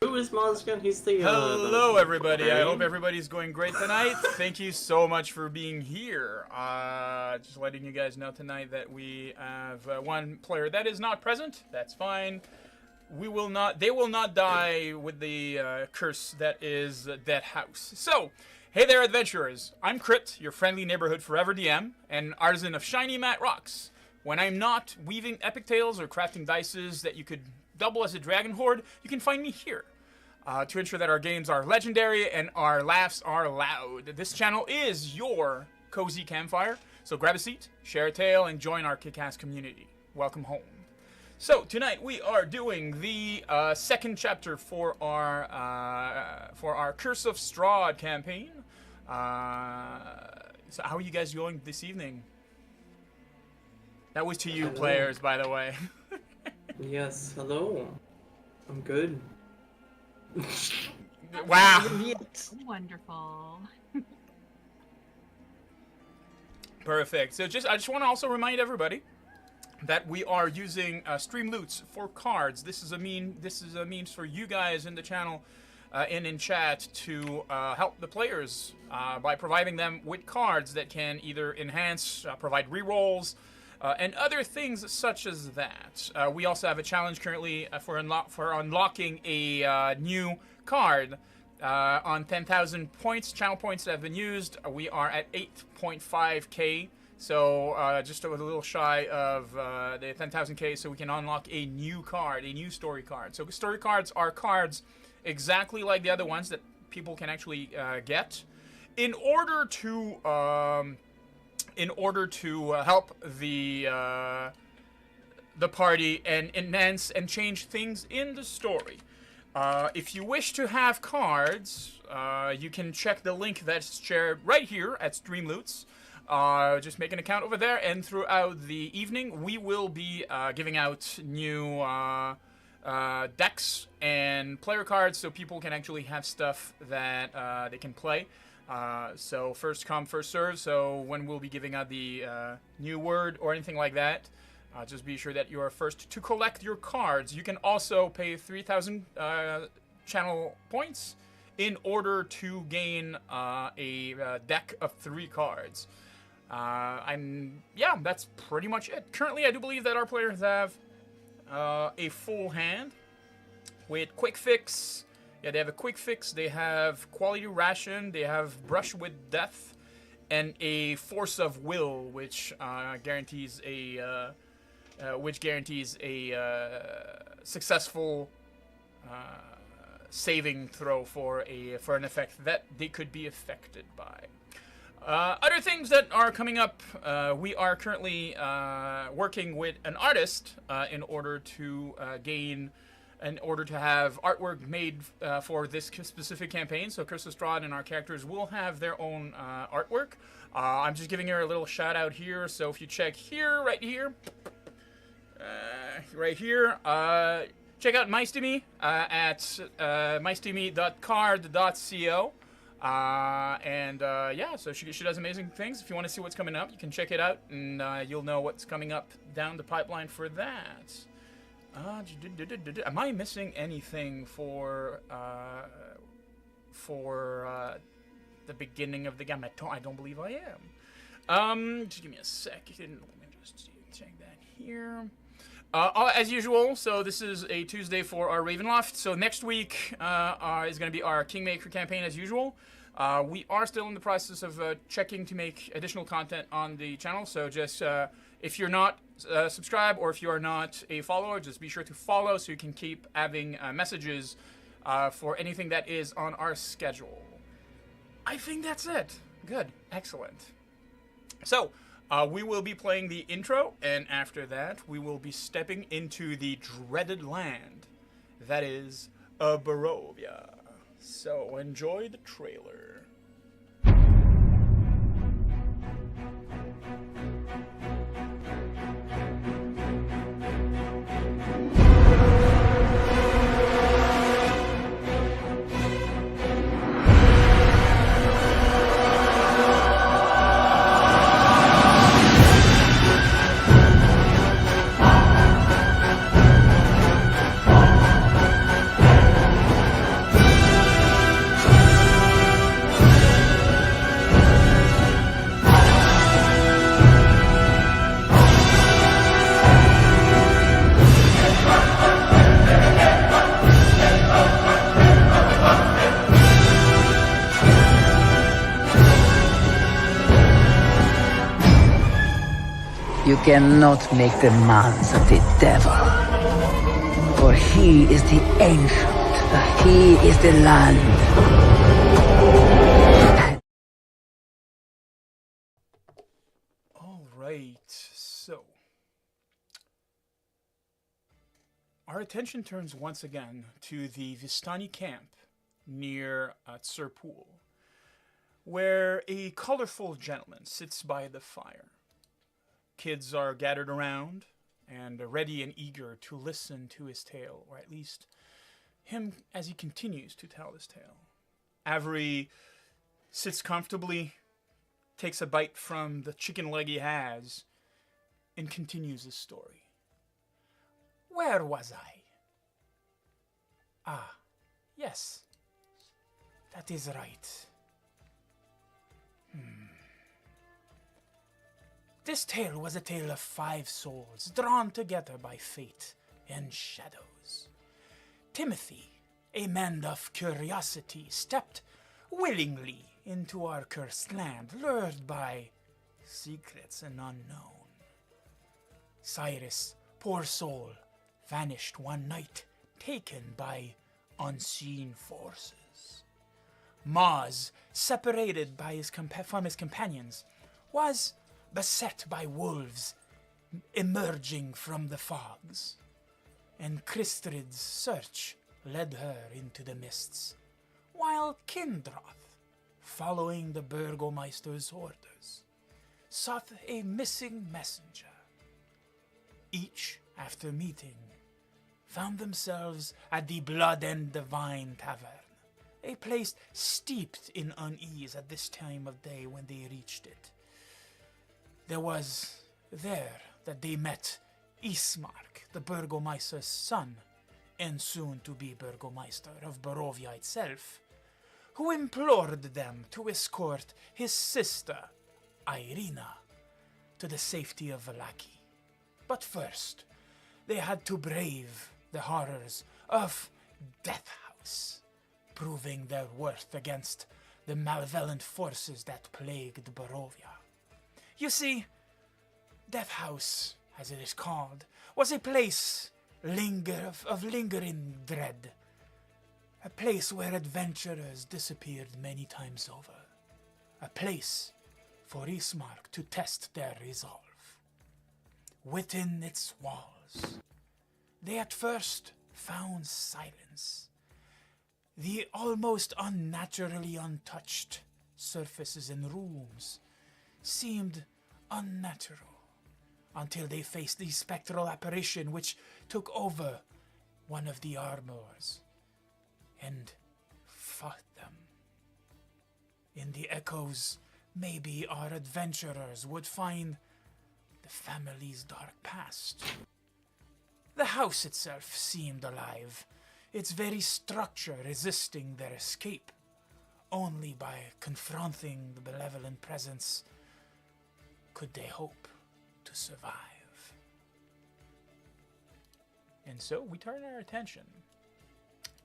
Who is Monskin? He's the Hello, everybody. I hope everybody's going great tonight. Thank you so much for being here. Just letting you guys know tonight that we have one player that is not present. That's fine. They will not die with the curse that is that house. So, hey there, adventurers. I'm Crit, your friendly neighborhood forever DM, and artisan of shiny matte rocks. When I'm not weaving epic tales or crafting dices that you could double as a dragon horde, you can find me here to ensure that our games are legendary and our laughs are loud. This channel is your cozy campfire, so grab a seat, share a tale, and join our kick-ass community. Welcome home. So tonight we are doing the second chapter for our Curse of STRAHD campaign. So how are you guys going this evening? That was to you, hello. Players, by the way. Yes, hello. I'm good. Wow. Wonderful. Perfect. So I just want to also remind everybody that we are using stream loots for cards. This is a means for you guys in the channel and in chat to help the players by providing them with cards that can either enhance, provide rerolls, and other things such as that. We also have a challenge currently for unlocking a new card on 10,000 points, channel points that have been used. We are at 8.5k, so just a little shy of the 10,000k, so we can unlock a new card, a new story card. So story cards are cards exactly like the other ones that people can actually get in order to help the party and enhance and change things in the story. If you wish to have cards, you can check the link that's shared right here at Streamloots. Just make an account over there, and throughout the evening, we will be giving out new decks and player cards so people can actually have stuff that they can play. So first come, first serve. So when we'll be giving out the new word or anything like that, just be sure that you are first to collect your cards. You can also pay 3,000 channel points in order to gain a deck of 3 cards. Yeah, that's pretty much it. Currently, I do believe that our players have a full hand with quick fix. Yeah, they have a quick fix, they have quality ration, they have brush with death, and a force of will, which guarantees a successful saving throw for an effect that they could be affected by. Other things that are coming up, we are currently working with an artist in order to have artwork made for this specific campaign. So Curse of STRAHD and our characters will have their own artwork. I'm just giving her a little shout out here. So if you check here, right here, check out Maestimi at maestimi.card.co. Yeah, so she does amazing things. If you want to see what's coming up, you can check it out, and you'll know what's coming up down the pipeline for that. Am I missing anything for the beginning of the game? I don't believe I am. Just give me a second. Let me just check that here. As usual, so this is a Tuesday for our Ravenloft. So next week is going to be our Kingmaker campaign as usual. We are still in the process of checking to make additional content on the channel. So just if you're not subscribed or if you are not a follower, just be sure to follow so you can keep having messages for anything that is on our schedule. I think that's it. Good. Excellent. So we will be playing the intro, and after that, we will be stepping into the dreaded land that is Barovia. So enjoy the trailer. You cannot make demands of the devil. For he is the ancient. He is the land. All right, so our attention turns once again to the Vistani camp near Tsirpool, where a colorful gentleman sits by the fire. Kids are gathered around and ready and eager to listen to his tale, or at least him as he continues to tell his tale. Avery sits comfortably, takes a bite from the chicken leg he has, and continues his story. Where was I? Ah, yes, that is right. This tale was a tale of 5 souls drawn together by fate and shadows. Timothy, a man of curiosity, stepped willingly into our cursed land, lured by secrets and unknown. Cyrus, poor soul, vanished one night, taken by unseen forces. Maz, separated by from his companions, was beset by wolves emerging from the fogs, and Kristrid's search led her into the mists, while Kindroth, following the Burgomeister's orders, sought a missing messenger. Each, after meeting, found themselves at the Blood and Divine Tavern, a place steeped in unease at this time of day when they reached it. There was there that they met Ismark, the Burgomeister's son, and soon to be Burgomeister of Barovia itself, who implored them to escort his sister, Irina, to the safety of Valaki. But first, they had to brave the horrors of Death House, proving their worth against the malevolent forces that plagued Barovia. You see, Death House, as it is called, was a place of lingering dread. A place where adventurers disappeared many times over. A place for Ismark to test their resolve. Within its walls, they at first found silence. The almost unnaturally untouched surfaces and rooms seemed unnatural until they faced the spectral apparition which took over one of the armors and fought them. In the echoes, maybe our adventurers would find the family's dark past. The house itself seemed alive, its very structure resisting their escape. Only by confronting the malevolent presence could they hope to survive. And so we turn our attention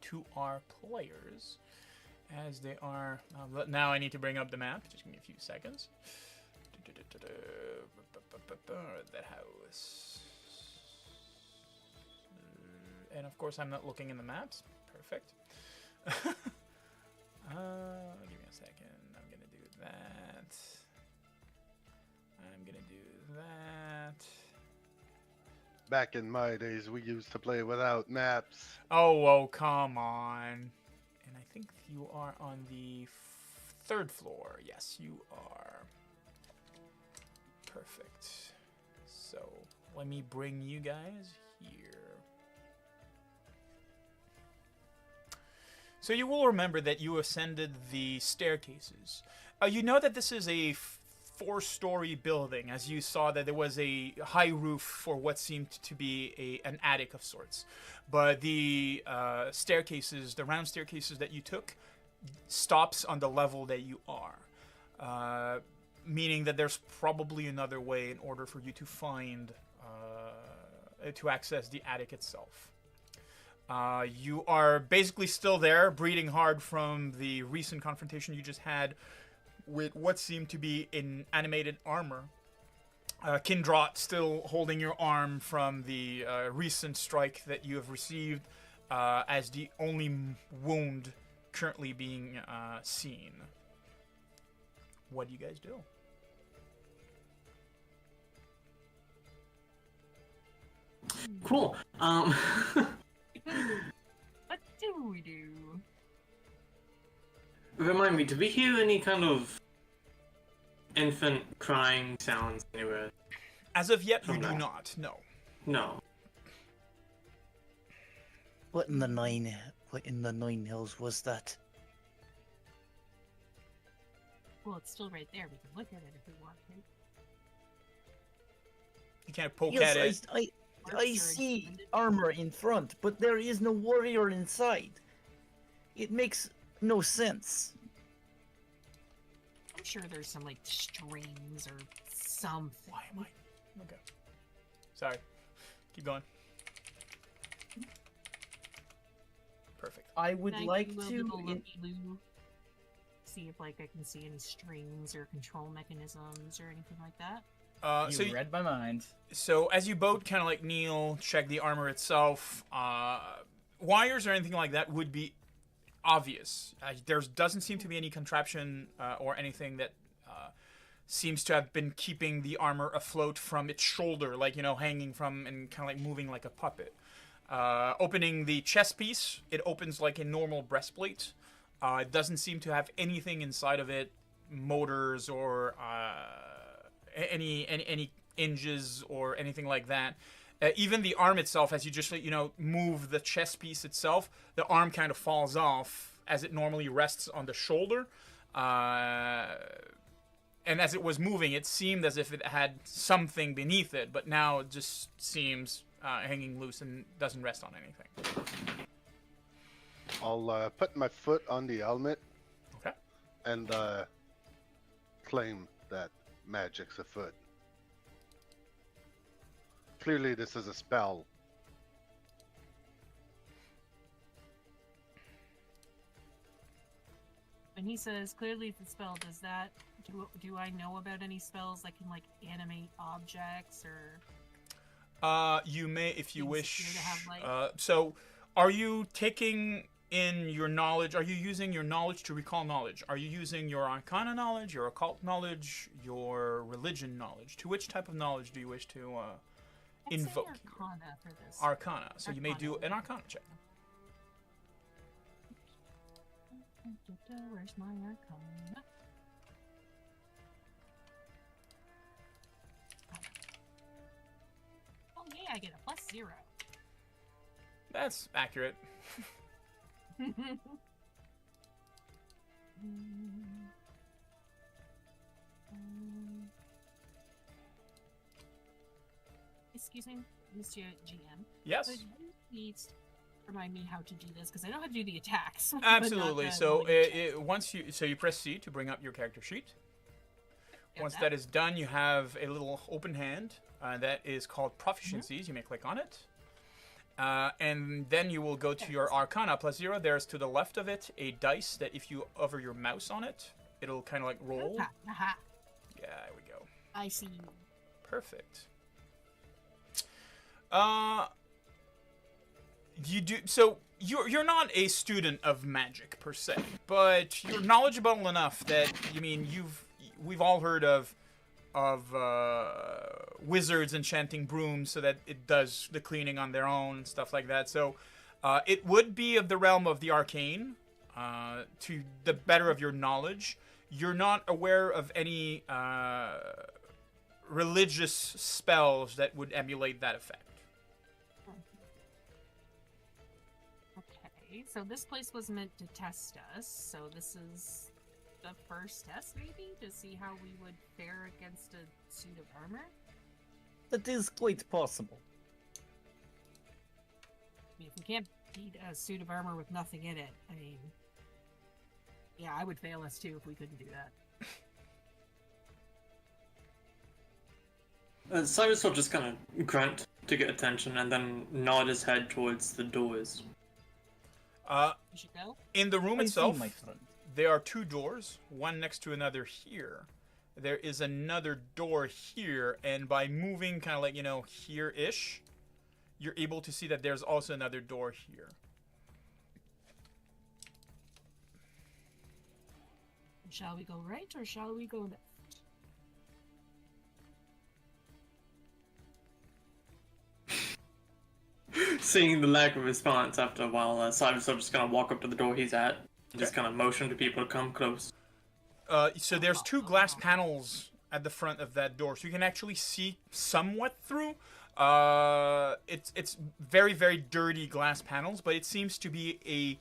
to our players as they are... now I need to bring up the map. Just give me a few seconds. That house. And of course I'm not looking in the maps. Perfect. Give me a second. I'm gonna do that. I'm gonna do that. Back in my days, we used to play without maps. Oh, come on. And I think you are on the 3rd floor. Yes, you are. Perfect. So, let me bring you guys here. So you will remember that you ascended the staircases. You know that this is a 4-story building, as you saw that there was a high roof for what seemed to be an attic of sorts. But the staircases, the round staircases that you took, stops on the level that you are. Meaning that there's probably another way in order for you to find, to access the attic itself. You are basically still there, breathing hard from the recent confrontation you just had with what seemed to be in animated armor. Kindrot still holding your arm from the recent strike that you have received, as the only wound currently being seen. What do you guys do? Cool. What do we do? Remind me, do we hear any kind of infant crying sounds anywhere? As of yet, you From do that. not. No. No. What in the nine hills was that? Well, it's still right there. We can look at it if we want to. You can't poke Yes, at it. I see armor in front, but there is no warrior inside. It makes no sense. I'm sure there's some like strings or something. Why am I? Okay. Sorry. Keep going. Perfect. I would Thank like you, to. little looky-loo. See if like I can see any strings or control mechanisms or anything like that. So You read my mind. So as you both kind of like kneel, check the armor itself, wires or anything like that would be obvious. There doesn't seem to be any contraption or anything that seems to have been keeping the armor afloat from its shoulder, like, you know, hanging from and kind of like moving like a puppet. Opening the chest piece, it opens like a normal breastplate. It doesn't seem to have anything inside of it, motors or any hinges or anything like that. Even the arm itself, as you just, you know, move the chest piece itself, the arm kind of falls off as it normally rests on the shoulder. And as it was moving, it seemed as if it had something beneath it, but now it just seems hanging loose and doesn't rest on anything. I'll put my foot on the helmet Okay. and claim that magic's afoot. Clearly, this is a spell. When he says clearly it's a spell, does that do I know about any spells that can like animate objects or? You may, if you Things wish. appear to have life. So, are you taking in your knowledge? Are you using your knowledge to recall knowledge? Are you using your arcana knowledge, your occult knowledge, your religion knowledge? To which type of knowledge do you wish to I'd say invoke? Arcana for this. Arcana. So you may do Arcana. an arcana check. Where's my arcana? Oh yeah, I get a +0. That's accurate. Excuse me, Mr. GM. Yes. Could you please remind me how to do this? Because I know how to do the attacks. but not Absolutely. the So ability checks. you press C to bring up your character sheet. Got Once that is done, you have a little open hand that is called proficiencies. You may click on it. And then you will go to your Arcana +0. There's to the left of it a dice that if you hover your mouse on it, it'll kind of like roll. Aha, aha. Yeah, there we go. I see. Perfect. You do so. You're not a student of magic per se, but you're knowledgeable enough that we've all heard of wizards enchanting brooms so that it does the cleaning on their own and stuff like that. So it would be of the realm of the arcane, to the better of your knowledge. You're not aware of any religious spells that would emulate that effect. Okay, so this place was meant to test us, so this is the first test, maybe, to see how we would fare against a suit of armor? That is quite possible. I mean, if we can't beat a suit of armor with nothing in it, I mean... Yeah, I would fail us too if we couldn't do that. Cyrus will just kind of grunt to get attention and then nod his head towards the doors. You should go? In the room I see, itself, my friend. there are two doors, one next to another here. there is another door here, and by moving kind of like, you know, here-ish, you're able to see that there's also another door here. Shall we go right or shall we go left? Seeing the lack of response after a while, Simon's just gonna walk up to the door he's at and just Okay. kind of motion to people to come close. So there's two glass panels at the front of that door, so you can actually see somewhat through. It's very, very dirty glass panels, but it seems to be a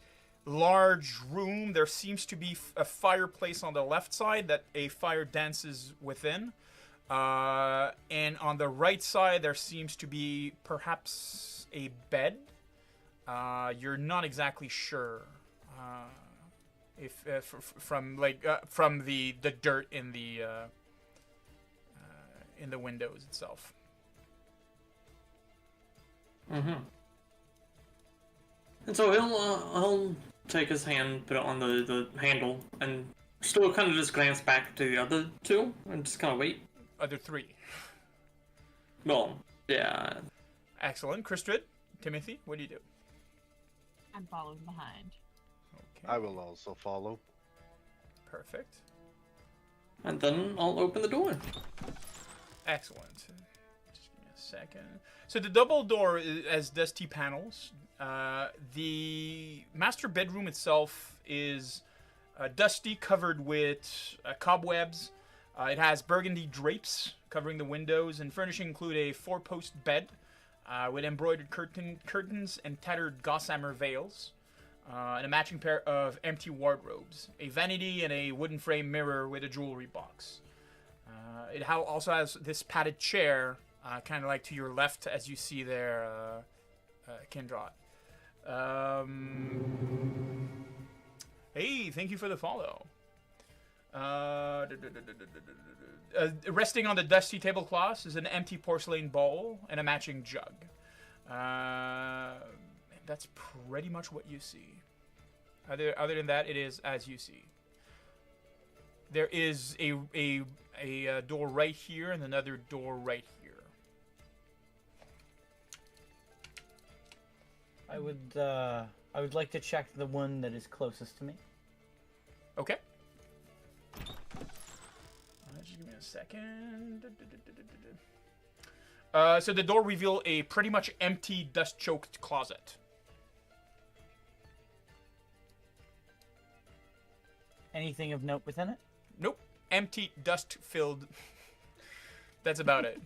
large room. There seems to be a fireplace on the left side that a fire dances within. And on the right side, there seems to be perhaps a bed. You're not exactly sure. If from the dirt in the windows itself. Mm-hmm. And so he'll take his hand, put it on the handle, and still kind of just glance back to the other two and just kind of wait. Other three. Well, yeah. Excellent. Kristrid, Timothy, what do you do? I'm following behind. Okay. I will also follow. Perfect. And then I'll open the door. Excellent. Just give me a second. So the double door has dusty panels. The master bedroom itself is dusty, covered with cobwebs. It has burgundy drapes covering the windows, and furnishing include a 4-post bed with embroidered curtains and tattered gossamer veils, and a matching pair of empty wardrobes, a vanity, and a wooden frame mirror with a jewelry box. It also has this padded chair, kind of like to your left, as you see there, Kindrot. Hey, thank you for the follow. Resting on the dusty tablecloth is an empty porcelain bowl and a matching jug. That's pretty much what you see. Other than that, it is as you see. There is a door right here and another door right here. I would like to check the one that is closest to me. Okay. Just give me a second. So the door reveals a pretty much empty, dust-choked closet. Anything of note within it? Nope. Empty, dust-filled. That's about it.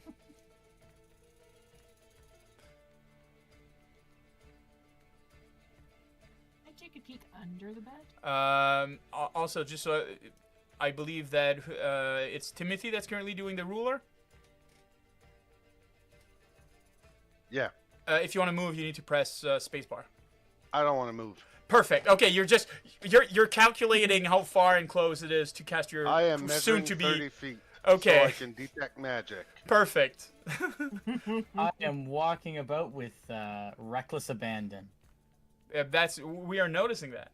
I take a peek under the bed. Also, just so I believe that it's Timothy that's currently doing the ruler. Yeah. If you want to move, you need to press spacebar. I don't want to move. Perfect. Okay, you're calculating how far and close it is to cast your I am soon measuring to be 30 feet. Okay. So I can detect magic. Perfect. I am walking about with reckless abandon. We are noticing that.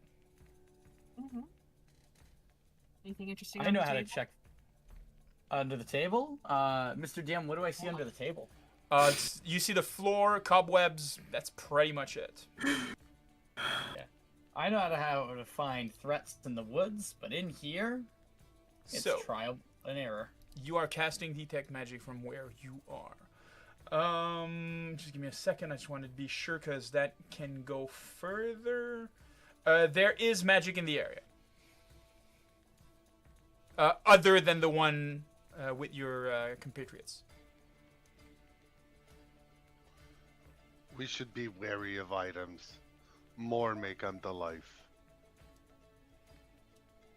Mm-hmm. Anything interesting? I on know the how to table? check under the table. Mr. DM, what do I see under the table? You see the floor, cobwebs. That's pretty much it. Yeah. I know how to find threats in the woods, but in here, it's So trial and error. you are casting detect magic from where you are. Just give me a second. I just wanted to be sure because that can go further. There is magic in the area. Other than the one with your compatriots. We should be wary of items. More may come to life.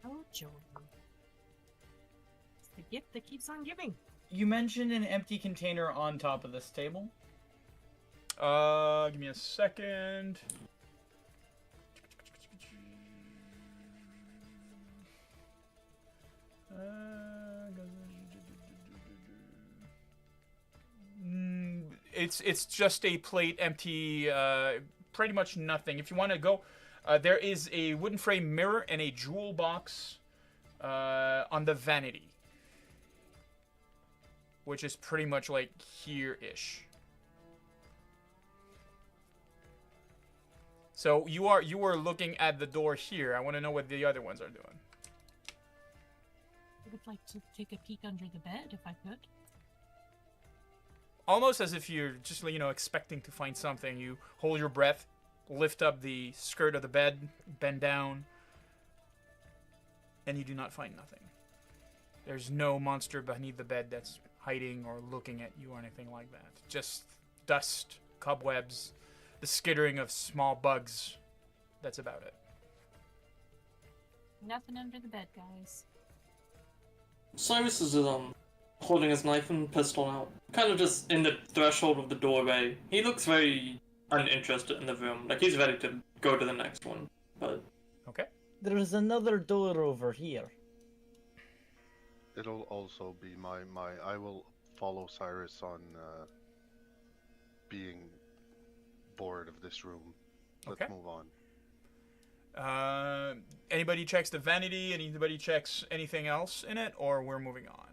Oh, Jordan. It's the gift that keeps on giving. You mentioned an empty container on top of this table. Give me a second. It's just a plate, empty, pretty much nothing. If you want to go, there is a wooden frame mirror and a jewel box on the vanity. which is pretty much like here-ish. So you are looking at the door here. I want to know what the other ones are doing. I would like to take a peek under the bed if I could. Almost as if you're just, you know, expecting to find something. You hold your breath, lift up the skirt of the bed, bend down, and you do not find nothing. There's no monster beneath the bed that's hiding or looking at you or anything like that. Just dust, cobwebs, the skittering of small bugs. That's about it. Nothing under the bed, guys. Cyrus is holding his knife and pistol out, kind of just in the threshold of the doorway. He looks very uninterested in the room, like he's ready to go to the next one. But Okay. There's another door over here. It'll also be my. I will follow Cyrus on being bored of this room. Let's Okay. move on. Anybody checks the vanity? Anybody checks anything else in it? Or we're moving on?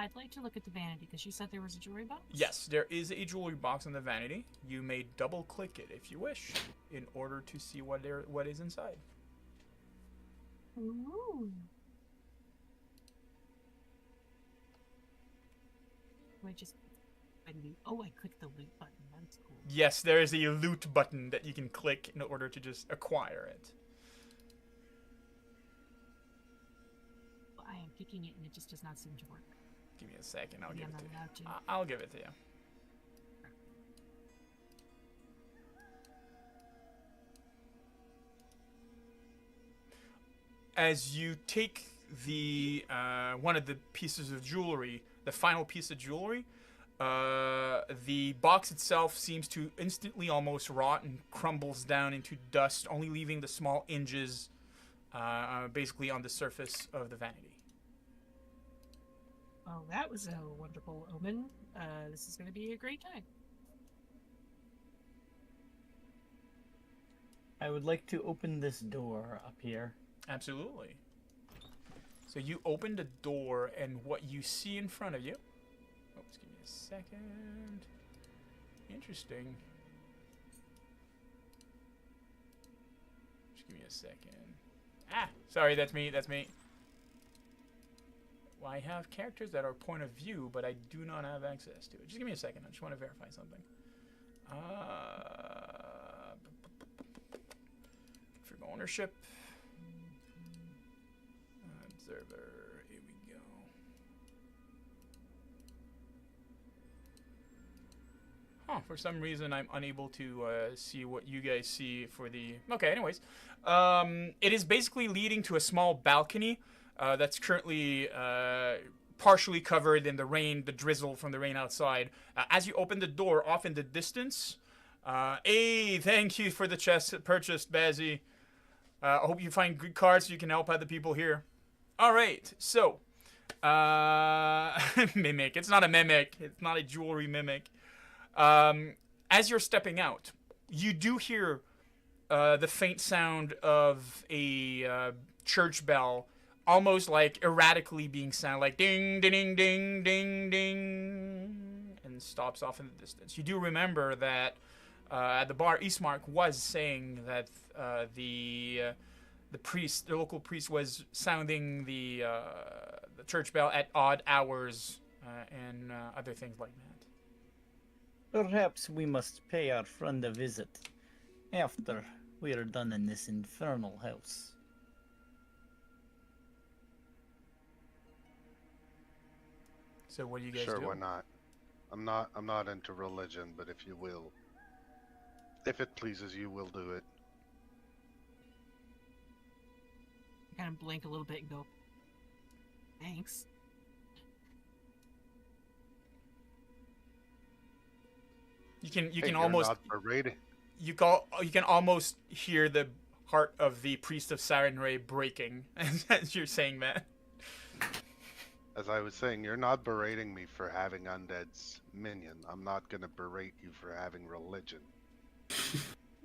I'd like to look at the vanity, because you said there was a jewelry box? Yes, there is a jewelry box in the vanity. You may double-click it if you wish, in order to see what is inside. Ooh. Do I just... Oh, I clicked the loot button. That's cool. Yes, there is a loot button that you can click in order to just acquire it. I am picking it, and it just does not seem to work. Give me a second, I'll Maybe give I'm it to not allowed to. you. I'll give it to you. As you take the one of the pieces of jewelry, the final piece of jewelry, the box itself seems to instantly almost rot and crumbles down into dust, only leaving the small hinges basically on the surface of the vanity. Oh, that was a wonderful omen. This is going to be a great time. I would like to open this door up here. Absolutely. So you open the door, and what you see in front of you... Oh, just give me a second. Interesting. Just give me a second. Ah! Sorry, that's me, that's me. Well, I have characters that are point of view, but I do not have access to it. Just give me a second, I just want to verify something. Confirm ownership. Observer, here we go. Huh, for some reason I'm unable to see what you guys see for the... Okay, anyways. It is basically leading to a small balcony that's currently partially covered in the rain, the drizzle from the rain outside. As you open the door, off in the distance... hey, thank you for the chest purchased, Bazzy. I hope you find good cards so you can help other people here. Alright, so... mimic. It's not a mimic. It's not a jewelry mimic. As you're stepping out, you do hear the faint sound of a church bell, almost like erratically being sounded, like ding, ding, ding, ding, ding, and stops off in the distance. You do remember that at the bar, Eastmark was saying that the local priest, was sounding the church bell at odd hours and other things like that. Perhaps we must pay our friend a visit after we are done in this infernal house. So what do you guys do? Sure, why not? I'm not into religion, but if you will, if it pleases you, we'll do it. Kind of blink a little bit and go, thanks. You can Hey, almost you're not berating. you can almost hear the heart of the priest of Siren Ray breaking as you're saying that. As I was saying, you're not berating me for having undead's minion. I'm not gonna berate you for having religion.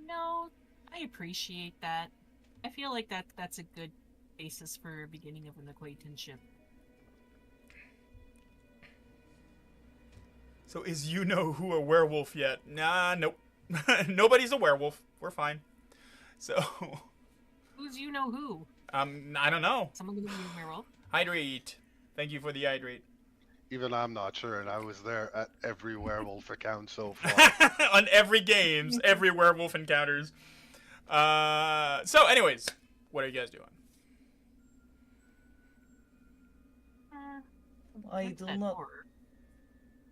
No, I appreciate that. I feel like that's a good basis for beginning of an acquaintanceship. So is you know who a werewolf yet? Nah, nope. Nobody's a werewolf. We're fine. So. Who's you know who? I don't know. Someone gonna be a werewolf. Hydrate. Thank you for the hydrate. Even I'm not sure, and I was there at every werewolf account so far. On every games, every werewolf encounters. So anyways, what are you guys doing? I What's do that not. for?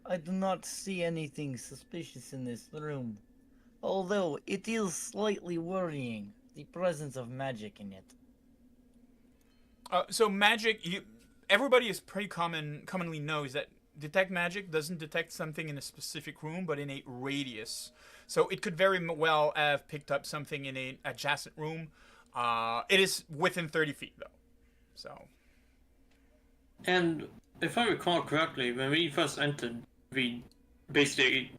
I do not see anything suspicious in this room. Although it is slightly worrying, the presence of magic in it. So magic, everybody is pretty commonly knows that detect magic doesn't detect something in a specific room, but in a radius. So it could very well have picked up something in an adjacent room. It is within 30 feet, though. So. And if I recall correctly, when we first entered, we basically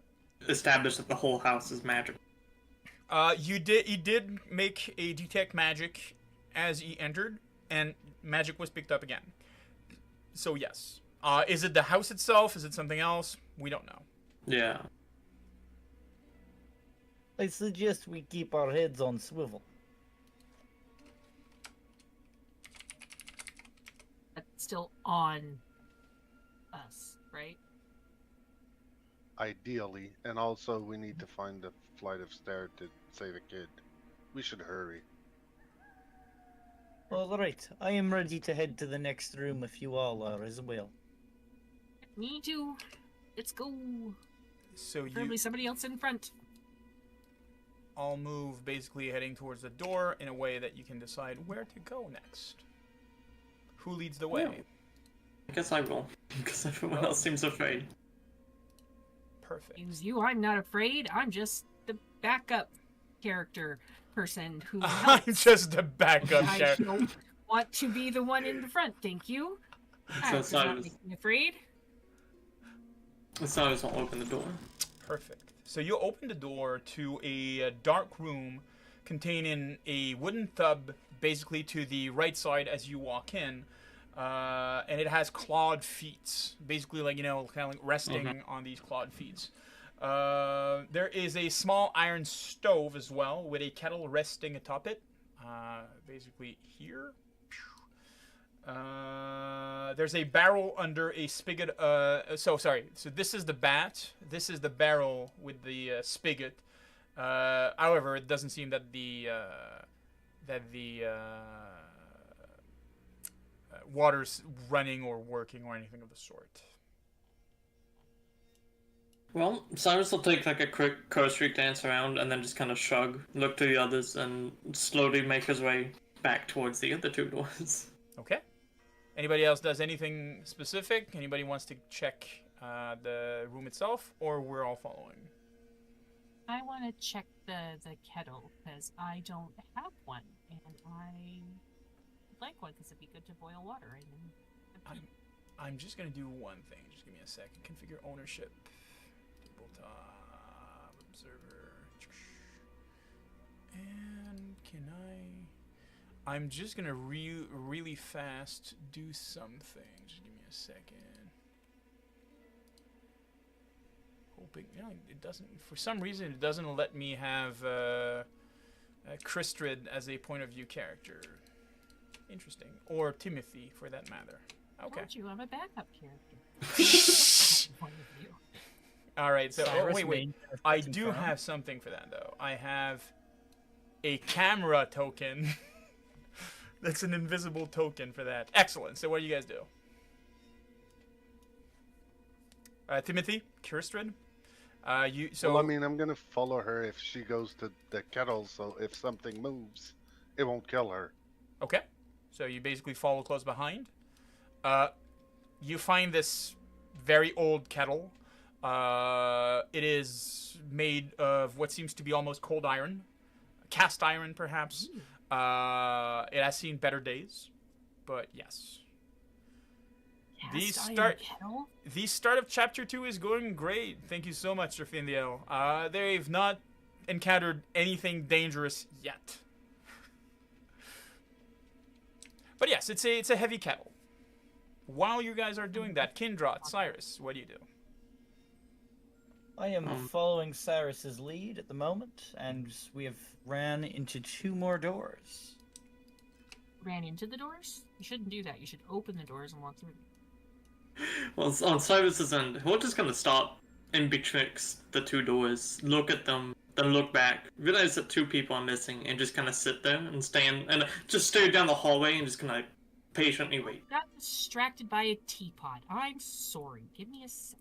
established that the whole house is magic. You did make a detect magic as he entered, and magic was picked up again. So yes. Is it the house itself? Is it something else? We don't know. Yeah. I suggest we keep our heads on swivel. That's still on us, right? Ideally, and also we need to find a flight of stairs to save a kid. We should hurry. Alright, I am ready to head to the next room if you all are as well. Me too. Let's go. So you Probably somebody else in front. all move basically heading towards the door in a way that you can decide where to go next. Who leads the way? Yeah. I guess I will, because everyone else seems afraid. Perfect. Use you. I'm not afraid. I'm just the backup character person who I'm helps. just a backup I character. don't want to be the one in the front. Thank you. So Does not make me afraid. Cyrus will open the door. Perfect. So you open the door to a dark room containing a wooden tub basically to the right side as you walk in. And it has clawed feet, basically like, kind of like resting on these clawed feet. There is a small iron stove as well with a kettle resting atop it, basically here. There's a barrel under a spigot. So this is the bat. This is the barrel with the spigot. However, it doesn't seem that the water's running or working or anything of the sort. Well, Cyrus will take like a quick cursory glance around and then just kind of shrug, look to the others, and slowly make his way back towards the other two doors. Okay. Anybody else does anything specific? Anybody wants to check the room itself, or we're all following? I want to check the kettle because I don't have one, and I would like one because it'd be good to boil water in. I'm just gonna do one thing. Just give me a second. Configure ownership. Tabletop observer. And can I'm just gonna really fast do something. Just give me a second. Hoping, it doesn't. For some reason, it doesn't let me have Kristrid as a point of view character. Interesting. Or Timothy, for that matter. Okay. Don't you have a backup character? Point of view. All right. So Cyrus wait. I do have something for that though. I have a camera token. That's an invisible token for that. Excellent. So what do you guys do? Timothy, Kristrid. Well, I mean, I'm gonna follow her if she goes to the kettle. So if something moves, it won't kill her. Okay. So you basically follow close behind. You find this very old kettle. It is made of what seems to be almost cold iron, cast iron perhaps. It has seen better days, but yes. The start of chapter 2 is going great. Thank you so much, Serfindiel. They've not encountered anything dangerous yet. But yes, it's a heavy kettle. While you guys are doing that, Kindrot, Cyrus, what do you do? I am following Cyrus's lead at the moment, and we have ran into 2 more doors. Ran into the doors? You shouldn't do that. You should open the doors and walk through them. Well, on Cyrus's end, we're just gonna stop in betwixt the 2 doors, look at them, then look back, realize that 2 people are missing, and just kind of sit there and stand and just stare down the hallway and just kind of patiently wait. Got distracted by a teapot. I'm sorry. Give me a second.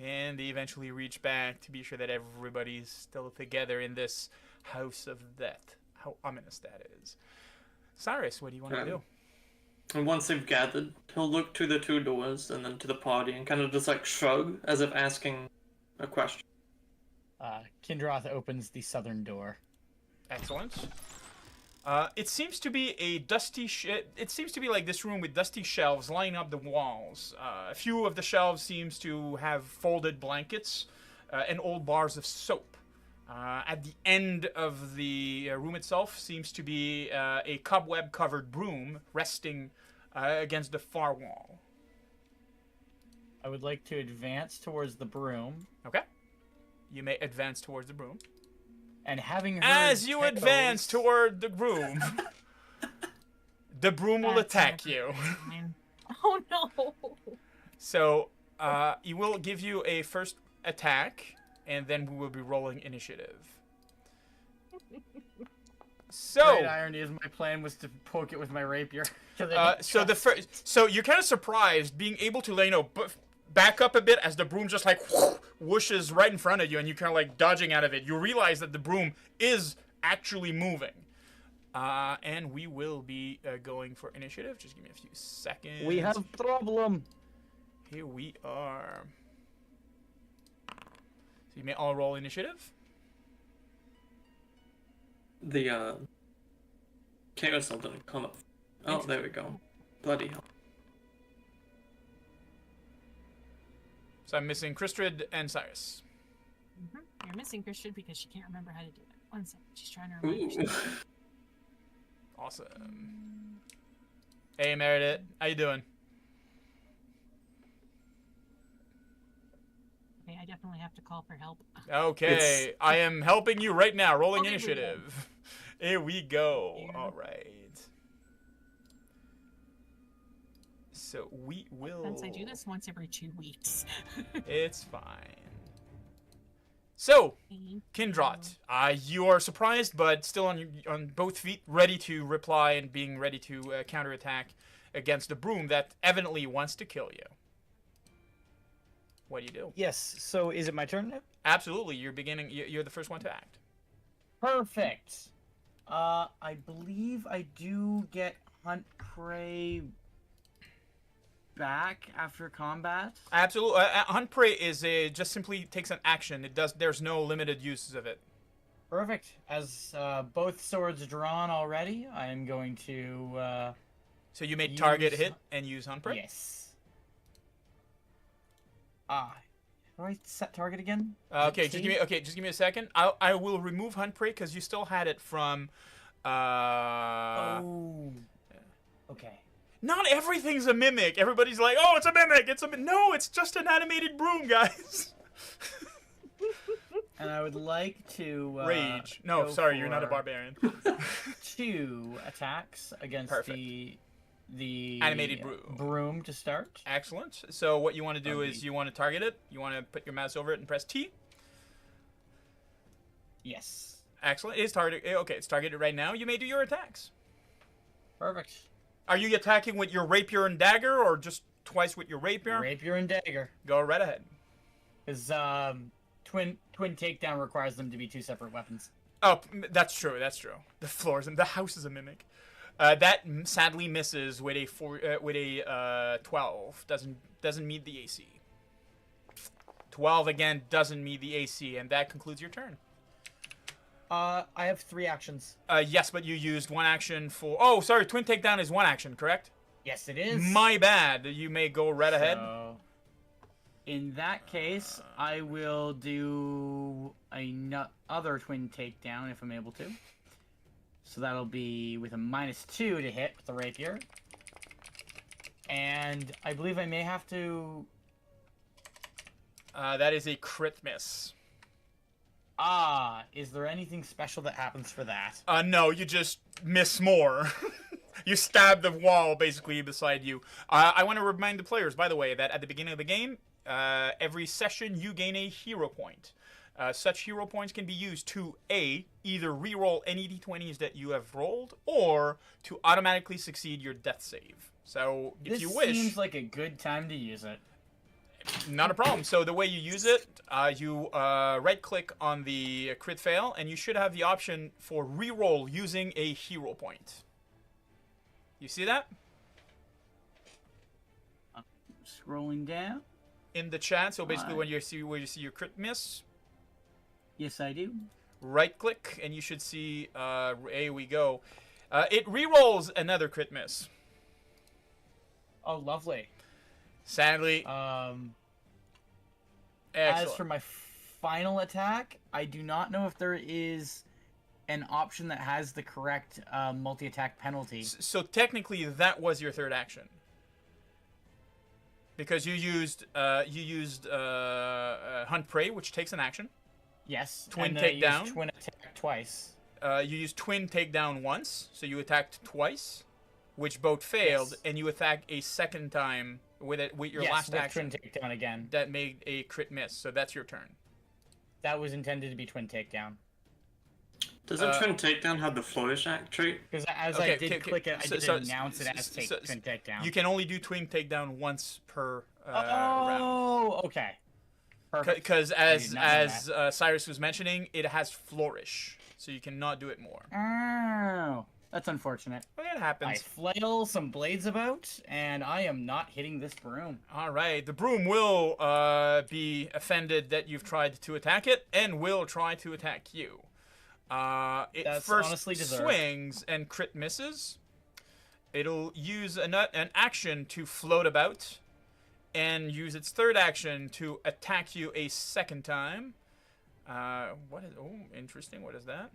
And they eventually reach back to be sure that everybody's still together in this house of death. How ominous that is. Cyrus, what do you want to do? And once they've gathered, he'll look to the 2 doors and then to the party and kind of just like shrug as if asking a question. Kindroth opens the southern door. Excellent. It seems to be a dusty it seems to be like this room with dusty shelves lining up the walls. A few of the shelves seems to have folded blankets and old bars of soap. At the end of the room itself seems to be a cobweb-covered broom resting against the far wall. I would like to advance towards the broom. Okay. You may advance towards the broom. And having heard As you tales- advance toward the broom, the broom will That's attack never you. fine. Oh no! So, he will give you a first attack, and then we will be rolling initiative. So, Great irony is my plan was to poke it with my rapier. so you're kind of surprised being able to, back up a bit as the broom just like whooshes right in front of you, and you're kind of like dodging out of it. You realize that the broom is actually moving. And we will be going for initiative. Just give me a few seconds. We have problem. Here we are. So you may all roll initiative. The carousel didn't come up. Oh, there we go. Bloody hell. So I'm missing Kristrid and Cyrus. You're missing Christian because she can't remember how to do it. One second. She's trying to remind Ooh. herself. Awesome. Hey Meredith, how you doing? Okay, I definitely have to call for help. Okay, I am helping you right now. Rolling Okay, initiative. Here we go. Here. All right. So we will. Since I do this once every 2 weeks. It's fine. So, Thank Kindrot, you are surprised, but still on both feet, ready to reply and being ready to counterattack against the broom that evidently wants to kill you. What do you do? Yes, so is it my turn now? Absolutely, you're beginning. You're the first one to act. Perfect. I believe I do get hunt prey back after combat. Absolutely, hunt prey is just simply takes an action. It does. There's no limited uses of it. Perfect. As both swords drawn already, I am going to. So you may target use- hit and use hunt prey. Yes. How do I set target again? Okay, T? just give me a second. I will remove hunt prey because you still had it from. Oh. Okay. Not everything's a mimic. Everybody's like, oh, it's a mimic. No, it's just an animated broom, guys. And I would like to Rage. No, go sorry, you're not a for barbarian. 2 attacks against Perfect. the Animated broom to start. Excellent. So what you want to do is you want to target it. You want to put your mouse over it and press T. Yes. Excellent. It's targeted right now. You may do your attacks. Perfect. Are you attacking with your rapier and dagger, or just twice with your rapier? Rapier and dagger. Go right ahead. Because twin takedown requires them to be 2 separate weapons. Oh, that's true. That's true. The house is a mimic. That sadly misses with a 12. Doesn't meet the AC. 12 again doesn't meet the AC, and that concludes your turn. I have 3 actions. Yes, but you used 1 action for. Oh, sorry. Twin takedown is 1 action, correct? Yes, it is. My bad. You may go right ahead. So, in that case, I will do another twin takedown if I'm able to. So that'll be with a -2 to hit with the rapier. And I believe I may have to... That is a crit miss. Ah, is there anything special that happens for that? No, you just miss more. You stab the wall basically beside you. I want to remind the players, by the way, that at the beginning of the game, every session you gain a hero point. Such hero points can be used to either re-roll any d20s that you have rolled, or to automatically succeed your death save. So if you wish, This seems like a good time to use it. not a problem. So the way you use it, you right-click on the crit fail, and you should have the option for re-roll using a hero point. You see that? Scrolling down. In the chat, so basically when you see where you see your crit miss, Yes, I do. right-click, and you should see, here we go. It re-rolls another crit miss. Oh, lovely. Sadly, As excellent. for my final attack, I do not know if there is an option that has the correct multi-attack penalty. So technically, that was your third action. Because you used Hunt Prey, which takes an action. Yes. Twin and then I takedown. used twin attack twice. You used Twin Takedown once, so you attacked twice, which both failed, Yes. and you attacked a second time with your yes, last with action. twin takedown again. That made a crit miss, so that's your turn. That was intended to be twin takedown. Does a twin takedown have the flourish act trait? Because as Okay, I did click it, I so- did so- announce it as so- twin takedown. You can only do Twin Takedown once per round. Oh, okay. Perfect. Because I as did not know Cyrus was mentioning, it has flourish, so you cannot do it more. Oh, that's unfortunate. Well, it I happens. flail some blades about, and I am not hitting this broom. All right, the broom will be offended that you've tried to attack it, and will try to attack you. It That's first honestly deserved. swings and crit misses. It'll use an action to float about, and use its third action to attack you a second time. What is? Oh, interesting. What is that?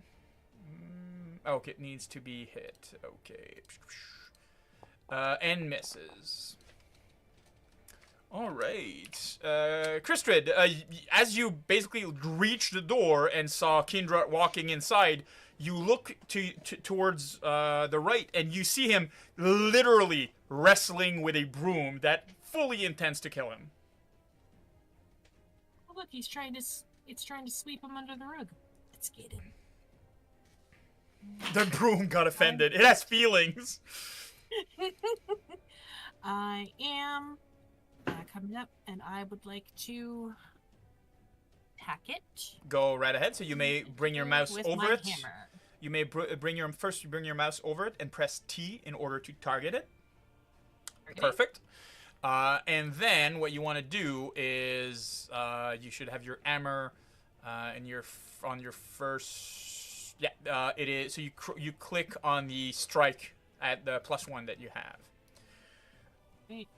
Okay, it needs to be hit. Okay. And misses. All right. Kristrid, as you basically reached the door and saw Kindra walking inside, you look towards the right, and you see him literally wrestling with a broom that fully intends to kill him. Oh, look, it's trying to sweep him under the rug. Let's get him. The broom got offended. It has feelings. I am coming up, and I would like to attack it. Go right ahead. So you may bring your mouse with over my it. hammer. You may bring your mouse over it and press T in order to target it. Okay. Perfect. And then what you want to do is you should have your hammer on your first. Yeah, it is. So you click on the strike at the +1 that you have. Wait,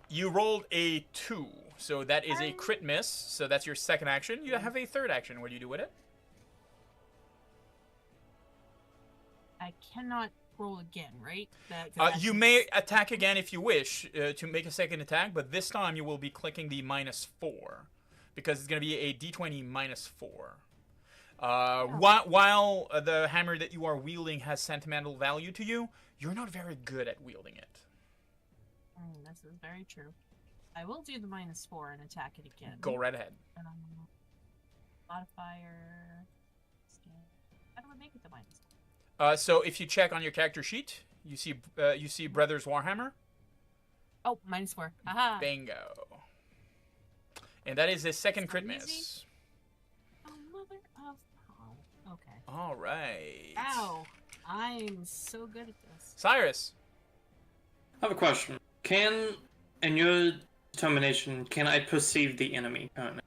You rolled a 2, so that is a crit miss. So that's your second action. You have a third action. What do you do with it? I cannot roll again, right? You may attack again if you wish to make a second attack, but this time you will be clicking the -4 because it's going to be a d20 -4. While the hammer that you are wielding has sentimental value to you, you're not very good at wielding it. This is very true. I will do the -4 and attack it again. Go right ahead. Modifier. How do I make it the -4? So if you check on your character sheet, you see Brothers Warhammer. Oh, -4. Aha! Bingo. And that is his second crit Easy. miss. Oh, mother of... Oh, okay. All right. Ow! I'm so good at this. Cyrus. I have a question. In your determination, can I perceive the enemy currently?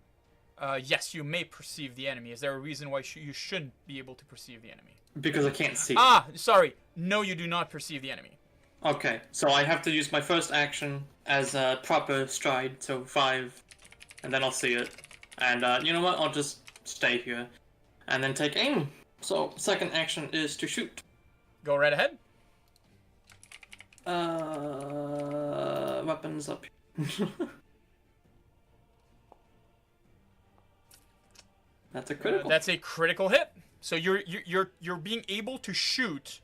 Yes, you may perceive the enemy. Is there a reason why you shouldn't be able to perceive the enemy? Because I can't see. Ah, sorry. No, you do not perceive the enemy. Okay, so I have to use my first action as a proper stride, so 5, and then I'll see it. And you know what? I'll just stay here, and then take aim. So second action is to shoot. Go right ahead. Weapons up here. That's a critical. That's a critical hit. So you're being able to shoot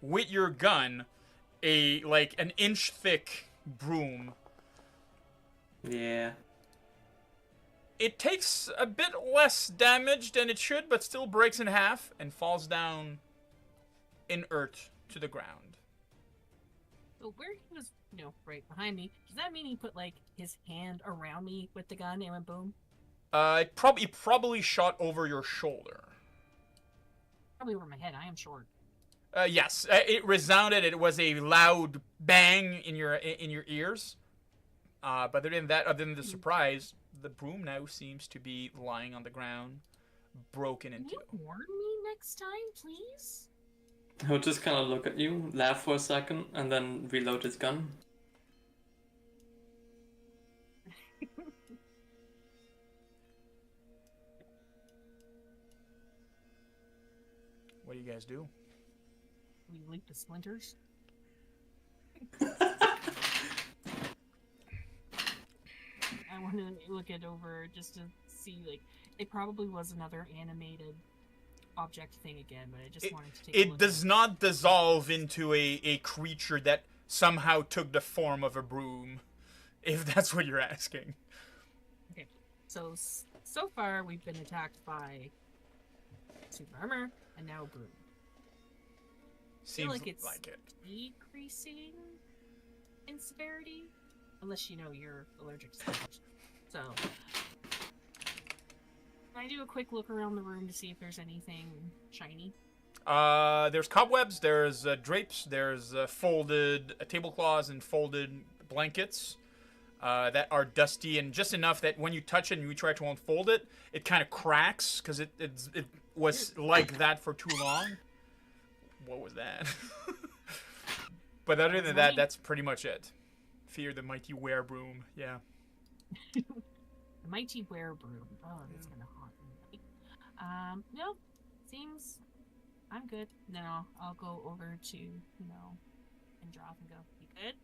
with your gun like an inch thick broom. Yeah. It takes a bit less damage than it should, but still breaks in half and falls down inert to the ground. So where he was, right behind me, does that mean he put, like, his hand around me with the gun and went boom? It probably shot over your shoulder. Probably over my head. I am short. Yes, it resounded. It was a loud bang in your ears. But other than the surprise, the broom now seems to be lying on the ground, broken in two. Can you warn me next time, please? He'll just kind of look at you, laugh for a second, and then reload his gun. What do you guys do? We leap the splinters. I want to look it over just to see, like, it probably was another animated object thing again, but I just wanted to take a look. It does not dissolve into a creature that somehow took the form of a broom, if that's what you're asking. Okay, so far we've been attacked by super armor and now broom. Seems like it's like it. decreasing in severity, unless you're allergic to spiders. So, can I do a quick look around the room to see if there's anything shiny? There's cobwebs, there's drapes, there's folded tablecloths and folded blankets that are dusty and just enough that when you touch it and you try to unfold it, it kind of cracks because it was like that for too long. What was that? But other than that, that's pretty much it. Fear the mighty werebroom, yeah. The mighty werebroom. Oh, that's gonna haunt me. No, seems I'm good. Then I'll go over to Androth and go. You good?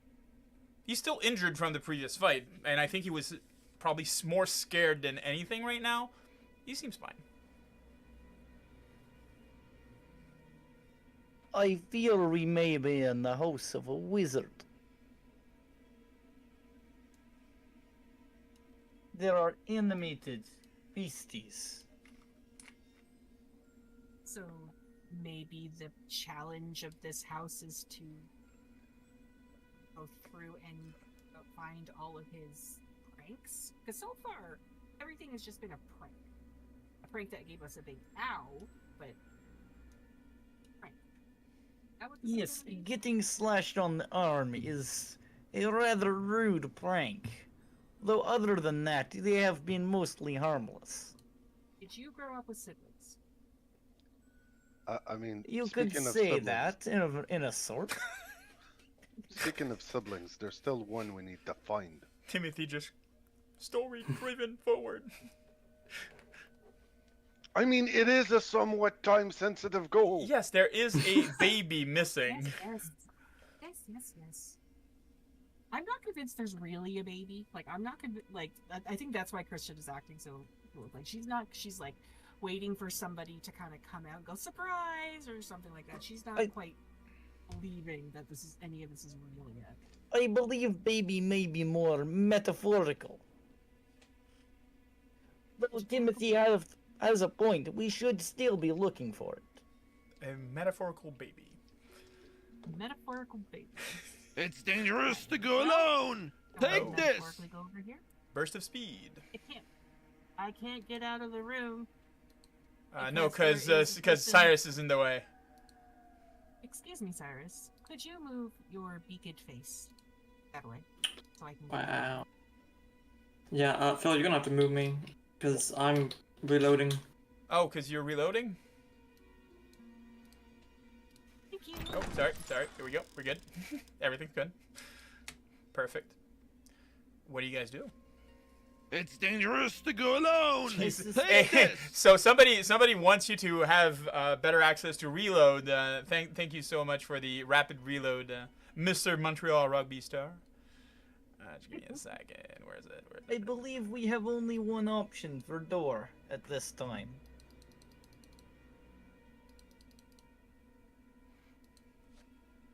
He's still injured from the previous fight, and I think he was probably more scared than anything right now. He seems fine. I fear we may be in the house of a wizard. There are animated beasties. So maybe the challenge of this house is to go through and find all of his pranks? Because so far, everything has just been a prank. A prank that gave us a big ow, but prank. Yes, getting slashed on the arm is a rather rude prank. Though other than that, they have been mostly harmless. Did you grow up with siblings? I mean, You could speaking of say siblings, that in a sort. Speaking of siblings, there's still one we need to find. Timothy just story driven forward. I mean, it is a somewhat time-sensitive goal. Yes, there is a baby missing. Yes. I'm not convinced there's really a baby. Like, I'm not convinced. Like, I think that's why Christian is acting so cool. Like, she's like waiting for somebody to kind of come out and go surprise or something like that. She's not quite believing that any of this is real yet. I believe baby may be more metaphorical. Though Timothy has a point. We should still be looking for it. A metaphorical baby. Metaphorical baby. It's dangerous to go alone. Take this. Go over here. Burst of speed. I can't get out of the room. No, because Cyrus is in the way. Excuse me, Cyrus. Could you move your beaked face that way so I can get Wow. Yeah, Phil, you're gonna have to move me because I'm reloading. Oh, because you're reloading? Thank you. Oh, sorry. Here we go. We're good. Everything's good. Perfect. What do you guys do? It's dangerous to go alone. Jesus. Take this. So somebody wants you to have better access to reload. Thank you so much for the rapid reload, Mr. Montreal Rugby Star. Just give me a second. Where is it? I believe we have only one option for door at this time.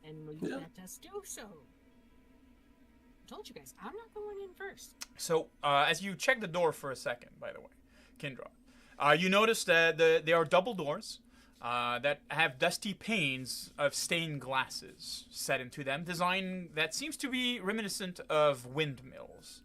and will you Yeah. let us do so? I told you guys, I'm not going in first. So, as you check the door for a second, by the way, Kindra, you notice that there are double doors that have dusty panes of stained glasses set into them, design that seems to be reminiscent of windmills.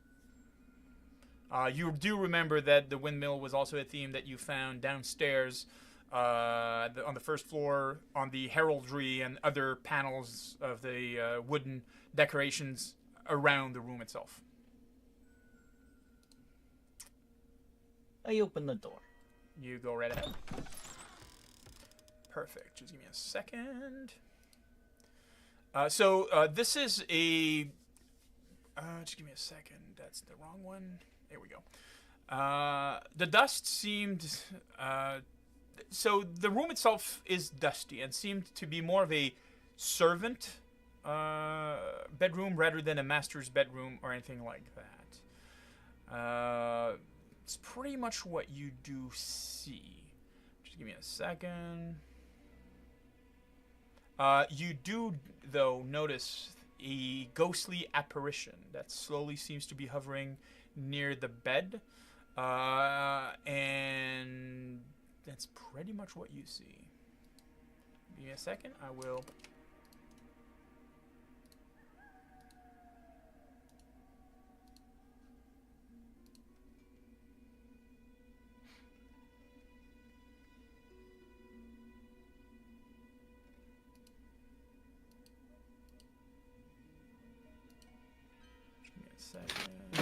You do remember that the windmill was also a theme that you found downstairs on the first floor, on the heraldry and other panels of the wooden decorations around the room itself. I open the door. You go right ahead. Perfect. Just give me a second. This is a... just give me a second. That's the wrong one. There we go. The dust seemed... so the room itself is dusty and seemed to be more of a servant bedroom rather than a master's bedroom or anything like that. It's pretty much what you do see. Just give me a second. You do, though, notice a ghostly apparition that slowly seems to be hovering near the bed. And that's pretty much what you see. Give me a second. I will...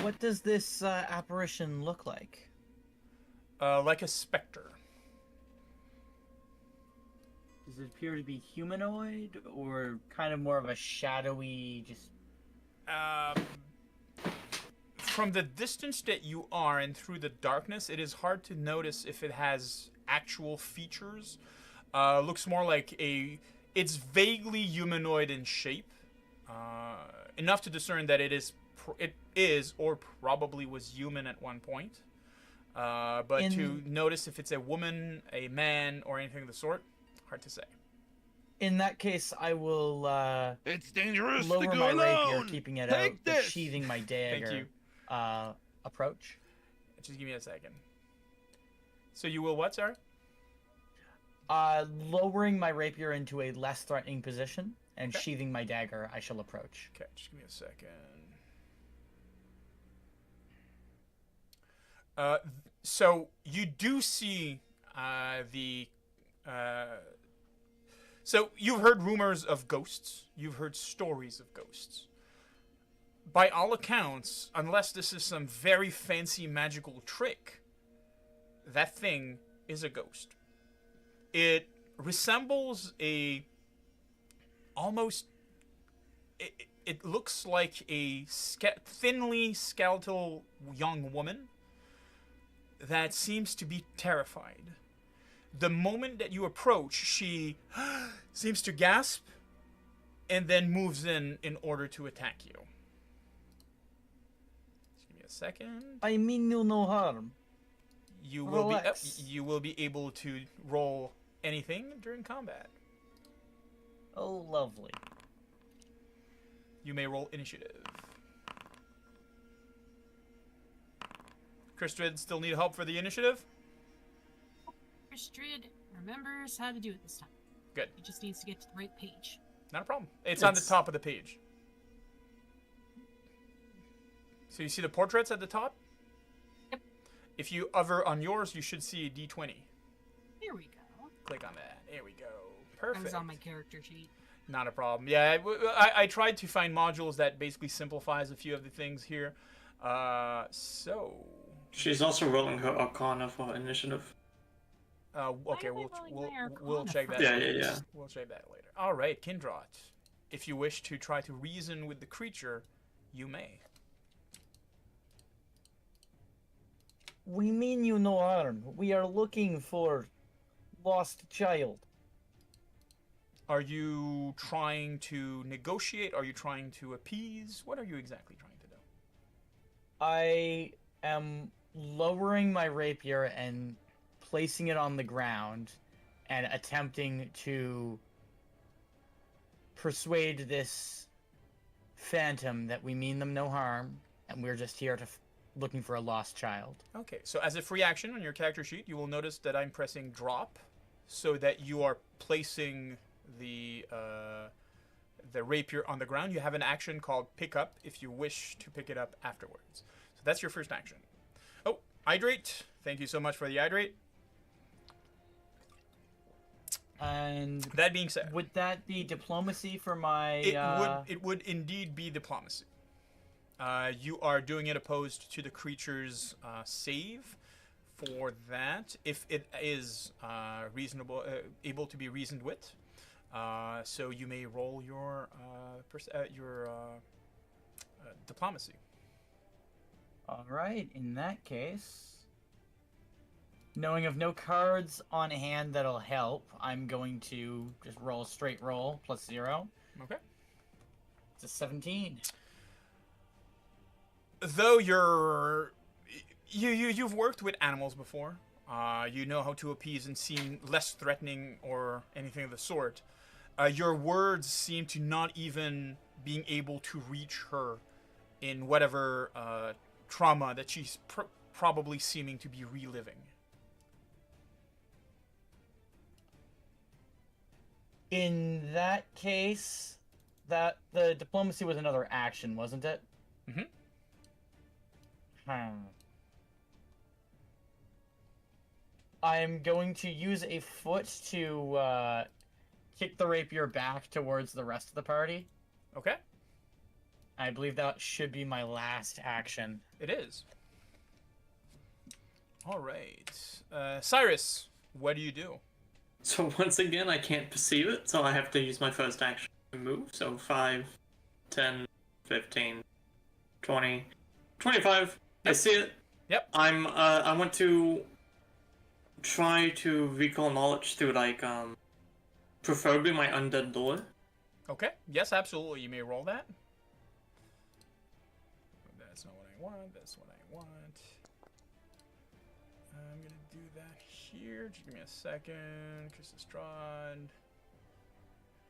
What does this apparition look like? Like a specter. Does it appear to be humanoid or kind of more of a shadowy, just... From the distance that you are and through the darkness, it is hard to notice if it has actual features. Looks more like a... It's vaguely humanoid in shape. Enough to discern that it is or probably was human at one point. But to notice if it's a woman, a man, or anything of the sort, hard to say. In that case, I will It's dangerous to lower go my rapier, alone. keeping it Take out, but this. sheathing my dagger. Thank you. Approach. Just give me a second. So you will what, sir? Lowering my rapier into a less threatening position and sheathing my dagger, I shall approach. Okay, just give me a second. So you do see so you've heard rumors of ghosts. You've heard stories of ghosts. By all accounts, unless this is some very fancy magical trick, that thing is a ghost. It resembles it looks like a thinly skeletal young woman that seems to be terrified. The moment that you approach, she seems to gasp and then moves in order to attack you. Just give me a second. I mean you no harm. You will Relax. you will be able to roll anything during combat. Oh, lovely. You may roll initiative. Kristrid still need help for the initiative? Astrid remembers how to do it this time. Good. He just needs to get to the right page. Not a problem. It's on the top of the page. So you see the portraits at the top? Yep. If you hover on yours, you should see a D20. Here we go. Click on that. There we go. I Perfect. was on my character sheet. Not a problem. Yeah, I tried to find modules that basically simplifies a few of the things here. So... She's also rolling her Arcana for initiative. Okay, am I rolling my we'll Arcana check that. first? Yeah. We'll check that later. All right, Kindrot. If you wish to try to reason with the creature, you may. We mean you no harm. We are looking for lost child. Are you trying to negotiate? Are you trying to appease? What are you exactly trying to do? I am lowering my rapier and placing it on the ground and attempting to persuade this phantom that we mean them no harm, and we're just here to looking for a lost child. Okay, so as a free action on your character sheet, you will notice that I'm pressing drop, so that you are placing the rapier on the ground. You have an action called pick up if you wish to pick it up afterwards. So that's your first action. Oh, hydrate. Thank you so much for the hydrate. And that being said, would that be diplomacy for my? It would indeed be diplomacy. You are doing it opposed to the creature's save. For that, if it is reasonable, able to be reasoned with, so you may roll your diplomacy. All right. In that case, knowing of no cards on hand that'll help, I'm going to just roll a straight roll plus 0. Okay. It's a 17. Though you've worked with animals before, you know how to appease and seem less threatening or anything of the sort. Your words seem to not even being able to reach her in whatever trauma that she's probably seeming to be reliving. In that case, that the diplomacy was another action, wasn't it? Mm-hmm. I'm going to use a foot to kick the rapier back towards the rest of the party. Okay. I believe that should be my last action. It is. All right. Cyrus, what do you do? So once again, I can't perceive it, so I have to use my first action to move. So 5, 10, 15, 20, 25. I see it. Yep. I want to try to recall knowledge through, like, preferably my undead lore. Okay. Yes, absolutely. You may roll that. That's not what I want. That's what I want. I'm going to do that here. Just give me a second. Chris STRAHD.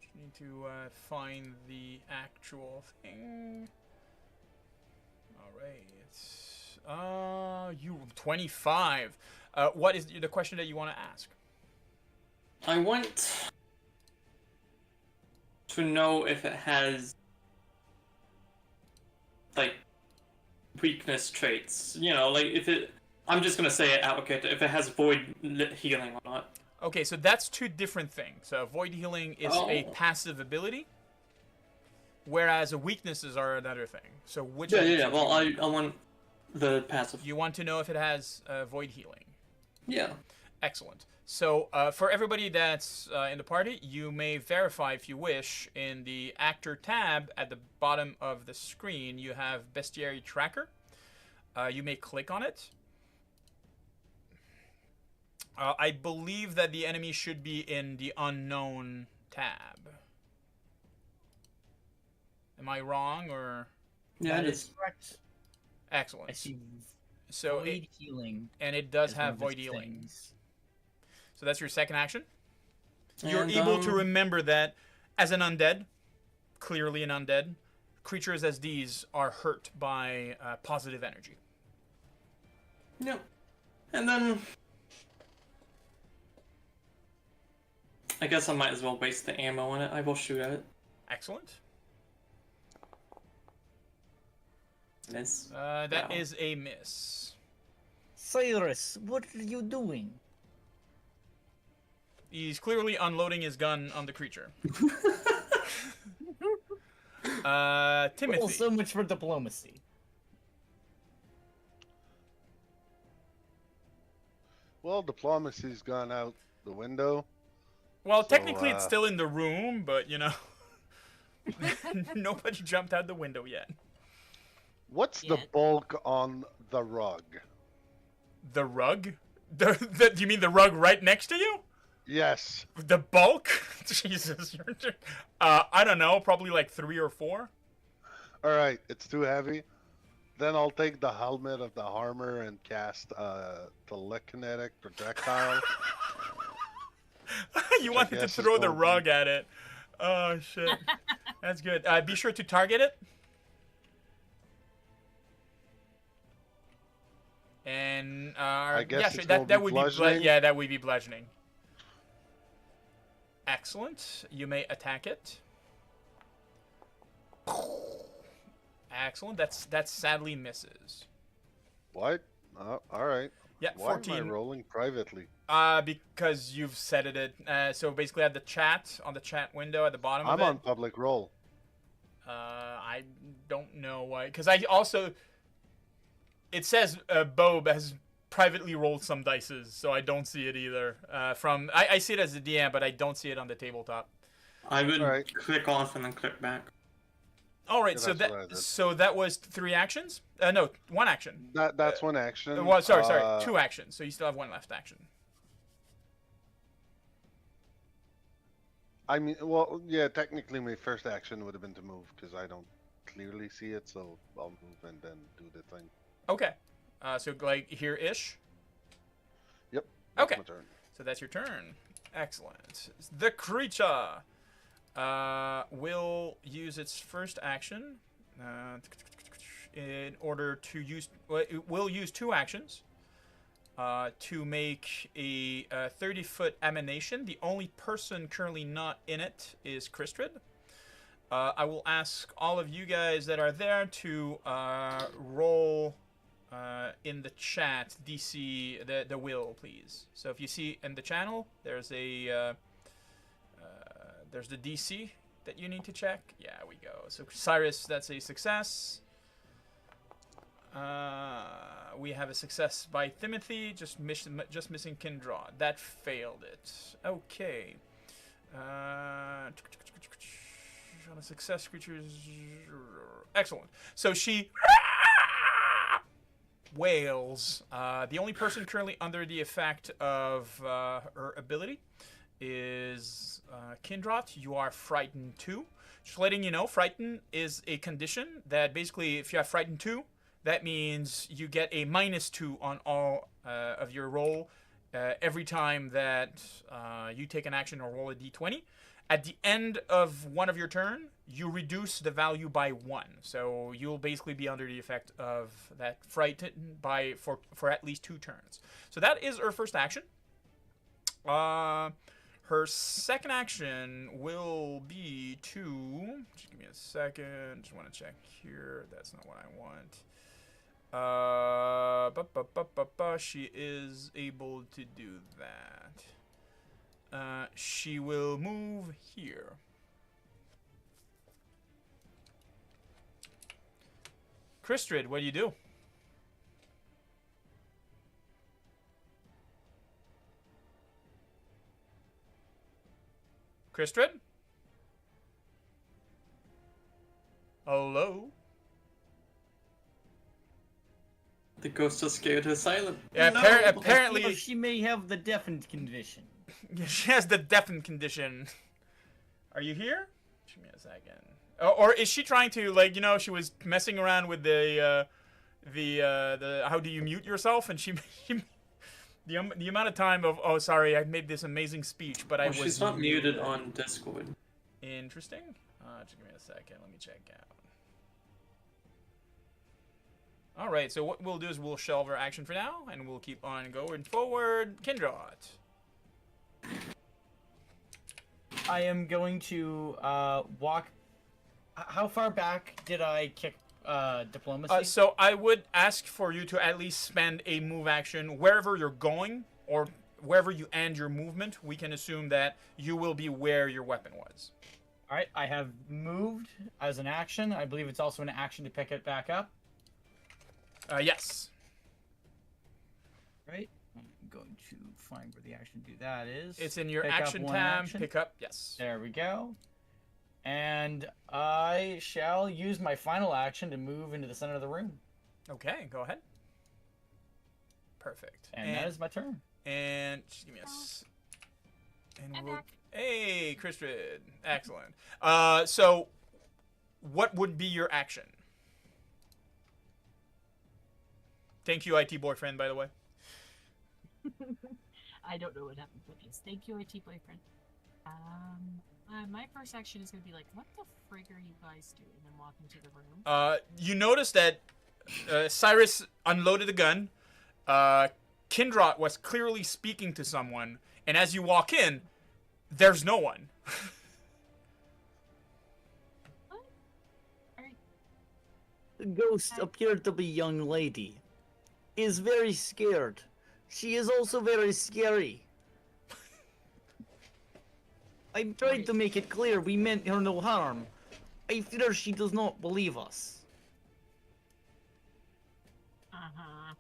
Just need to find the actual thing. All right. You 25. What is the question that you want to ask? I want to know if it has, like, weakness traits. You know, like, if it... I'm just going to say it out, okay, if it has void healing or not. Okay, so that's two different things. Void healing is a passive ability, whereas weaknesses are another thing. So which... Yeah. Well, I want the passive. You want to know if it has void healing. Yeah. Excellent. So for everybody that's in the party, you may verify if you wish. In the actor tab at the bottom of the screen, you have Bestiary Tracker. You may click on it. I believe that the enemy should be in the unknown tab. Am I wrong, or? Yeah, that it is correct. Excellent. I see. So Void healing. And it does have void healing. Things. So that's your second action. You're And, able to remember that as an undead, clearly an undead, creatures as these are hurt by positive energy. Yep. And then... I guess I might as well waste the ammo on it. I will shoot at it. Excellent. Miss. That is a miss. Cyrus, what are you doing? He's clearly unloading his gun on the creature. Timothy. Well, so much for diplomacy. Well, diplomacy's gone out the window. Well, technically it's still in the room, but, you know, nobody jumped out the window yet. What's the bulk on the rug? The rug? Do you mean the rug right next to you? Yes. The bulk? Jesus. I don't know, probably like 3 or 4. Alright, it's too heavy. Then I'll take the helmet of the armor and cast telekinetic projectile. You wanted to throw the rug at it. Oh shit. That's good. Be sure to target it. And I guess yeah, sure. it's gonna That be would bludgeoning. be yeah, that would be bludgeoning. Excellent. You may attack it. Excellent. That sadly misses. What? Oh, all right. Yeah, Why 14. am I rolling privately? Because you've set it. So basically, at the chat on the chat window at the bottom of I'm it. on public roll. I don't know why. Because I also. It says Bob has privately rolled some dices, so I don't see it either. I see it as the DM, but I don't see it on the tabletop. I would Alright. click off and then click back. All right, Yeah, so that's what I did. that was 3 actions. No, 1 action. That's one action. Well, sorry, 2 actions. So you still have 1 left action. I mean, well, yeah, technically my first action would have been to move because I don't clearly see it, so I'll move and then do the thing. Okay. So like here-ish. Yep. That's Okay. my turn. So that's your turn. Excellent. The creature will use its first action in order to use. Well, it will use 2 actions to make a 30-foot emanation. The only person currently not in it is Kristrid. I will ask all of you guys that are there to roll in the chat DC the will, please. So if you see in the channel, there's a there's the DC that you need to check. Yeah, we go. So Cyrus, that's a success. We have a success by Timothy, just missing Kindra. That failed it. Okay. On a success, creatures. Excellent. So she wails. The only person currently under the effect of her ability is Kindrot. You are frightened too. Just letting you know, frightened is a condition that basically, if you have frightened 2, that means you get a -2 on all of your roll every time that you take an action or roll a d20. At the end of one of your turn, you reduce the value by 1. So you'll basically be under the effect of that frightened for at least 2 turns. So that is her first action. Her second action will be to... Just give me a second. Just want to check here. That's not what I want. She is able to do that. She will move here. Kristrid, what do you do? Kristrid? Hello? The ghost is scared her silent. Yeah, No! apparently She may have the deafened condition. she has the deafened condition. Are you here? Give me a second. Or is she trying to, like, you know, she was messing around with the how do you mute yourself, and she the amount of time of, oh, sorry, I made this amazing speech, but I was She's not muted on Discord. Interesting. Just give me a second. Let me check out. All right, so what we'll do is we'll shelve our action for now, and we'll keep on going forward. Kindrot. I am going to walk. How far back did I kick diplomacy? So I would ask for you to at least spend a move action wherever you're going, or wherever you end your movement. We can assume that you will be where your weapon was. All right, I have moved as an action. I believe it's also an action to pick it back up. Yes. Right. I'm going to find where the action to do that is. It's in your Pick up action one tab. action. Pick up. Yes. There we go. And I shall use my final action to move into the center of the room. Okay, go ahead. Perfect. And that is my turn. And just give me a. And I'm we'll. back. Hey, Kristrid. Excellent. So, what would be your action? Thank you, IT boyfriend, by the way. I don't know what happened with this. Thank you, IT boyfriend. My first action is gonna be like, what the frig are you guys doing? And then walk into the room. You notice that Cyrus unloaded the gun. Kindrot was clearly speaking to someone, and as you walk in, there's no one. What? The ghost appeared to be a young lady. Is very scared. She is also very scary. I tried to make it clear we meant her no harm. I fear she does not believe us. Uh-huh.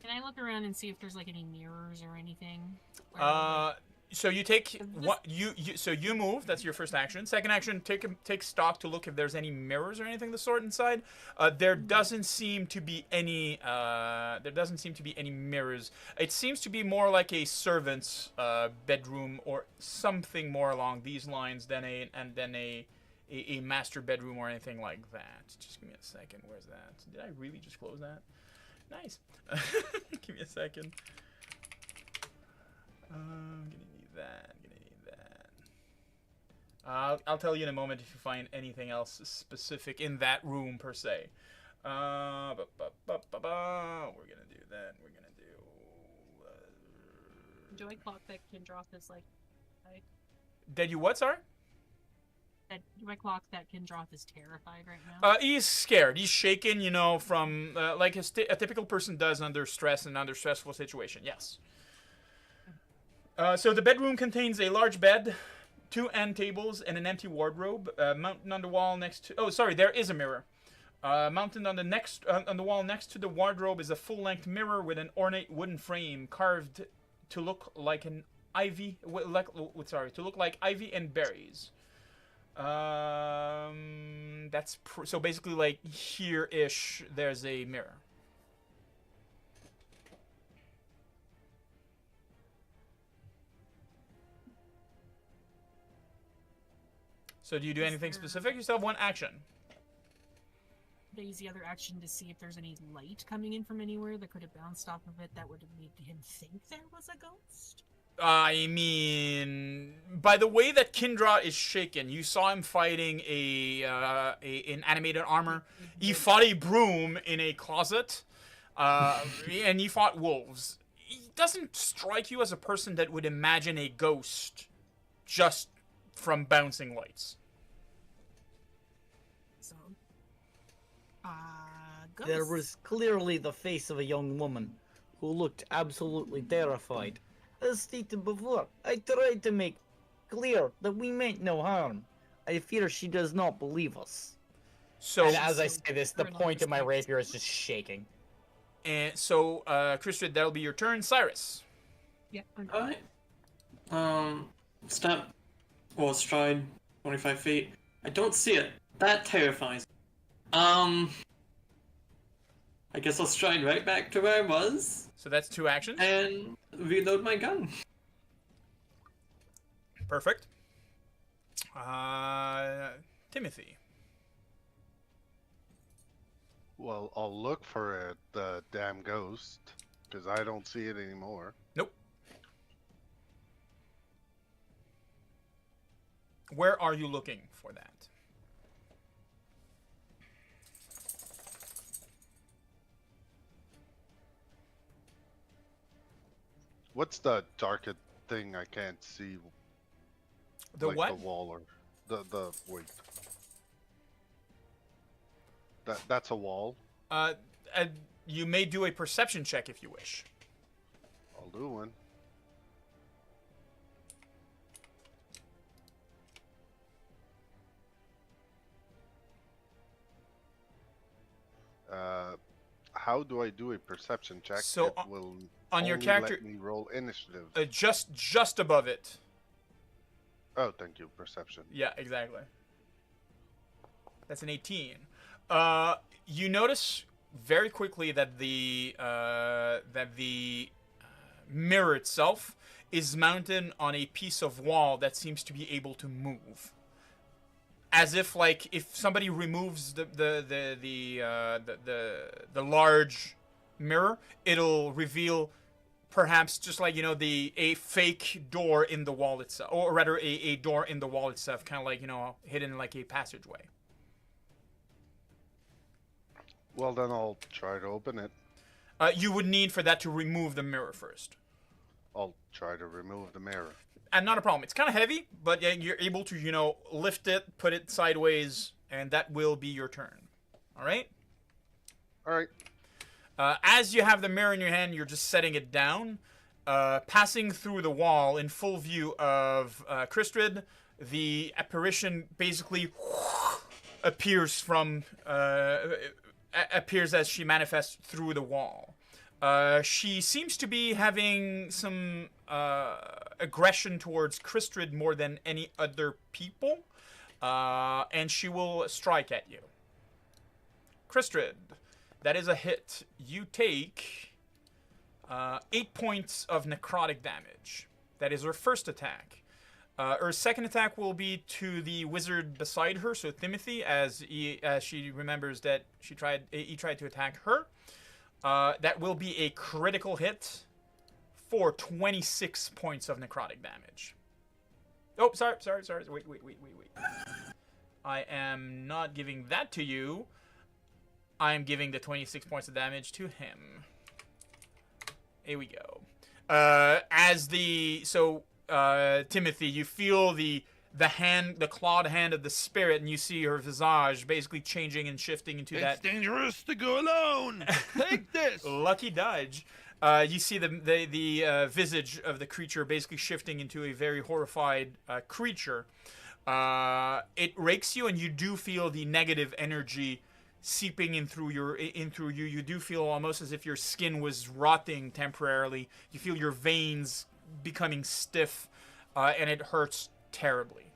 Can I look around and see if there's like any mirrors or anything? So you take what you move. That's your first action. Second action, take stock to look if there's any mirrors or anything of the sort inside. There doesn't seem to be any. There doesn't seem to be any mirrors. It seems to be more like a servant's bedroom or something more along these lines than a master bedroom or anything like that. Just give me a second. Where's that? Did I really just close that? Nice. Give me a second. I'm gonna need that. I'll tell you in a moment if you find anything else specific in that room per se. We're gonna do that. We're gonna do. Do I clock that Kindroth is like? Did you what? Sorry. Do I clock that Kindroth is terrified right now? He's scared. He's shaken. You know, from like a typical person does under stress and under stressful situation. Yes. So the bedroom contains a large bed, 2 end tables, and an empty wardrobe. Mounted on the wall next to... Oh, sorry, there is a mirror. Mounted on the wall next to the wardrobe is a full-length mirror with an ornate wooden frame carved to look like an ivy... to look like ivy and berries. That's... so basically, like, here-ish, there's a mirror. So do you do anything specific? You still have one action. Did I use the other action to see if there's any light coming in from anywhere that could have bounced off of it that would have made him think there was a ghost? I mean, by the way that Kindra is shaken, you saw him fighting an animated armor. He fought a broom in a closet, and he fought wolves. He doesn't strike you as a person that would imagine a ghost just from bouncing lights. So, ghost. There was clearly the face of a young woman who looked absolutely terrified. As stated before, I tried to make clear that we meant no harm. I fear she does not believe us. So, And as I say this, the point of my rapier is just shaking. And so, Christrid, that'll be your turn. Cyrus. Yeah. Alright. Step. Or stride. 25 feet. I don't see it. That terrifies me. I guess I'll stride right back to where I was. So that's 2 actions. And reload my gun. Perfect. Timothy. Well, I'll look for the damn ghost, because I don't see it anymore. Nope. Where are you looking for that? What's the darkest thing I can't see? The like what? The wall or the wait. That's a wall. You may do a perception check if you wish. I'll do one. How do I do a perception check? So, it will on your only character- let me roll initiative. Just above it. Oh, thank you. Perception. Yeah, exactly. That's an 18. You notice very quickly that the mirror itself is mounted on a piece of wall that seems to be able to move, as if like if somebody removes the large mirror, it'll reveal perhaps just like, you know, a fake door in the wall itself, or rather a door in the wall itself, kind of like, you know, hidden like a passageway. Well, then I'll try to open it. You would need for that to remove the mirror first. I'll try to remove the mirror. And not a problem. It's kind of heavy, but yeah, you're able to, you know, lift it, put it sideways, and that will be your turn. All right? All right. As you have the mirror in your hand, you're just setting it down. Passing through the wall in full view of Kristrid, the apparition basically appears from... appears as she manifests through the wall. She seems to be having some aggression towards Kristrid more than any other people, and she will strike at you. Kristrid, that is a hit. You take 8 points of necrotic damage. That is her first attack. Her second attack will be to the wizard beside her, so Timothy, as she remembers that he tried to attack her. That will be a critical hit for 26 points of necrotic damage. Oh, sorry. Wait. I am not giving that to you. I am giving the 26 points of damage to him. Here we go. Timothy, you feel the clawed hand of the spirit, and you see her visage basically changing and shifting into that. It's dangerous to go alone. Take this. Lucky dodge. You see the visage of the creature basically shifting into a very horrified creature. It rakes you, and you do feel the negative energy seeping in through you. You do feel almost as if your skin was rotting temporarily. You feel your veins becoming stiff, and it hurts terribly.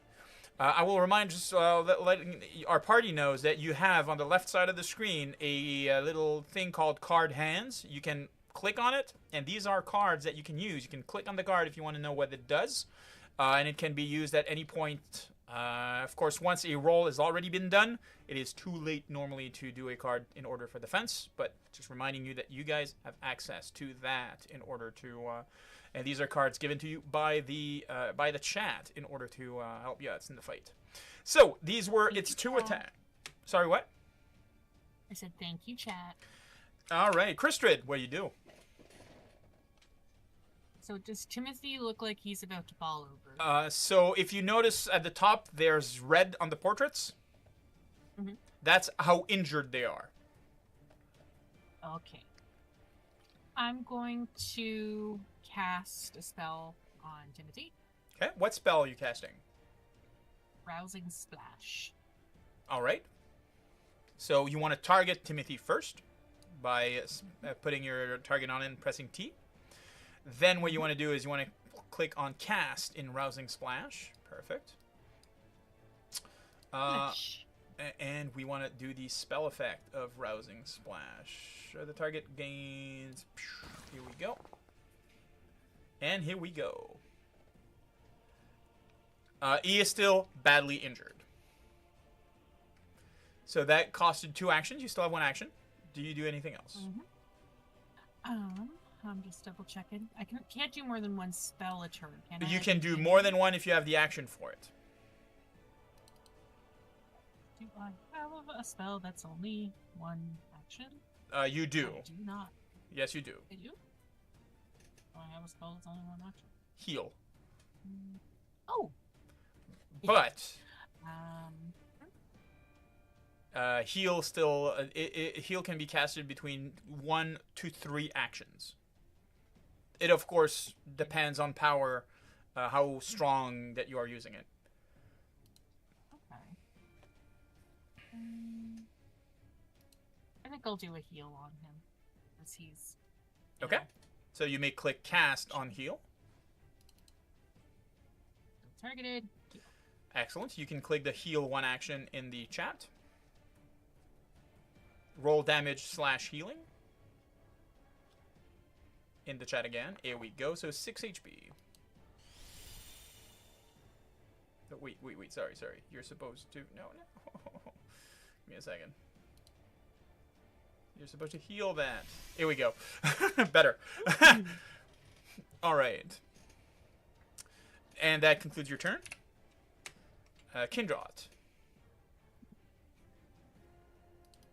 I will remind just letting our party knows that you have on the left side of the screen a little thing called card hands. You can click on it, and these are cards that you can use. You can click on the card if you want to know what it does, and it can be used at any point. Of course, once a roll has already been done, it is too late normally to do a card in order for defense, but just reminding you that you guys have access to that in order to... and these are cards given to you by the chat in order to help you out in the fight. So, these were its two attacks. Sorry, what? I said thank you, chat. All right, Kristrid, what do you do? So does Timothy look like he's about to fall over? So if you notice at the top, there's red on the portraits. Mm-hmm. That's how injured they are. Okay. I'm going to cast a spell on Timothy. Okay, what spell are you casting? Rousing Splash. All right. So you want to target Timothy first by putting your target on it and pressing T. Then what you want to do is you want to click on Cast in Rousing Splash. Perfect. And we want to do the spell effect of Rousing Splash. The target gains... Here we go. And here we go. He is still badly injured. So that costed 2 actions. You still have 1 action. Do you do anything else? Mm-hmm. I'm just double checking. I can't do more than 1 spell a turn, can I? You can do more than 1 if you have the action for it. Do I have a spell that's only 1 action? You do. I do not. Yes, you do. I do? Do I have a spell that's only 1 action? Heal. Oh! But... heal still... heal can be casted between 1 to 3 actions. It, of course, depends on power, how strong that you are using it. Okay. I think I'll do a heal on him, as he's... Okay. So you may click Cast on Heal. Targeted. Heal. Excellent. You can click the Heal 1 action in the chat. Roll damage / healing. In the chat again. Here we go. So 6 HP. Oh, wait. Sorry. You're supposed to... No. Give me a second. You're supposed to heal that. Here we go. Better. All right. And that concludes your turn. Kindrot.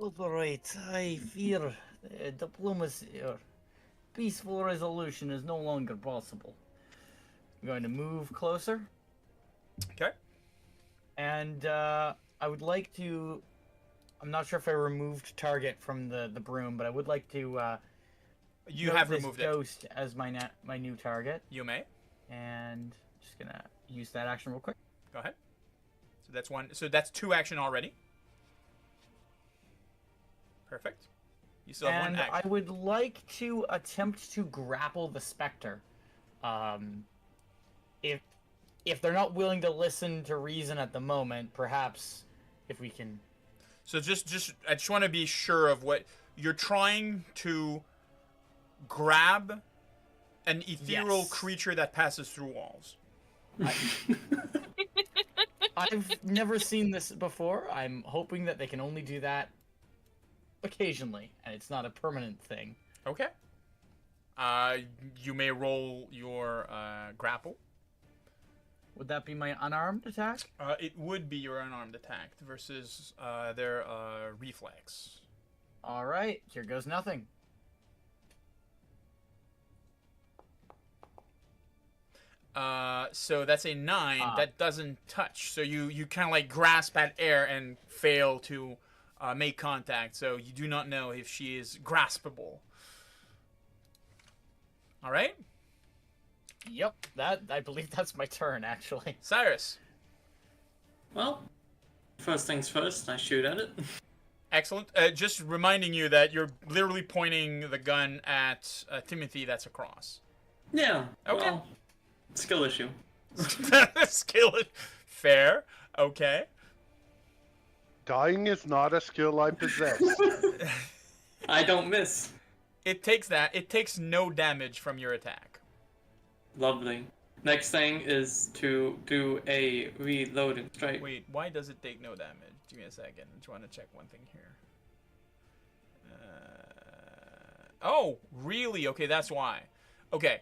Alright, I fear diplomacy or peaceful resolution is no longer possible. I'm going to move closer. Okay. And I would like to. I'm not sure if I removed target from the broom, but I would like to. You note have this removed it. ghost as my new target, You may. and just gonna use that action real quick. Go ahead. So that's one. So that's 2 action already. Perfect. You still have And 1 action. I would like to attempt to grapple the specter. If they're not willing to listen to reason at the moment, perhaps if we can. So I just want to be sure of what you're trying to grab an ethereal Yes. creature that passes through walls. I've never seen this before. I'm hoping that they can only do that occasionally, and it's not a permanent thing. Okay. You may roll your grapple. Would that be my unarmed attack? It would be your unarmed attack versus their reflex. All right, here goes nothing. So that's a 9. That doesn't touch. So you kind of like grasp at air and fail to make contact. So you do not know if she is graspable. All right. Yep, I believe that's my turn, actually. Cyrus. Well, first things first, I shoot at it. Excellent. Just reminding you that you're literally pointing the gun at Timothy that's across. Yeah. Okay. Well, skill issue. Skill. Fair. Okay. Dying is not a skill I possess. I don't miss. It takes no damage from your attack. Lovely. Next thing is to do a reloading strike. Wait, why does it take no damage? Give me a second. I just want to check one thing here. Oh, really? Okay, that's why. Okay,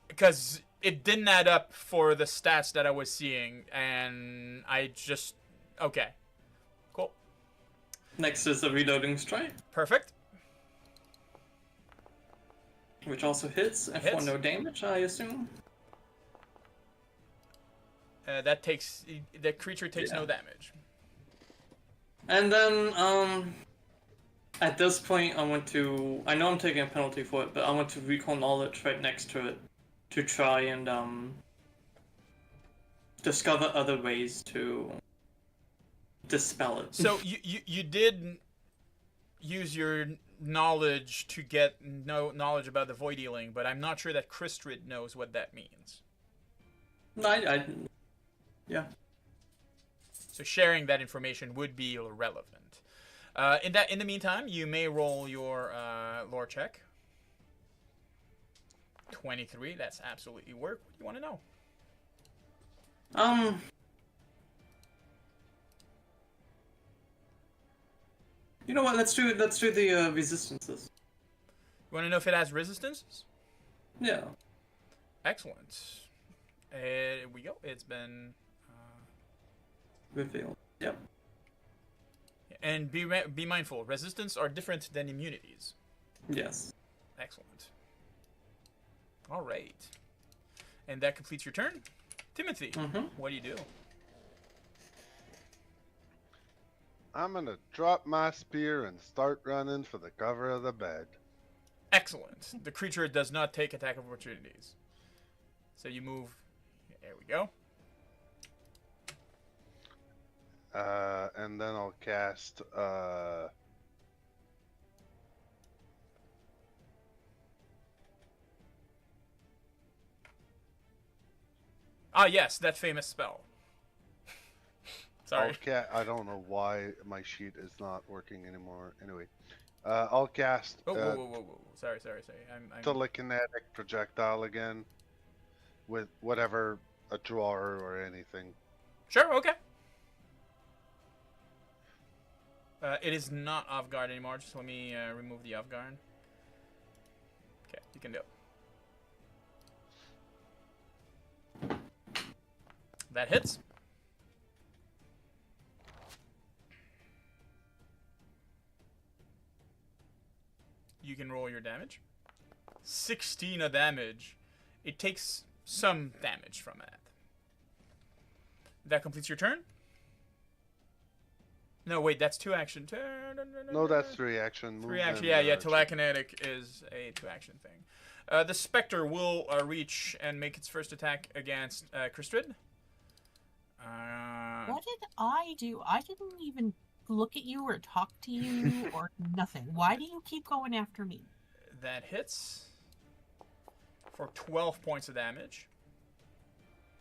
because it didn't add up for the stats that I was seeing, and I just... Okay. Cool. Next is the reloading strike, Perfect. which also hits. F1 Hits. no damage, I assume. That creature takes no damage. And then, at this point, I know I'm taking a penalty for it, but I want to recall knowledge right next to it to try and, discover other ways to dispel it. So you did use your knowledge to get knowledge about the void healing, but I'm not sure that Christrid knows what that means. Yeah. So sharing that information would be irrelevant. In the meantime, you may roll your lore check. 23. That's absolutely work. What do you want to know? You know what? Let's do the resistances. You want to know if it has resistances? Yeah. Excellent. Here we go. It's been Revealed. Yep. and be mindful. Resistance are different than immunities. Yes. Excellent. All right. And that completes your turn. Timothy, what do you do? I'm gonna drop my spear and start running for the cover of the bed. Excellent. The creature does not take attack opportunities. So you move. There we go. And then I'll cast, Yes, that famous spell. Sorry. I don't know why my sheet is not working anymore. Anyway, I'll cast Whoa. Sorry. I'm... telekinetic projectile again with whatever, a drawer or anything. Sure, okay. It is not off guard anymore. Just let me remove the off guard. Okay, you can do it. That hits. You can roll your damage. 16 of damage. It takes some damage from that. That completes your turn? No, wait, that's 2 action. No, that's 3 action. 3 action, yeah, telekinetic is a 2 action thing. The Spectre will reach and make its first attack against Kristrid. What did I do? I didn't even look at you or talk to you or nothing. Why do you keep going after me? That hits for 12 points of damage.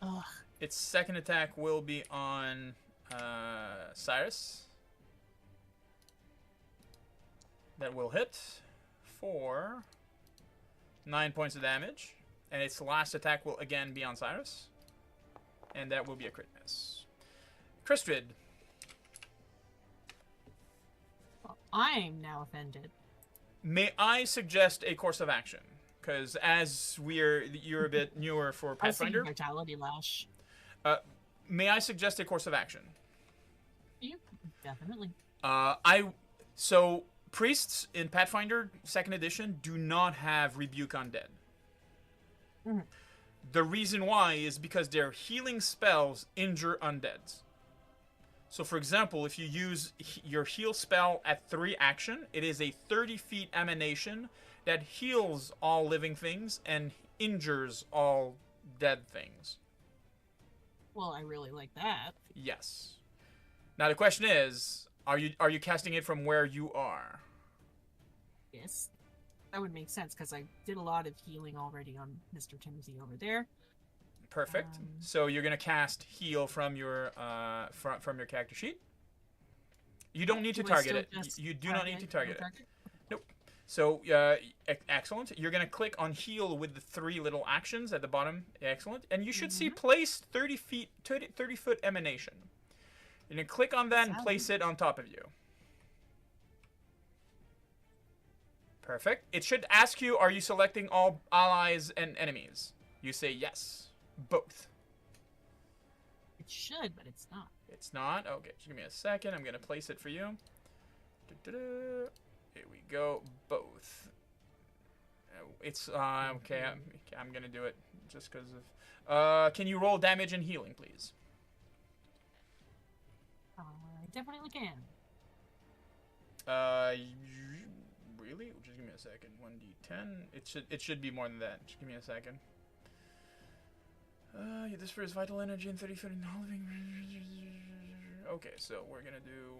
Ugh. Its second attack will be on Cyrus. That will hit for 9 points of damage. And its last attack will again be on Cyrus. And that will be a crit miss. Kristrid. Well, I'm now offended. May I suggest a course of action? Because as you're a bit newer for Pathfinder. Vitality Lash. May I suggest a course of action? Yeah, definitely. So priests in Pathfinder 2nd edition do not have Rebuke Undead. Mm-hmm. The reason why is because their healing spells injure undeads. So for example, if you use your heal spell at 3 action, it is a 30 feet emanation that heals all living things and injures all dead things. Well, I really like that. Yes. Now the question is, are you casting it from where you are? Yes. That would make sense because I did a lot of healing already on Mr. Timothy over there. Perfect. So you're gonna cast heal from your from your character sheet. You don't need to target it. You do not need to target it. Nope. So excellent. You're gonna click on heal with the 3 little actions at the bottom. Excellent. And you should see place 30 foot emanation. You're gonna click on that and place it on top of you. Perfect. It should ask you, are you selecting all allies and enemies? You say yes. Both. It should, but it's not. It's not? Okay, just give me a second. I'm going to place it for you. Here we go. Both. It's, okay, I'm going to do it just because of... can you roll damage and healing, please? I definitely can. Really? Just give me a second. 1d10. It should be more than that. Just give me a second. This for his vital energy and 30 foot in living. Okay, so we're gonna do.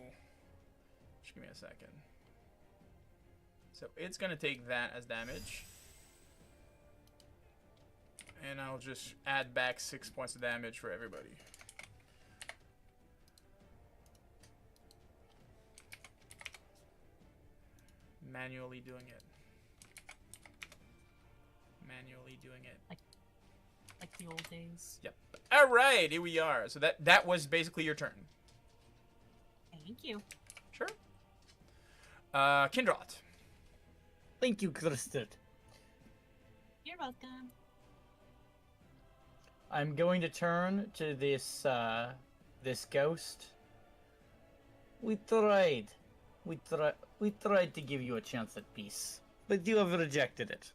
Just give me a second. So it's gonna take that as damage, and I'll just add back 6 points of damage for everybody. Manually doing it. Like the old days. Yep. All right, here we are. So that was basically your turn. Thank you. Sure. Kindrot. Thank you, Kristrid. You're welcome. I'm going to turn to this this ghost. We tried to give you a chance at peace, but you have rejected it.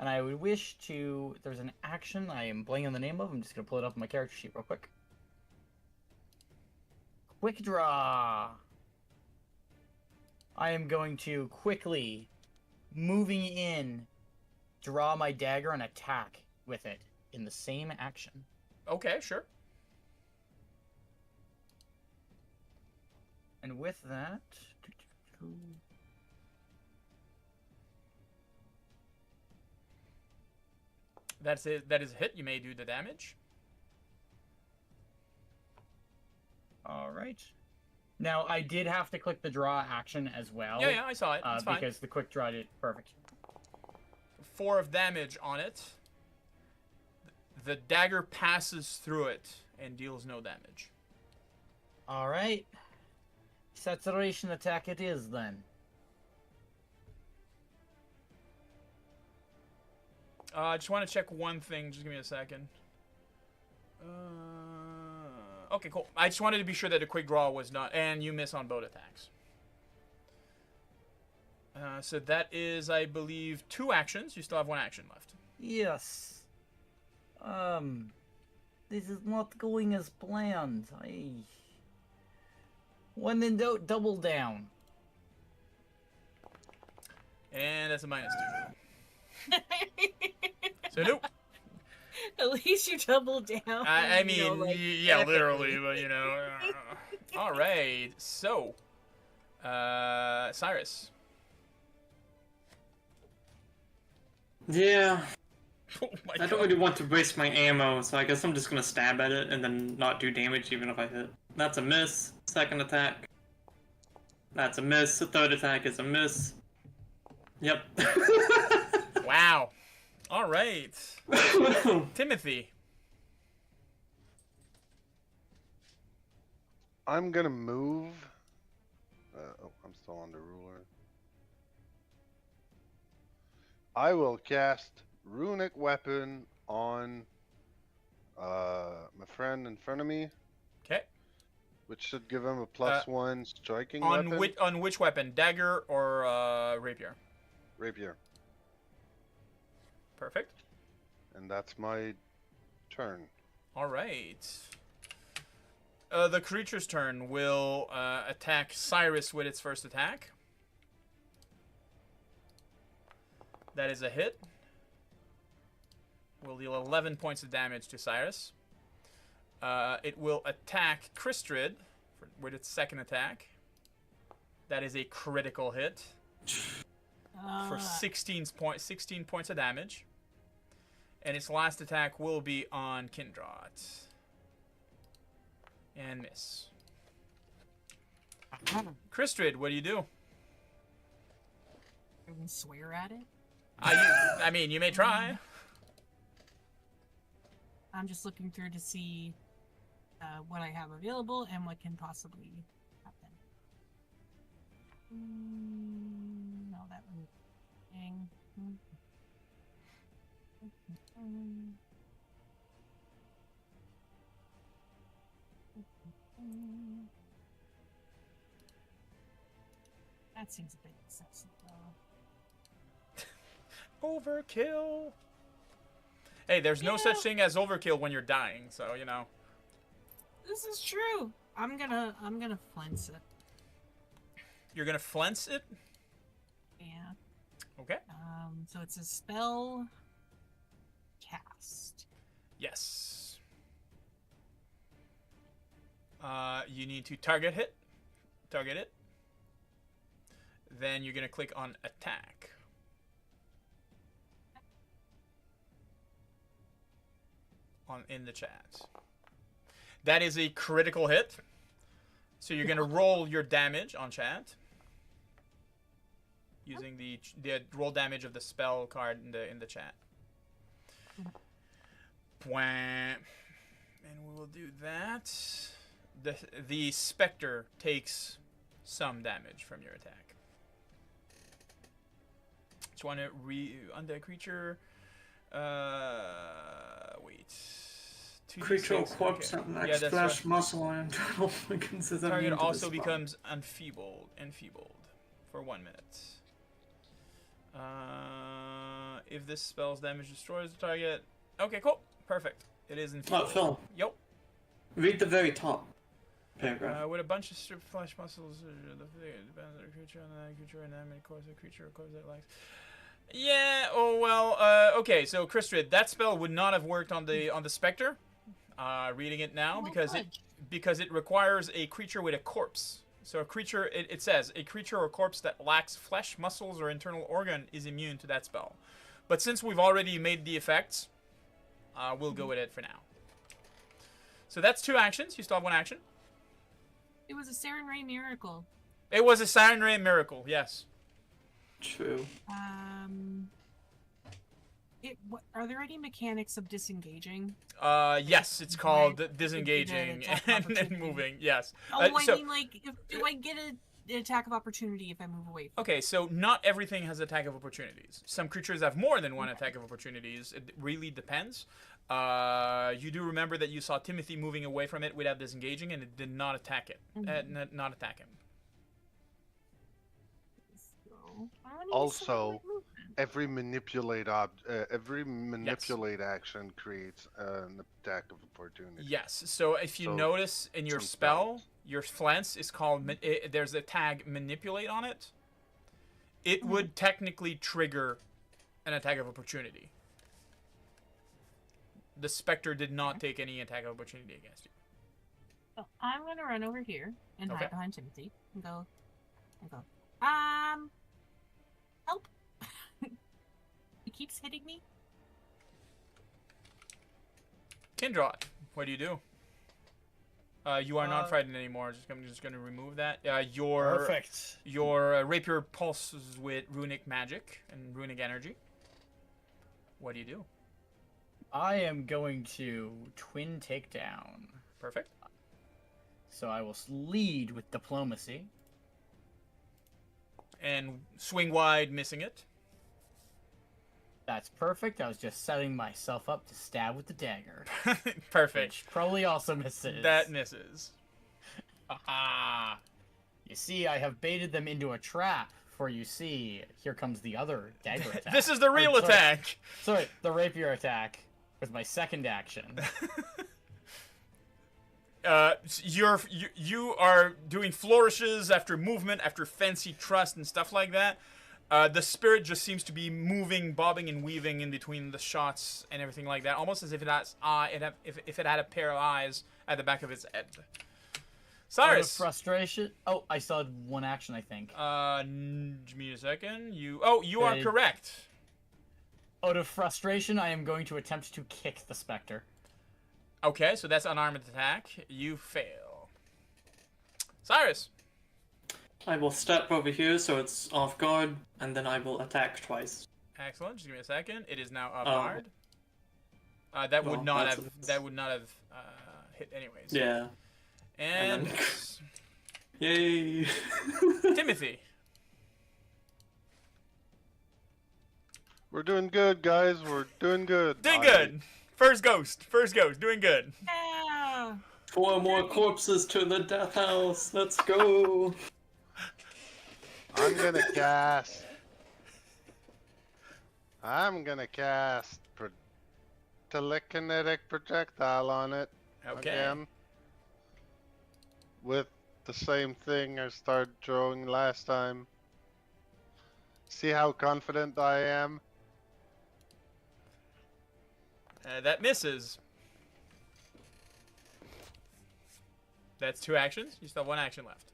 And I would wish to... There's an action I am blanking on the name of. I'm just going to pull it up on my character sheet real quick. Quick draw. I am going to quickly, moving in, draw my dagger and attack with it in the same action. Okay, sure. And with that... That's it. That is a hit. You may do the damage. All right. Now, I did have to click the draw action as well. Yeah, I saw it. It's fine. Because the quick draw did perfect. 4 of damage on it. The dagger passes through it and deals no damage. All right. Saturation attack it is, then. I just want to check one thing. Just give me a second. Okay, cool. I just wanted to be sure that a quick draw was not, and you miss on both attacks. So that is, I believe, 2 actions. You still have 1 action left. Yes. This is not going as planned. When in doubt, double down. And that's a -2. So nope. At least you double down. I mean, you know, like, yeah, literally, but you know. All right. So, Cyrus. Yeah, Oh my I don't really want to waste my ammo, so I guess I'm just gonna stab at it and then not do damage even if I hit. That's a miss. Second attack. That's a miss. The third attack is a miss. Yep. Wow. All right. Timothy. I'm gonna move. Oh, I'm still on the ruler. I will cast Runic Weapon on my friend in front of me, Okay. which should give him a +1 striking On weapon. which weapon? Dagger or rapier? Rapier. Perfect. And that's my turn. All right. The creature's turn will attack Cyrus with its first attack. That is a hit. Will deal 11 points of damage to Cyrus. It will attack Crystrid with its second attack. That is a critical hit for 16 points of damage. And its last attack will be on Kindrot. And miss. Crystrid, what do you do? I can swear at it. I mean, you may try. I'm just looking through to see what I have available and what can possibly happen. No, that one. Dang. That seems a bit excessive, though. Overkill. Hey, there's no such thing as overkill when you're dying, so you know. This is true. I'm gonna flinch it. You're gonna flinch it? Yeah. Okay. So it's a spell cast. Yes. You need to target it. Then you're gonna click on attack. In the chat. That is a critical hit. So you're gonna roll your damage on chat using the roll damage of the spell card in the chat. And we will do that. The specter takes some damage from your attack. Just want to undead creature. Wait. Creature or corpse okay. at max flesh, muscle, and internal organs is target immune to also this spell. becomes enfeebled for 1 minute. If this spell's damage destroys the target. Okay, cool. Perfect. It is enfeebled. Phil. Yep. Read the very top paragraph. With a bunch of stripped flesh muscles, the depends on the creature and the creature and enemy cause a creature or cause it lacks. Yeah. Oh well. Okay. So Crystrid, that spell would not have worked on the specter. Reading it now because it requires a creature with a corpse. So a creature, it says a creature or corpse that lacks flesh, muscles, or internal organ is immune to that spell. But since we've already made the effects, we'll go with it for now. So that's 2 actions. You still have 1 action. It was a Siren Ray miracle. It was a Siren Ray miracle. Yes. True. Are there any mechanics of disengaging? Yes, it's called disengaging and moving. Yes. Oh, I mean, like, do I get an attack of opportunity if I move away from Okay, so not everything has attack of opportunities. Some creatures have more than 1 attack of opportunities. It really depends. You do remember that you saw Timothy moving away from it without disengaging, and it did not attack it. Not attack him. Also, every manipulate action creates an attack of opportunity. Yes. So if you notice in your spell, your flance is called. There's a tag manipulate on it. It would technically trigger an attack of opportunity. The Spectre did not take any attack of opportunity against you. So I'm gonna run over here and hide behind Timothy and go. Help! He keeps hitting me. Kindrot, what do you do? You are not frightened anymore. I'm just going to remove that. Perfect. Your rapier pulses with runic magic and runic energy. What do you do? I am going to twin takedown. Perfect. So I will lead with diplomacy. And swing wide, missing it. That's perfect. I was just setting myself up to stab with the dagger. Perfect. Which probably also misses. That misses. Aha! You see, I have baited them into a trap. For you see, here comes the other dagger attack. This is the real attack. Sorry, the rapier attack with my second action. You are doing flourishes after movement, after fancy trust and stuff like that. The spirit just seems to be moving, bobbing and weaving in between the shots and everything like that, almost as if it has if it had a pair of eyes at the back of its head. Cyrus. Frustration. Oh, I still had one action, I think. Give me a second. You are correct. Out of frustration, I am going to attempt to kick the Spectre. Okay, so that's unarmed attack. You fail. Cyrus. I will step over here so it's off guard, and then I will attack twice. Excellent. Just give me a second. It is now up guard. That would not have hit anyways. Yeah. And yay! Timothy. We're doing good, guys. We're doing good. Doing good. First ghost. Doing good. Yeah. 4 more corpses to the death house. Let's go. I'm gonna cast telekinetic projectile on it. Okay. Again. With the same thing I started drawing last time. See how confident I am? That misses. That's 2 actions. You still have 1 action left.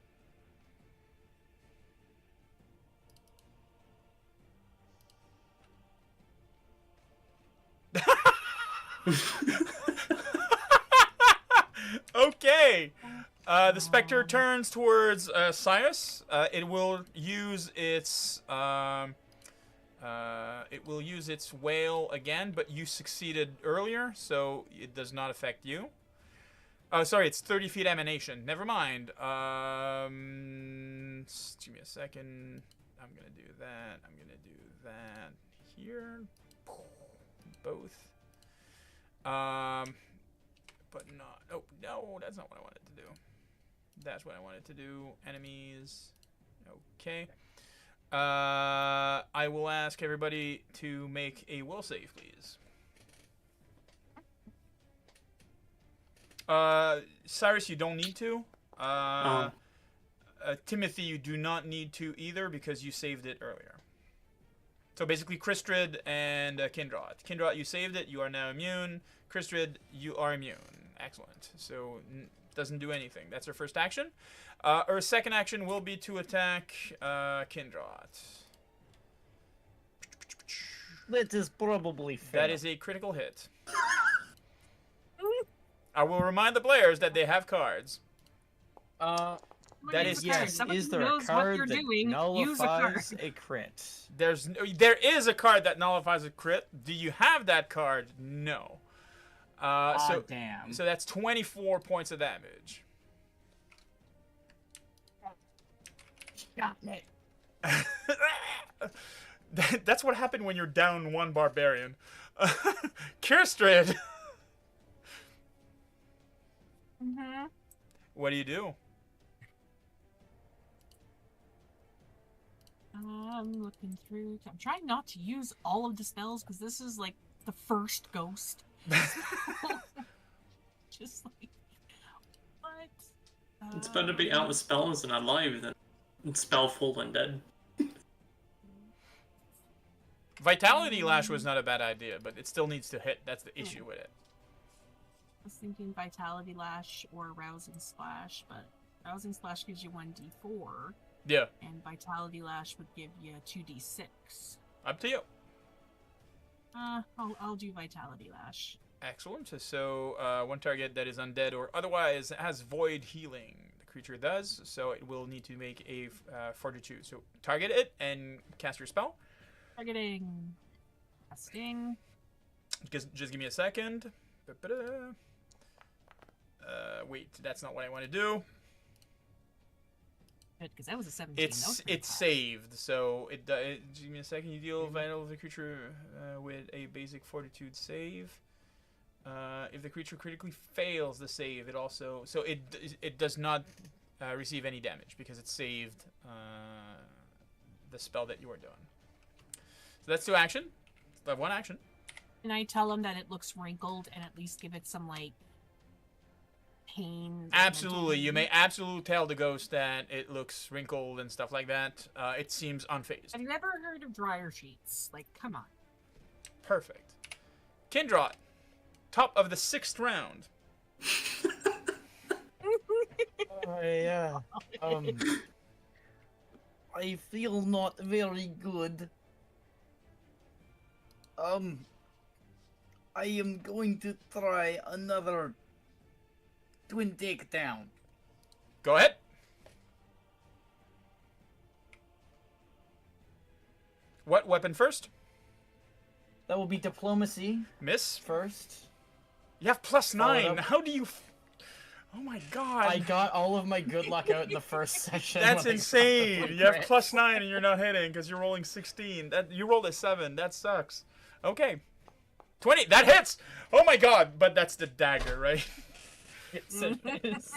Okay. The Spectre turns towards Cyrus. It will use its wail again, but you succeeded earlier, so it does not affect you. Oh, sorry, it's 30 feet emanation. Never mind. Give me a second. I'm gonna do that. I'm gonna do that here. Both. But not. Oh no, that's not what I wanted to do. That's what I wanted to do. Enemies. Okay. I will ask everybody to make a will save, please. Cyrus, you don't need to. Timothy, you do not need to either because you saved it earlier. So basically, Kristrid and Kindrot. Kindrot, you saved it. You are now immune. Kristrid, you are immune. Excellent. So doesn't do anything. That's her first action. Her second action will be to attack Kindrot. That is probably fair. That is a critical hit. I will remind the players that they have cards. That is yes. Is there a card that nullifies a crit? There is a card that nullifies a crit. Do you have that card? No. Damn. So that's 24 points of damage. Got me. That's what happened when you're down 1 barbarian. Kirstrid. Mm-hmm. What do you do? I'm looking through. I'm trying not to use all of the spells because this is like the first ghost. Just like what? It's better to be out with spells and alive than spellful and dead. Vitality Lash was not a bad idea, but it still needs to hit. That's the issue with it. I was thinking Vitality Lash or Rousing Splash, but Rousing Splash gives you 1d4. Yeah. And Vitality Lash would give you 2d6. Up to you. I'll do Vitality Lash. Excellent. So, one target that is undead or otherwise has void healing. The creature does, so it will need to make a fortitude. So, target it and cast your spell. Targeting. Casting. Just give me a second. Wait, that's not what I want to do. Good, because that was a 17. It's saved, so give me a second. You deal vital of the creature with a basic fortitude save. If the creature critically fails the save, it does not receive any damage because it saved the spell that you are doing. So that's 2 action. So I have 1 action. Can I tell him that it looks wrinkled and at least give it some like pain? Absolutely, you may absolutely tell the ghost that it looks wrinkled and stuff like that. It seems unfazed. Have you ever heard of dryer sheets? Like, come on. Perfect. Kindrot, top of the 6th round. I feel not very good. I am going to try another twin takedown. Go ahead. What weapon first? That will be diplomacy Miss. first. You have +9. Followed up- How do you? Oh my god. I got all of my good luck out in the first session. That's when I insane. got the You have crit. +9 and you're not hitting because you're rolling 16. You rolled a 7. That sucks. Okay. 20. That hits. Oh my god. But that's the dagger, right? Yes, it is.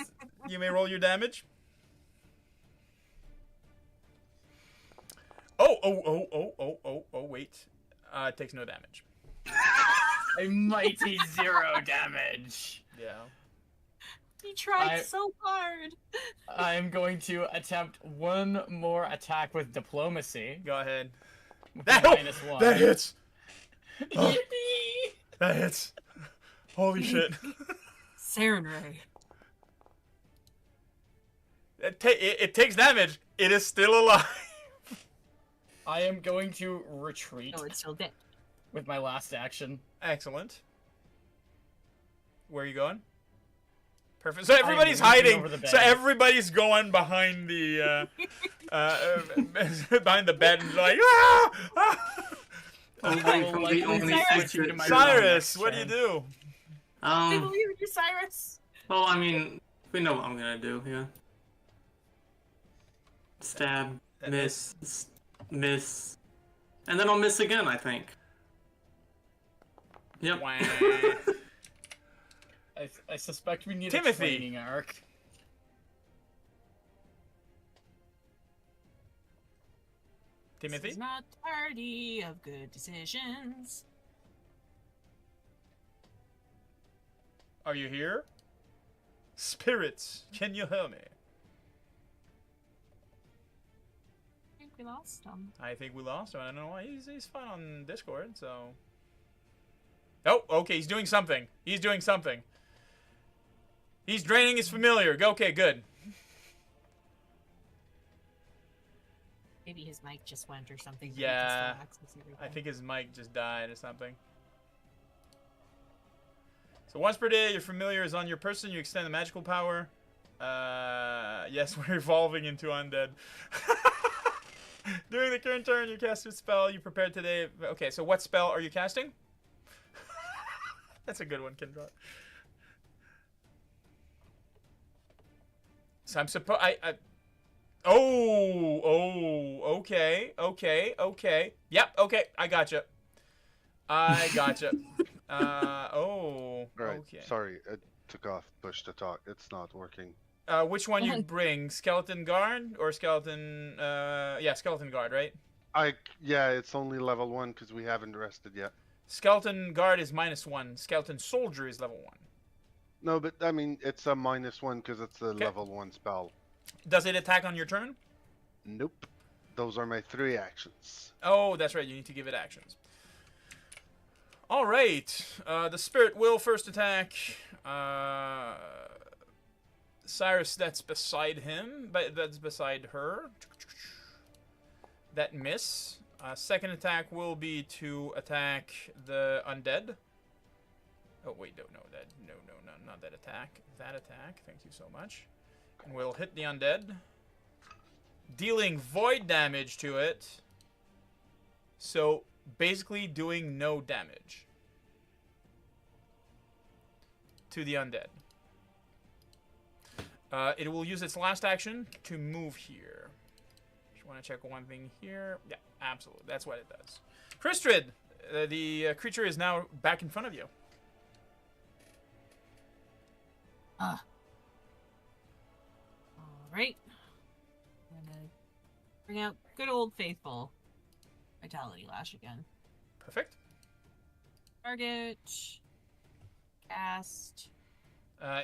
You may roll your damage. Oh, wait. It takes no damage. A mighty 0 damage. Yeah. He tried so hard. I'm going to attempt one more attack with diplomacy. Go ahead. With That, -1. that hits. Oh, that hits. Holy shit. Saren Ray. It takes damage. It is still alive. I am going to retreat No, it's still dead. with my last action. Excellent. Where are you going? Perfect. So everybody's leaping hiding. over the So bed. everybody's going behind the behind the bed and like ah! Only from the only exit. Cyrus, what do you do? I believe in you, Cyrus. Well, I mean, we know what I'm gonna do here. Stab, miss, miss, and then I'll miss again, I think. Yep. Wah. I suspect we need Timothy. a training arc. Timothy? This is not the party of good decisions. Are you here? Spirits, can you hear me? I think we lost him. I think we lost him. I don't know why. He's fine on Discord, so. Oh, okay. He's doing something. He's doing something. He's draining his familiar. Okay, good. Maybe his mic just went or something. but he Yeah. can still access everything. I think his mic just died or something. So once per day, your familiar is on your person. You extend the magical power. Yes, we're evolving into undead. During the current turn, you cast a spell you prepared today. Okay, so what spell are you casting? That's a good one, Kindrot. So I'm supposed. Okay. Yep. Okay, I gotcha. Right. Okay. Sorry. took off push to talk. It's not working. Which one you bring? Skeleton Guard or Skeleton? Yeah, Skeleton Guard, right? Yeah, it's only level 1 because we haven't rested yet. Skeleton Guard is -1. Skeleton Soldier is level 1. No, but I mean it's a -1 because it's a level 1 spell. Does it attack on your turn? Nope. Those are my 3 actions. Oh, that's right. You need to give it actions. All right. The spirit will first attack Cyrus. That's beside him, but that's beside her. That miss. Second attack will be to attack the undead. Oh wait, no, not that attack. That attack. Thank you so much. And we'll hit the undead, dealing void damage to it. So basically doing no damage to the undead. It will use its last action to move here. Just want to check one thing here. Yeah, absolutely. That's what it does. Kristrid, the creature is now back in front of you. Alright. I'm gonna bring out good old faithful Vitality Lash again. Perfect. Target. Cast.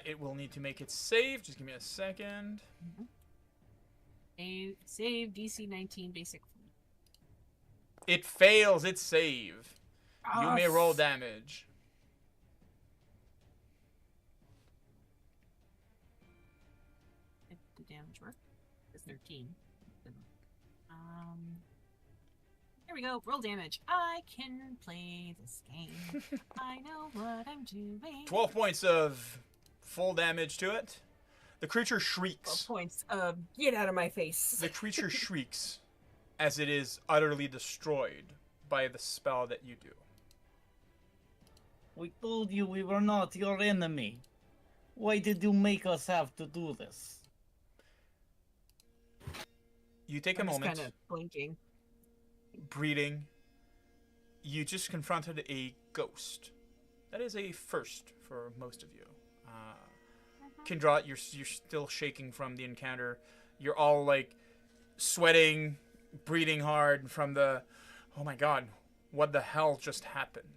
It will need to make its save. Just give me a second. Save DC 19 basic. It fails its save. You may roll damage. Did the damage work? It's 13. Here we go. Roll damage. I can play this game. I know what I'm doing. 12 points of full damage to it. The creature 12 shrieks. points. Get out of my face. The creature shrieks as it is utterly destroyed by the spell that you do. We told you we were not your enemy. Why did you make us have to do this? You take I'm a just moment, kind of blinking. breathing. You just confronted a ghost. That is a first for most of you. Kindra, you're still shaking from the encounter. You're all like sweating, breathing hard from the, oh my god, what the hell just happened?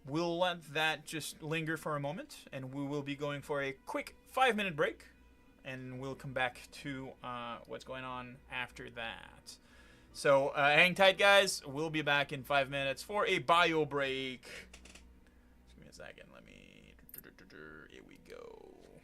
We'll let that just linger for a moment, and we will be going for a quick 5-minute break, and we'll come back to what's going on after that. So hang tight, guys. We'll be back in 5 minutes for a bio break. Just give me a second. Let me. Here we go.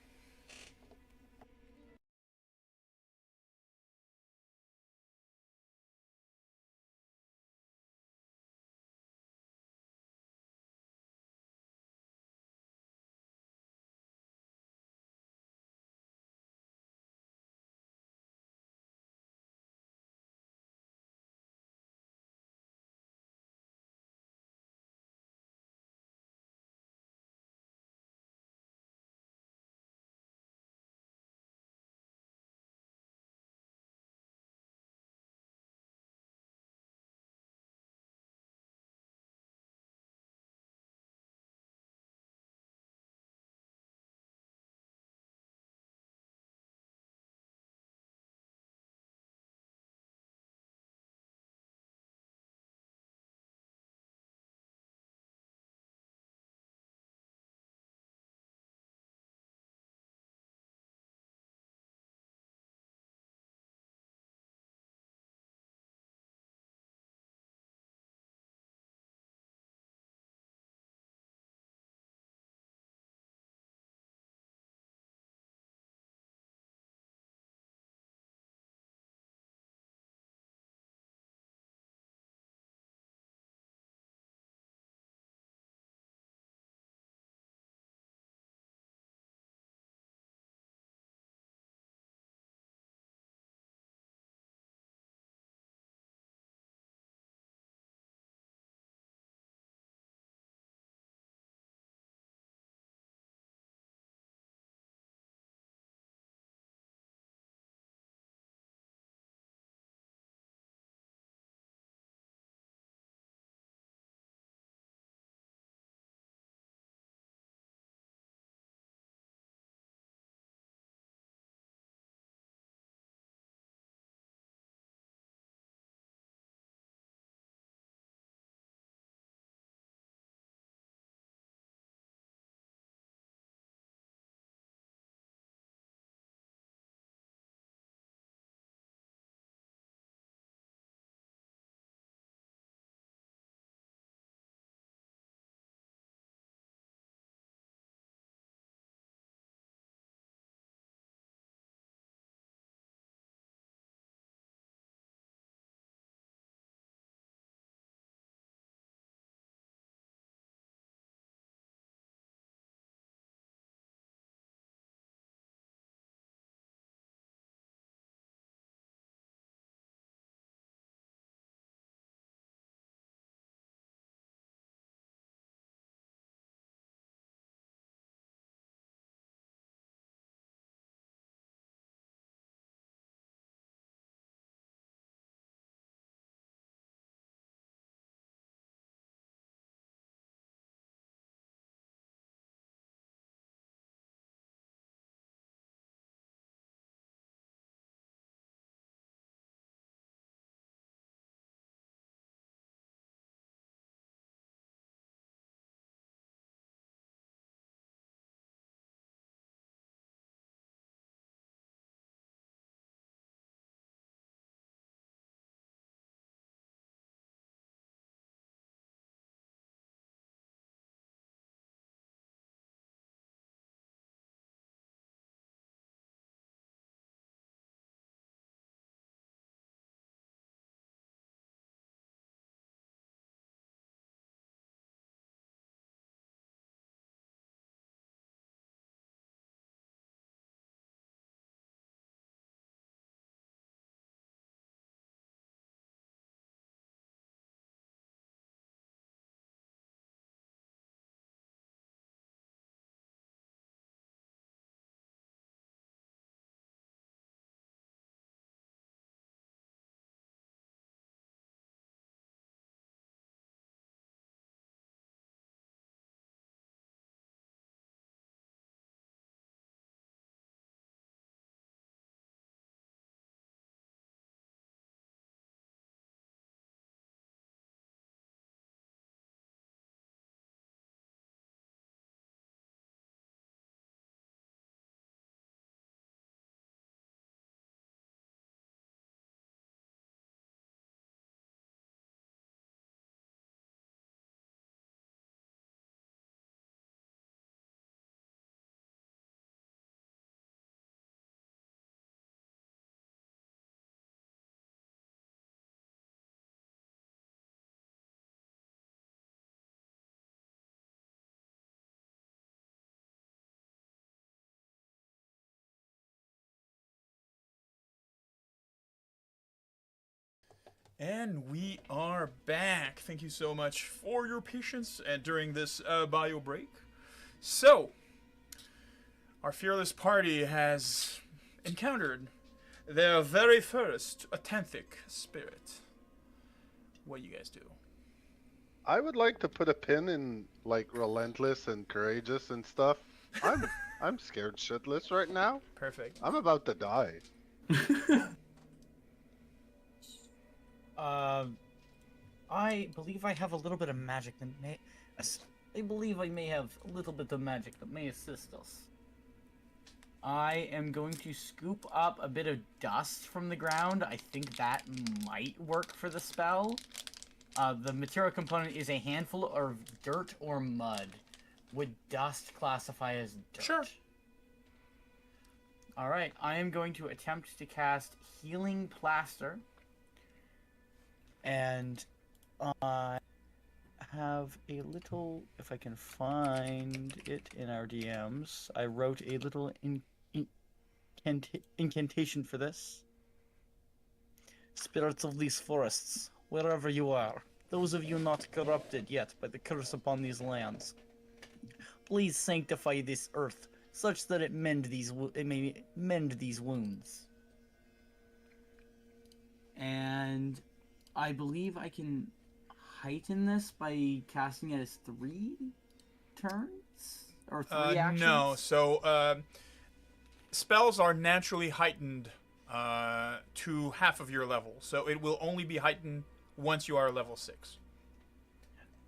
And we are back. Thank you so much for your patience during this bio break. So, our fearless party has encountered their very first authentic spirit. What do you guys do? I would like to put a pin in like relentless and courageous and stuff. I'm scared shitless right now. Perfect. I'm about to die. I believe I have a little bit of magic that may. I believe I may have a little bit of magic that may assist us. I am going to scoop up a bit of dust from the ground. I think that might work for the spell. The material component is a handful of dirt or mud. Would dust classify as dirt? Sure. Alright, I am going to attempt to cast Healing Plaster. And I have a little, if I can find it in our DMs, I wrote a little incantation for this. Spirits of these forests, wherever you are, those of you not corrupted yet by the curse upon these lands, please sanctify this earth such that it may mend these wounds. And I believe I can heighten this by casting it as 3 turns? Or 3 actions? No, so spells are naturally heightened to half of your level, so it will only be heightened once you are level 6.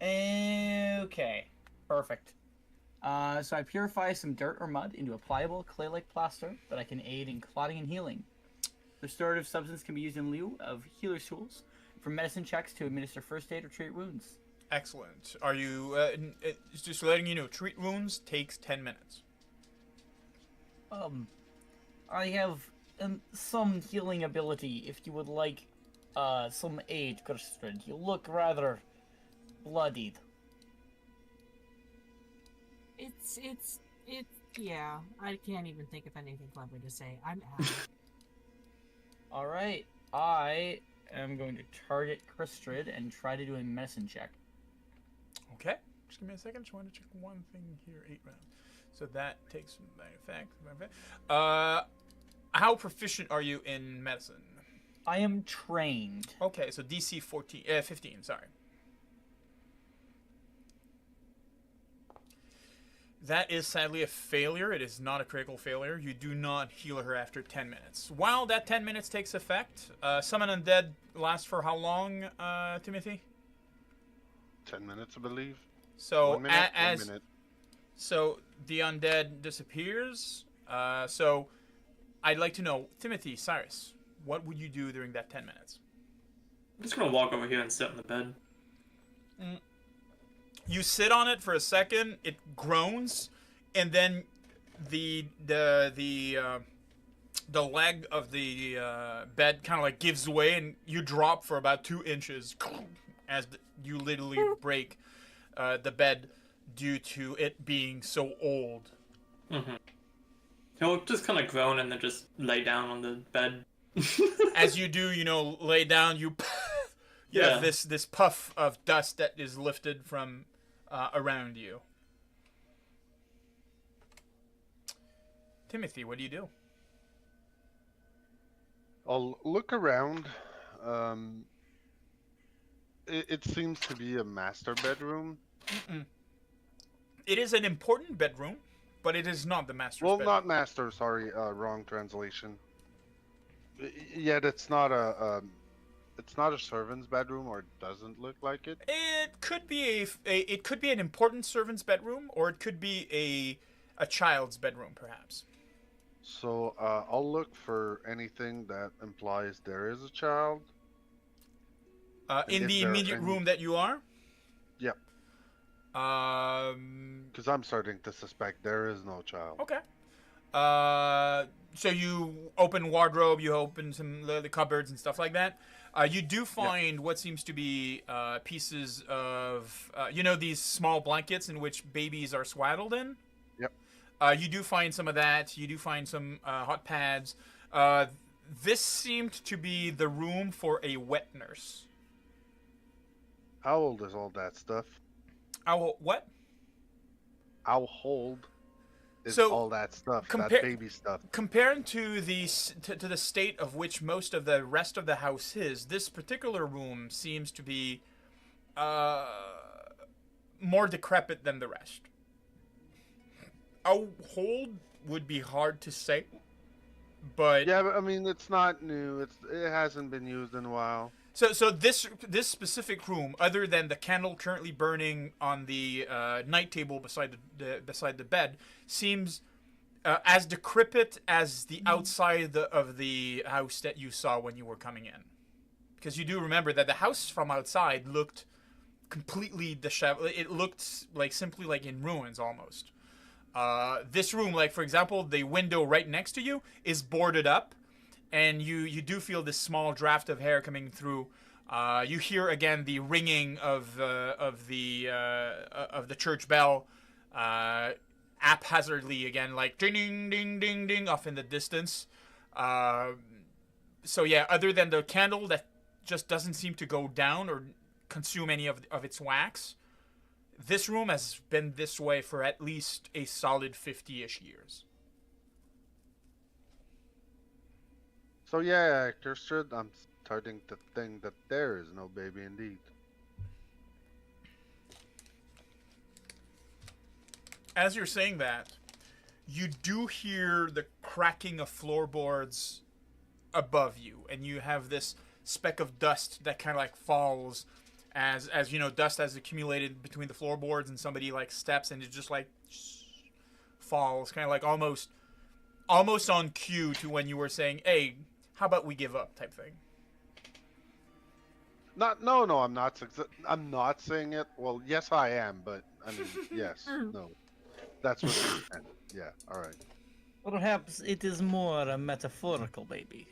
Okay, perfect. So I purify some dirt or mud into a pliable clay-like plaster that I can aid in clotting and healing. Restorative substance can be used in lieu of healer's tools for medicine checks to administer first aid or treat wounds. Excellent. Are you just letting you know? Treat wounds takes 10 minutes. I have some healing ability. If you would like some aid, Gerstrid. You look rather bloodied. It's yeah. I can't even think of anything clever to say. I'm out. All right, I am going to target Gerstrid and try to do a medicine check. Okay. Just give me a second. Just want to check one thing here. 8 rounds. So that takes effect. How proficient are you in medicine? I am trained. Okay, so DC 15. Sorry. That is sadly a failure. It is not a critical failure. You do not heal her after 10 minutes. While that 10 minutes takes effect, Summon Undead lasts for how long, Timothy? 10 minutes, I believe. So 1 minute, as 1 minute. so the undead disappears. So I'd like to know, Timothy, Cyrus, what would you do during that 10 minutes? I'm just gonna walk over here and sit on the bed. You sit on it for a second. It groans, and then the leg of the bed kind of like gives way, and you drop for about 2 inches as you literally break the bed due to it being so old. Mm-hmm. He'll just kind of groan and then just lay down on the bed. As you do, lay down, you have this puff of dust that is lifted from around you. Timothy, what do you do? I'll look around. It seems to be a master bedroom. Mm-mm. It is an important bedroom, but it is not the master's Well, bedroom. not master. Sorry, wrong translation. Yet it's not a servant's bedroom, or it doesn't look like it. It could be it could be an important servant's bedroom, or it could be a child's bedroom, perhaps. So I'll look for anything that implies there is a child. In the immediate room that you are? Yep. Because I'm starting to suspect there is no child. Okay. So you open wardrobe, you open some the cupboards and stuff like that. You do find what seems to be pieces of, these small blankets in which babies are swaddled in? Yep. You do find some of that. You do find some hot pads. This seemed to be the room for a wet nurse. How old is all that stuff? What? How old is So, all that stuff? That compar- baby stuff. Compared to the to the state of which most of the rest of the house is, this particular room seems to be more decrepit than the rest. How old would be hard to say, but Yeah, but I mean, it's not new. It hasn't been used in a while. so this specific room, other than the candle currently burning on the night table beside the bed, seems as decrepit as the outside of the house that you saw when you were coming in, because you do remember that the house from outside looked completely disheveled. It looked like simply like in ruins almost. This room, like for example, the window right next to you is boarded up, and you do feel this small draft of air coming through. You hear again the ringing of the church bell, haphazardly again, like ding ding ding ding ding off in the distance. So yeah, other than the candle that just doesn't seem to go down or consume any of its wax, this room has been this way for at least a solid 50-ish years. So yeah, Kirsten, I'm starting to think that there is no baby indeed. As you're saying that, you do hear the cracking of floorboards above you, and you have this speck of dust that kind of like falls as you know, dust has accumulated between the floorboards, and somebody like steps and it just like falls, kind of like almost on cue to when you were saying, "Hey, how about we give up?" type thing. No, I'm not. I'm not saying it. Well, yes, I am, but I mean, yes, no. That's what you meant. Yeah, all right. Perhaps it is more a metaphorical baby.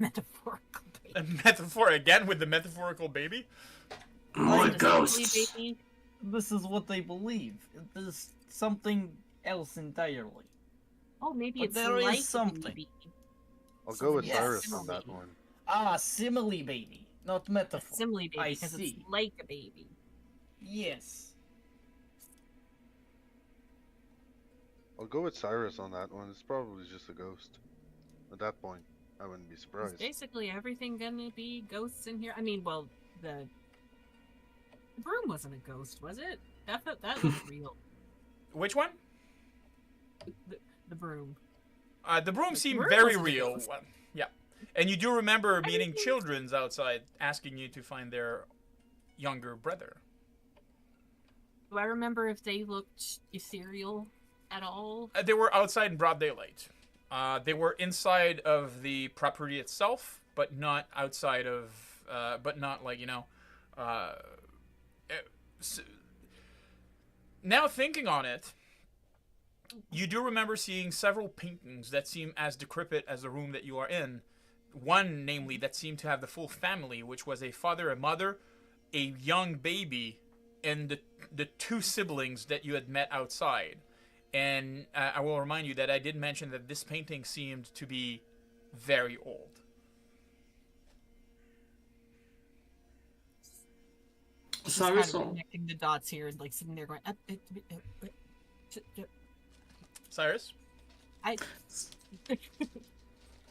Metaphorical baby. A metaphor again with the metaphorical baby. More Just a ghosts. silly baby. This is what they believe. It is something else entirely. Oh, maybe But it's there is like something. a baby. I'll go with Yes. Cyrus on that one. Ah, simile baby, not metaphor. Simile baby, I because see. it's like a baby. Yes. I'll go with Cyrus on that one. It's probably just a ghost. At that point, I wouldn't be Is surprised. basically everything gonna be ghosts in here? I mean, well, the broom wasn't a ghost, was it? That looked real. Which one? The broom. The broom seemed broom very wasn't a real. ghost. Yeah, and you do remember I meeting mean- children's outside asking you to find their younger brother. Do I remember if they looked ethereal at all? They were outside in broad daylight. They were inside of the property itself, but not outside of, but not like, you know, now thinking on it, you do remember seeing several paintings that seem as decrepit as the room that you are in. One, namely, that seemed to have the full family, which was a father, a mother, a young baby, and the two siblings that you had met outside. And I will remind you that I did mention that this painting seemed to be very old. Just Cyrus, kind of connecting the dots here, and like sitting there going, Cyrus?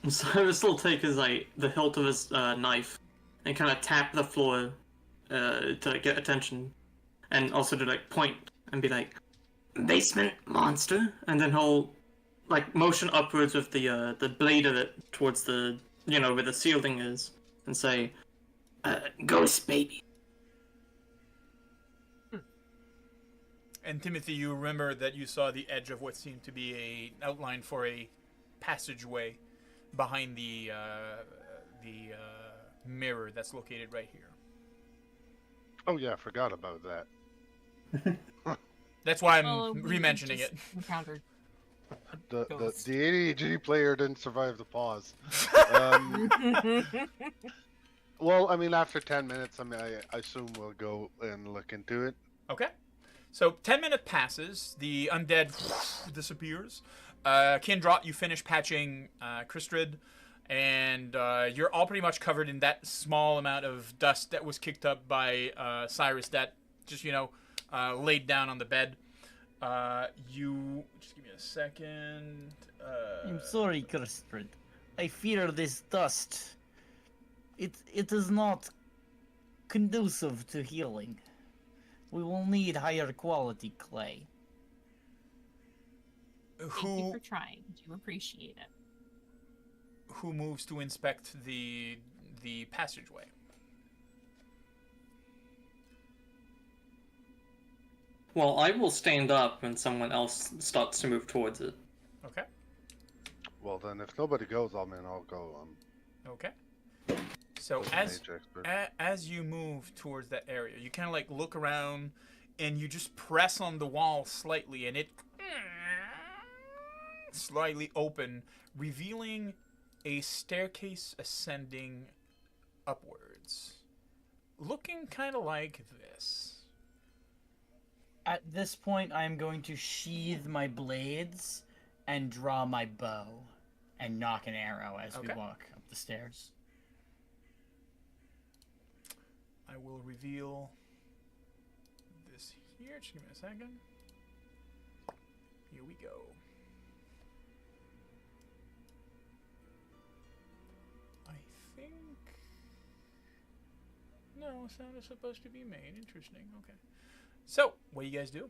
Cyrus will take his the hilt of his knife and kind of tap the floor to get attention, and also to point and be like, "Basement monster," and then he'll motion upwards with the blade of it towards the where the ceiling is, and say, "Ghost baby." And Timothy, you remember that you saw the edge of what seemed to be a outline for a passageway behind the mirror that's located right here. Oh yeah, I forgot about that. That's why I'm Oh, we re-mentioning just it. Encountered. The Ghost. ADHD player didn't survive the pause. Well, I mean, after 10 minutes, I assume we'll go and look into it. Okay. So 10 minutes passes, the undead disappears, Kindrot, you finish patching Crystrid, and you're all pretty much covered in that small amount of dust that was kicked up by Cyrus that just, laid down on the bed. You... Just give me a second. I'm sorry, Crystrid. I fear this dust. It is not conducive to healing. We will need higher quality clay. Thank you for trying. Do appreciate it. Who moves to inspect the passageway? Well, I will stand up when someone else starts to move towards it. Okay. Well, then, if nobody goes, I'll go. Okay. So as you move towards that area, you kind of like look around, and you just press on the wall slightly, and it slightly open, revealing a staircase ascending upwards, looking kind of like this. At this point, I'm going to sheathe my blades and draw my bow and knock an arrow as we walk up the stairs. I will reveal this here. Just give me a second. Here we go. I think... No, sound is supposed to be made. Interesting. Okay. So, what do you guys do?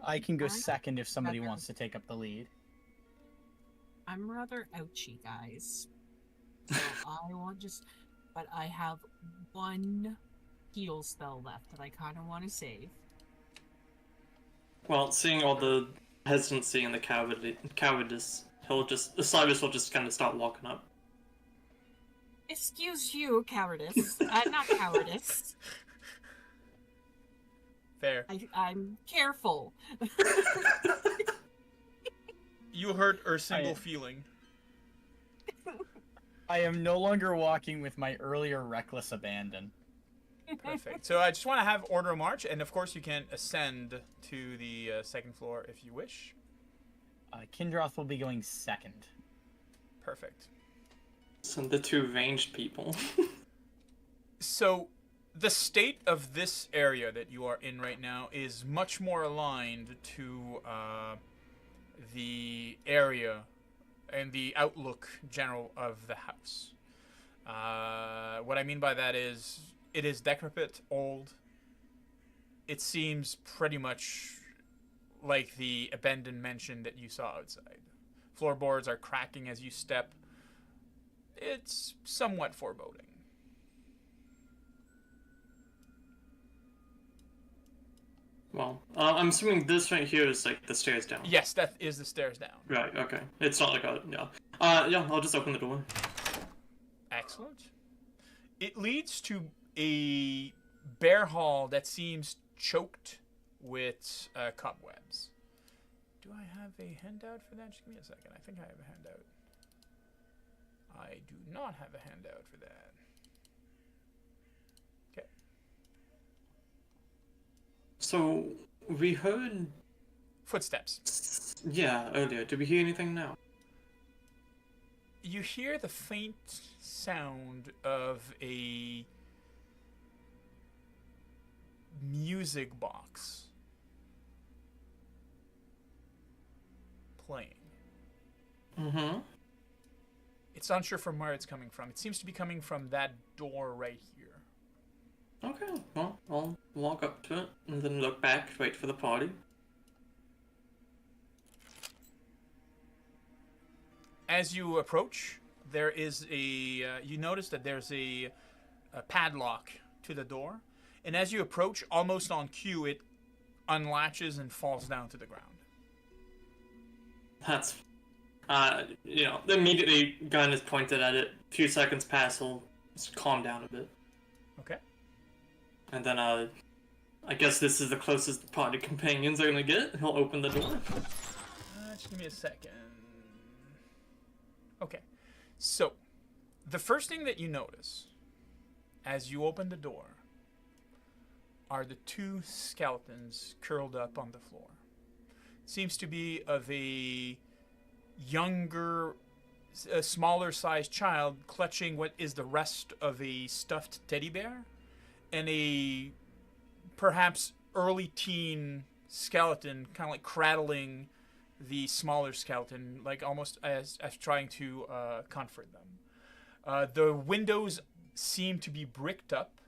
I can go second if somebody wants to take up the lead. I'm rather ouchy, guys. So but I have one heal spell left that I kind of want to save. Well, seeing all the hesitancy and the cowardice, Cyrus will just kind of start walking up. Excuse you, cowardice. Not cowardice. Fair. I'm careful. You hurt her single feeling. I am no longer walking with my earlier reckless abandon. Perfect. So I just want to have order of march, and of course you can ascend to the second floor if you wish. Kindroth will be going second. Perfect. So the two ranged people. So the state of this area that you are in right now is much more aligned to the area and the outlook general of the house. What I mean by that is it is decrepit, old. It seems pretty much like the abandoned mansion that you saw outside. Floorboards are cracking as you step. It's somewhat foreboding. Well, I'm assuming this right here is like the stairs down. Yes, that is the stairs down. Right, okay. It's not like a, yeah. Yeah, I'll just open the door. Excellent. It leads to a bare hall that seems choked with cobwebs. Do I have a handout for that? Just give me a second. I think I have a handout. I do not have a handout for that. Okay. So, we heard... Footsteps. Yeah, earlier. Did we hear anything now? You hear the faint sound of a music box playing. Mm-hmm. It's unsure from where it's coming from. It seems to be coming from that door right here. Okay, well, I'll walk up to it and then look back, wait for the party. As you approach, there is a... you notice that there's a padlock to the door. And as you approach, almost on cue, it unlatches and falls down to the ground. That's... immediately gun is pointed at it. A few seconds pass, he'll just calm down a bit. Okay. And then, I guess this is the closest the party companions are gonna get. He'll open the door. Just give me a second. Okay. So, the first thing that you notice as you open the door are the two skeletons curled up on the floor. seems to be of a younger, a smaller sized child clutching what is the rest of a stuffed teddy bear, and a perhaps early teen skeleton kind of like cradling the smaller skeleton, like almost as trying to comfort them. The windows seem to be bricked up,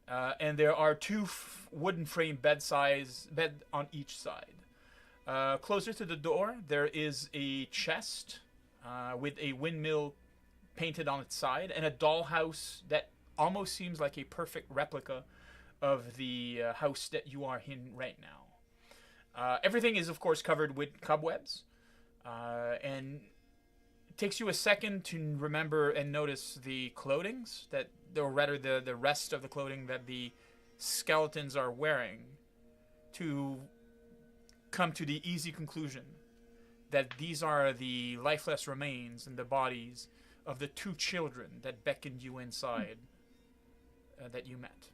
and there are two wooden frame bed on each side. Closer to the door, there is a chest with a windmill painted on its side, and a dollhouse that almost seems like a perfect replica of the house that you are in right now. Everything is, of course, covered with cobwebs, and it takes you a second to remember and notice the clothings or rather the rest of the clothing that the skeletons are wearing, to come to the easy conclusion that these are the lifeless remains in the bodies of the two children that beckoned you inside, that you met.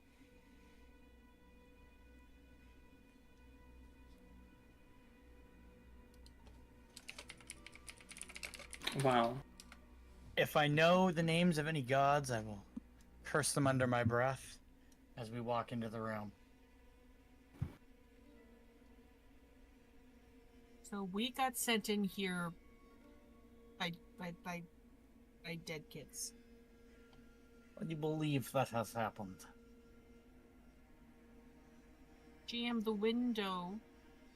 Wow. If I know the names of any gods, I will curse them under my breath as we walk into the room. So we got sent in here by dead kids. What do you believe that has happened? GM, the window.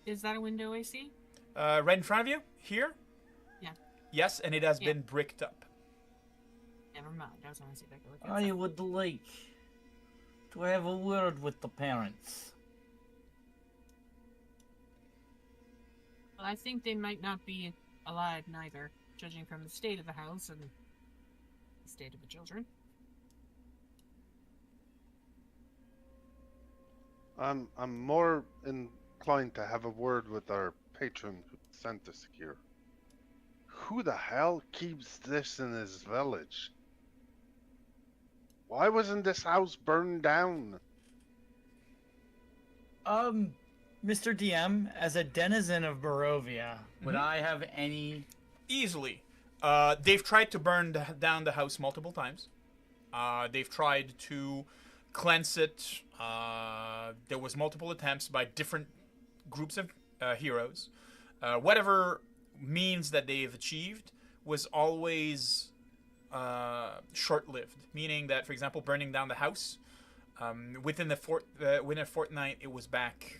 Is that a window I see? Right in front of you? Here? Yeah. Yes, and it has been bricked up. Never mind. I was going to see if I could look at I would like to have a word with the parents. Well, I think they might not be alive neither, judging from the state of the house and the state of the children. I'm more inclined to have a word with our patron who sent us here. Who the hell keeps this in his village? Why wasn't this house burned down? Mr. DM, as a denizen of Barovia, would I have any... Easily. They've tried to burn down the house multiple times. They've tried to cleanse it. There was multiple attempts by different groups of heroes. Whatever means that they've achieved was always short-lived, meaning that, for example, burning down the house, within a fortnight, it was back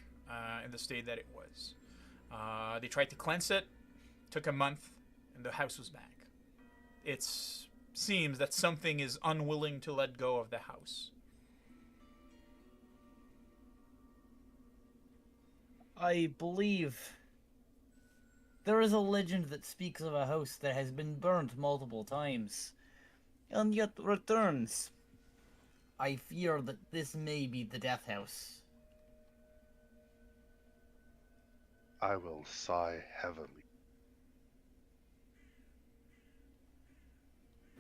in the state that it was. They tried to cleanse it, took a month, and the house was back. It seems that something is unwilling to let go of the house. I believe there is a legend that speaks of a house that has been burnt multiple times, and yet returns. I fear that this may be the death house. I will sigh heavily.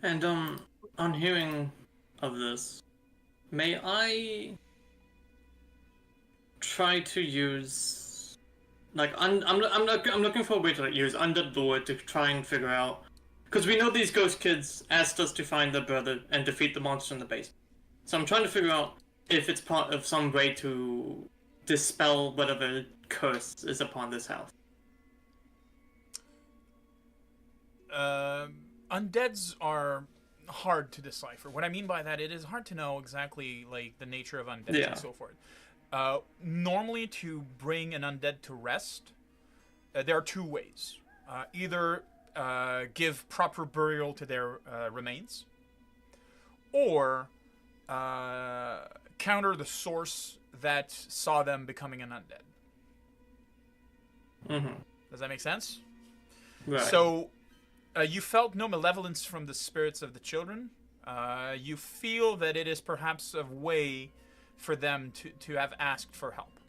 And on hearing of this, may I try to use, like, I'm looking for a way to like use undead lore to try and figure out, because we know these ghost kids asked us to find their brother and defeat the monster in the basement. So I'm trying to figure out if it's part of some way to dispel whatever curse is upon this house. Undeads are hard to decipher. What I mean by that, it is hard to know exactly like the nature of undead and so forth. Normally, to bring an undead to rest, there are two ways. Either give proper burial to their remains, or counter the source that saw them becoming an undead. Mm-hmm. Does that make sense? Right. So, you felt no malevolence from the spirits of the children. You feel that it is perhaps a way for them to have asked for help.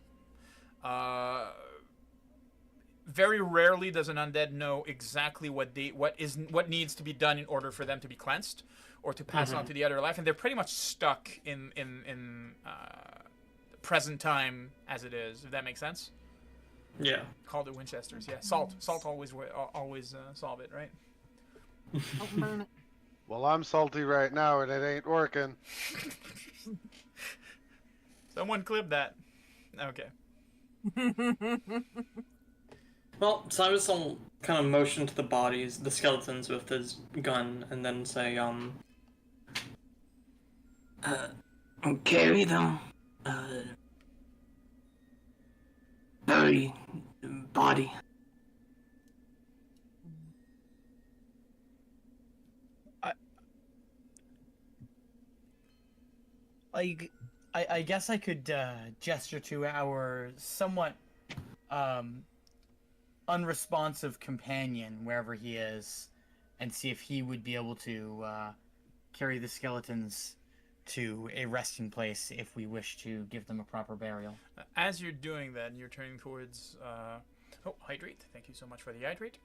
Very rarely does an undead know exactly what needs to be done in order for them to be cleansed or to pass on to the other life, and they're pretty much stuck in the present time as it is. If that makes sense. Yeah. Called it Winchesters. Yeah, salt always solve it, right? Don't burn it. Well, I'm salty right now and it ain't working. Someone clip that. Okay. Well, Cyrus will kind of motion to the bodies, the skeletons, with his gun, and then say, Carry them. Bury the body. I guess I could gesture to our somewhat unresponsive companion wherever he is, and see if he would be able to carry the skeletons to a resting place if we wish to give them a proper burial. As you're doing that, you're turning towards. Hydrate. Thank you so much for the hydrate.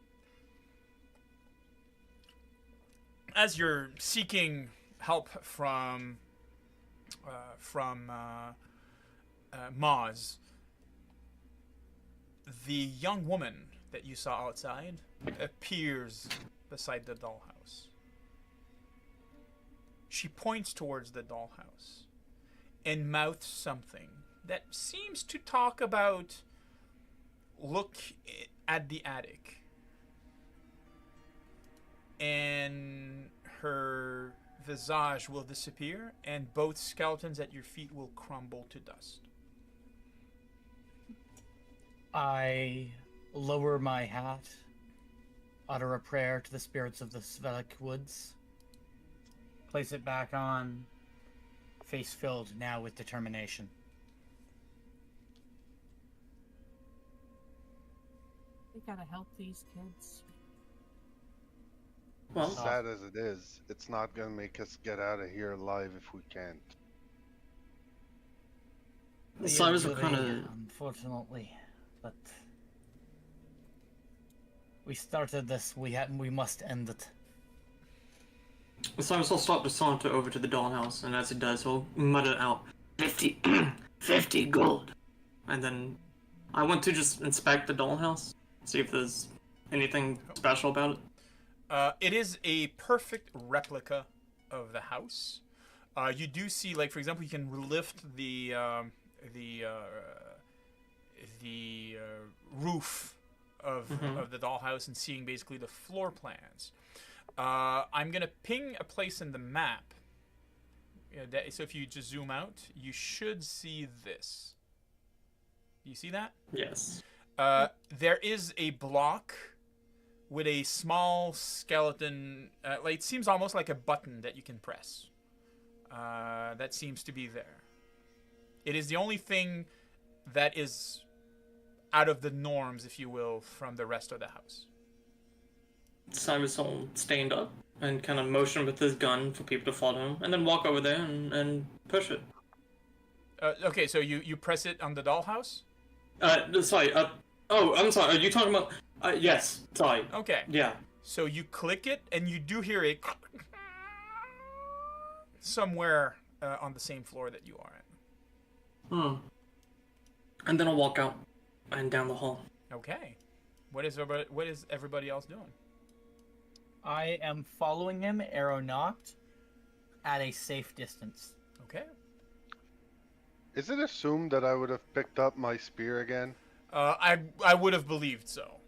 As you're seeking help from Maz, the young woman that you saw outside appears beside the dollhouse. She points towards the dollhouse and mouths something that seems to talk about look at the attic. And her visage will disappear, and both skeletons at your feet will crumble to dust. I lower my hat, utter a prayer to the spirits of the Svelik woods, place it back on, face filled now with determination. We gotta help these kids. well, Sad as it is, it's not gonna make us get out of here alive if we can't. Cyrus will Usually, kind of... unfortunately, but we started this. We must end it. Cyrus will stop to saunter over to the dollhouse, and as he does, he'll mutter out, 50 gold. And then I want to just inspect the dollhouse, see if there's anything special about it. It is a perfect replica of the house. You do see, like, for example, you can lift the roof of the dollhouse and seeing basically the floor plans. I'm gonna ping a place in the map. So if you just zoom out, you should see this. You see that? Yes. There is a block with a small skeleton. Like, it seems almost like a button that you can press. That seems to be there. It is the only thing that is out of the norms, if you will, from the rest of the house. Cyrus will stand up and kind of motion with his gun for people to follow him, and then walk over there and push it. Okay, so you press it on the dollhouse? Sorry, oh, I'm sorry, are you talking about... yes, sorry. Okay. Yeah. So you click it, and you do hear a somewhere on the same floor that you are at. And then I'll walk out and down the hall. Okay. What is everybody else doing? I am following him, arrow knocked, at a safe distance. Okay. Is it assumed that I would have picked up my spear again? I would have believed so.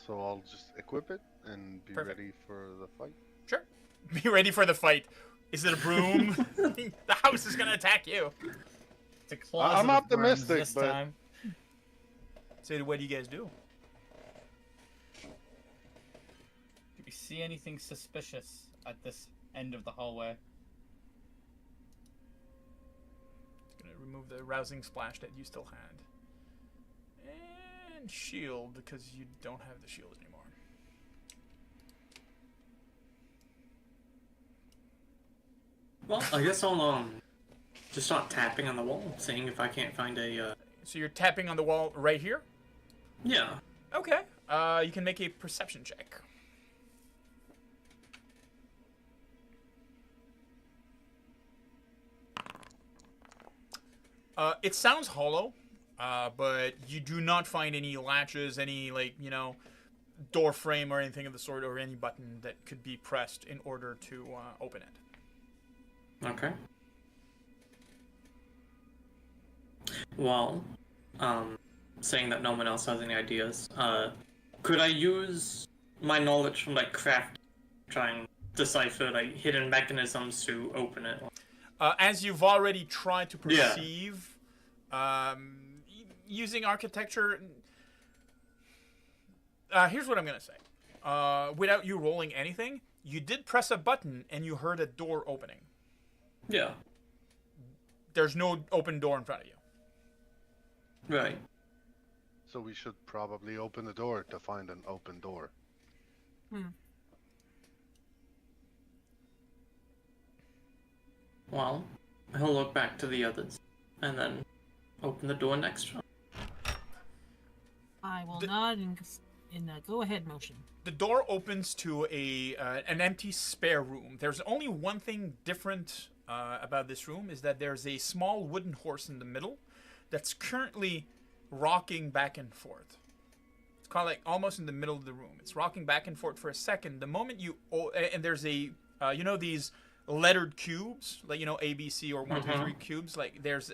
So I'll just equip it and be Perfect. ready for the fight. Sure. Be ready for the fight. Is it a broom? The house is gonna attack you. It's a closet I'm of brooms optimistic, this but- time. So what do you guys do? Do we see anything suspicious at this end of the hallway? Gonna remove the rousing splash that you still had. And shield, because you don't have the shield anymore. Well, I guess I'll just start tapping on the wall, seeing if I can't find a So you're tapping on the wall right here? yeah. Okay. You can make a perception check. It sounds hollow. but you do not find any latches, any, like, you know, door frame or anything of the sort, or any button that could be pressed in order to open it. Okay. Well, saying that no one else has any ideas, could I use my knowledge from, like, craft to try and decipher, like, hidden mechanisms to open it? As you've already tried to perceive, using architecture, here's what I'm going to say. Without you rolling anything, you did press a button and you heard a door opening. Yeah. There's no open door in front of you. Right. So we should probably open the door to find an open door. Well, he'll look back to the others, and then open the door next to him. I will nod in the go-ahead motion. The door opens to an empty spare room. There's only one thing different about this room, is that there's a small wooden horse in the middle that's currently rocking back and forth. It's kind of like almost in the middle of the room. It's rocking back and forth for a second. The moment you and there's a you know, these lettered cubes, like, you know, A, B, C, or 1, 2, 3 cubes. Like there's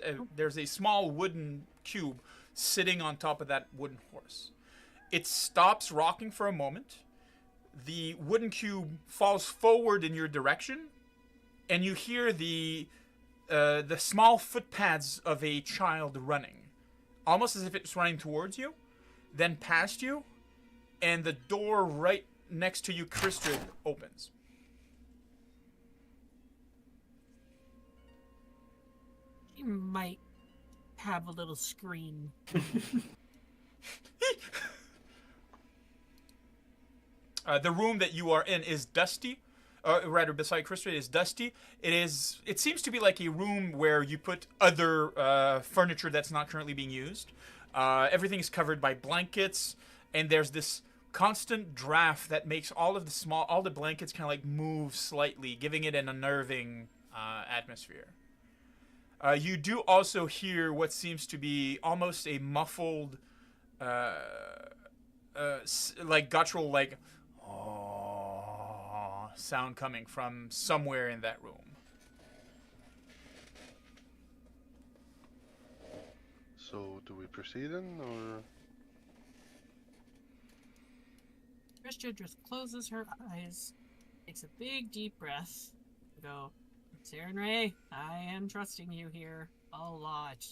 a small wooden cube sitting on top of that wooden horse. It stops rocking for a moment. The wooden cube falls forward in your direction, and you hear the small footpads of a child running, almost as if it's running towards you, then past you, and the door right next to you, Kristrid, opens. You might have a little scream. The room that you are in is dusty. Rather, beside Kristrid is dusty. It seems to be like a room where you put other furniture that's not currently being used. Everything is covered by blankets, and there's this constant draft that makes all the blankets kind of like move slightly, giving it an unnerving atmosphere. You do also hear what seems to be almost a muffled, like guttural, like sound coming from somewhere in that room. So, do we proceed in, or? Christian just closes her eyes, takes a big deep breath, and go, Saren Ray, I am trusting you here a lot.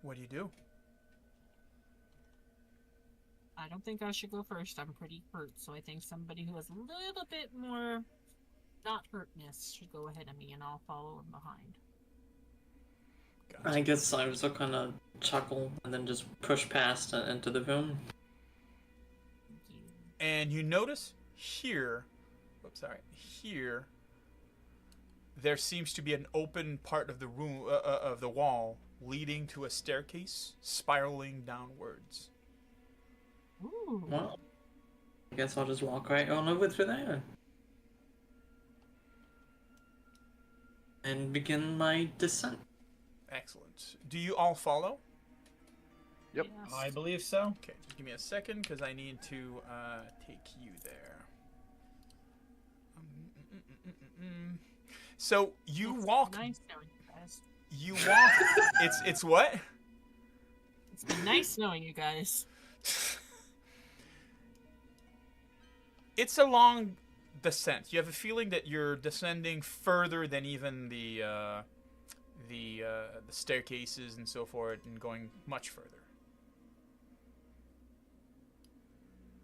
What do you do? I don't think I should go first. I'm pretty hurt, so I think somebody who has a little bit more not hurtness should go ahead of me, and I'll follow him behind. Gotcha. I guess Cyrus will kind of chuckle and then just push past and into the room. Thank you. And you notice here, there seems to be an open part of the room, of the wall, leading to a staircase spiraling downwards. Ooh. Well, I guess I'll just walk right on over through there. And begin my descent. Excellent. Do you all follow? Yep. Yes. I believe so. Okay, just give me a second, because I need to take you there. So you It's walk. Nice knowing you guys. You walk. It's what? It's been nice knowing you guys. It's a long descent. You have a feeling that you're descending further than even the staircases and so forth, and going much further.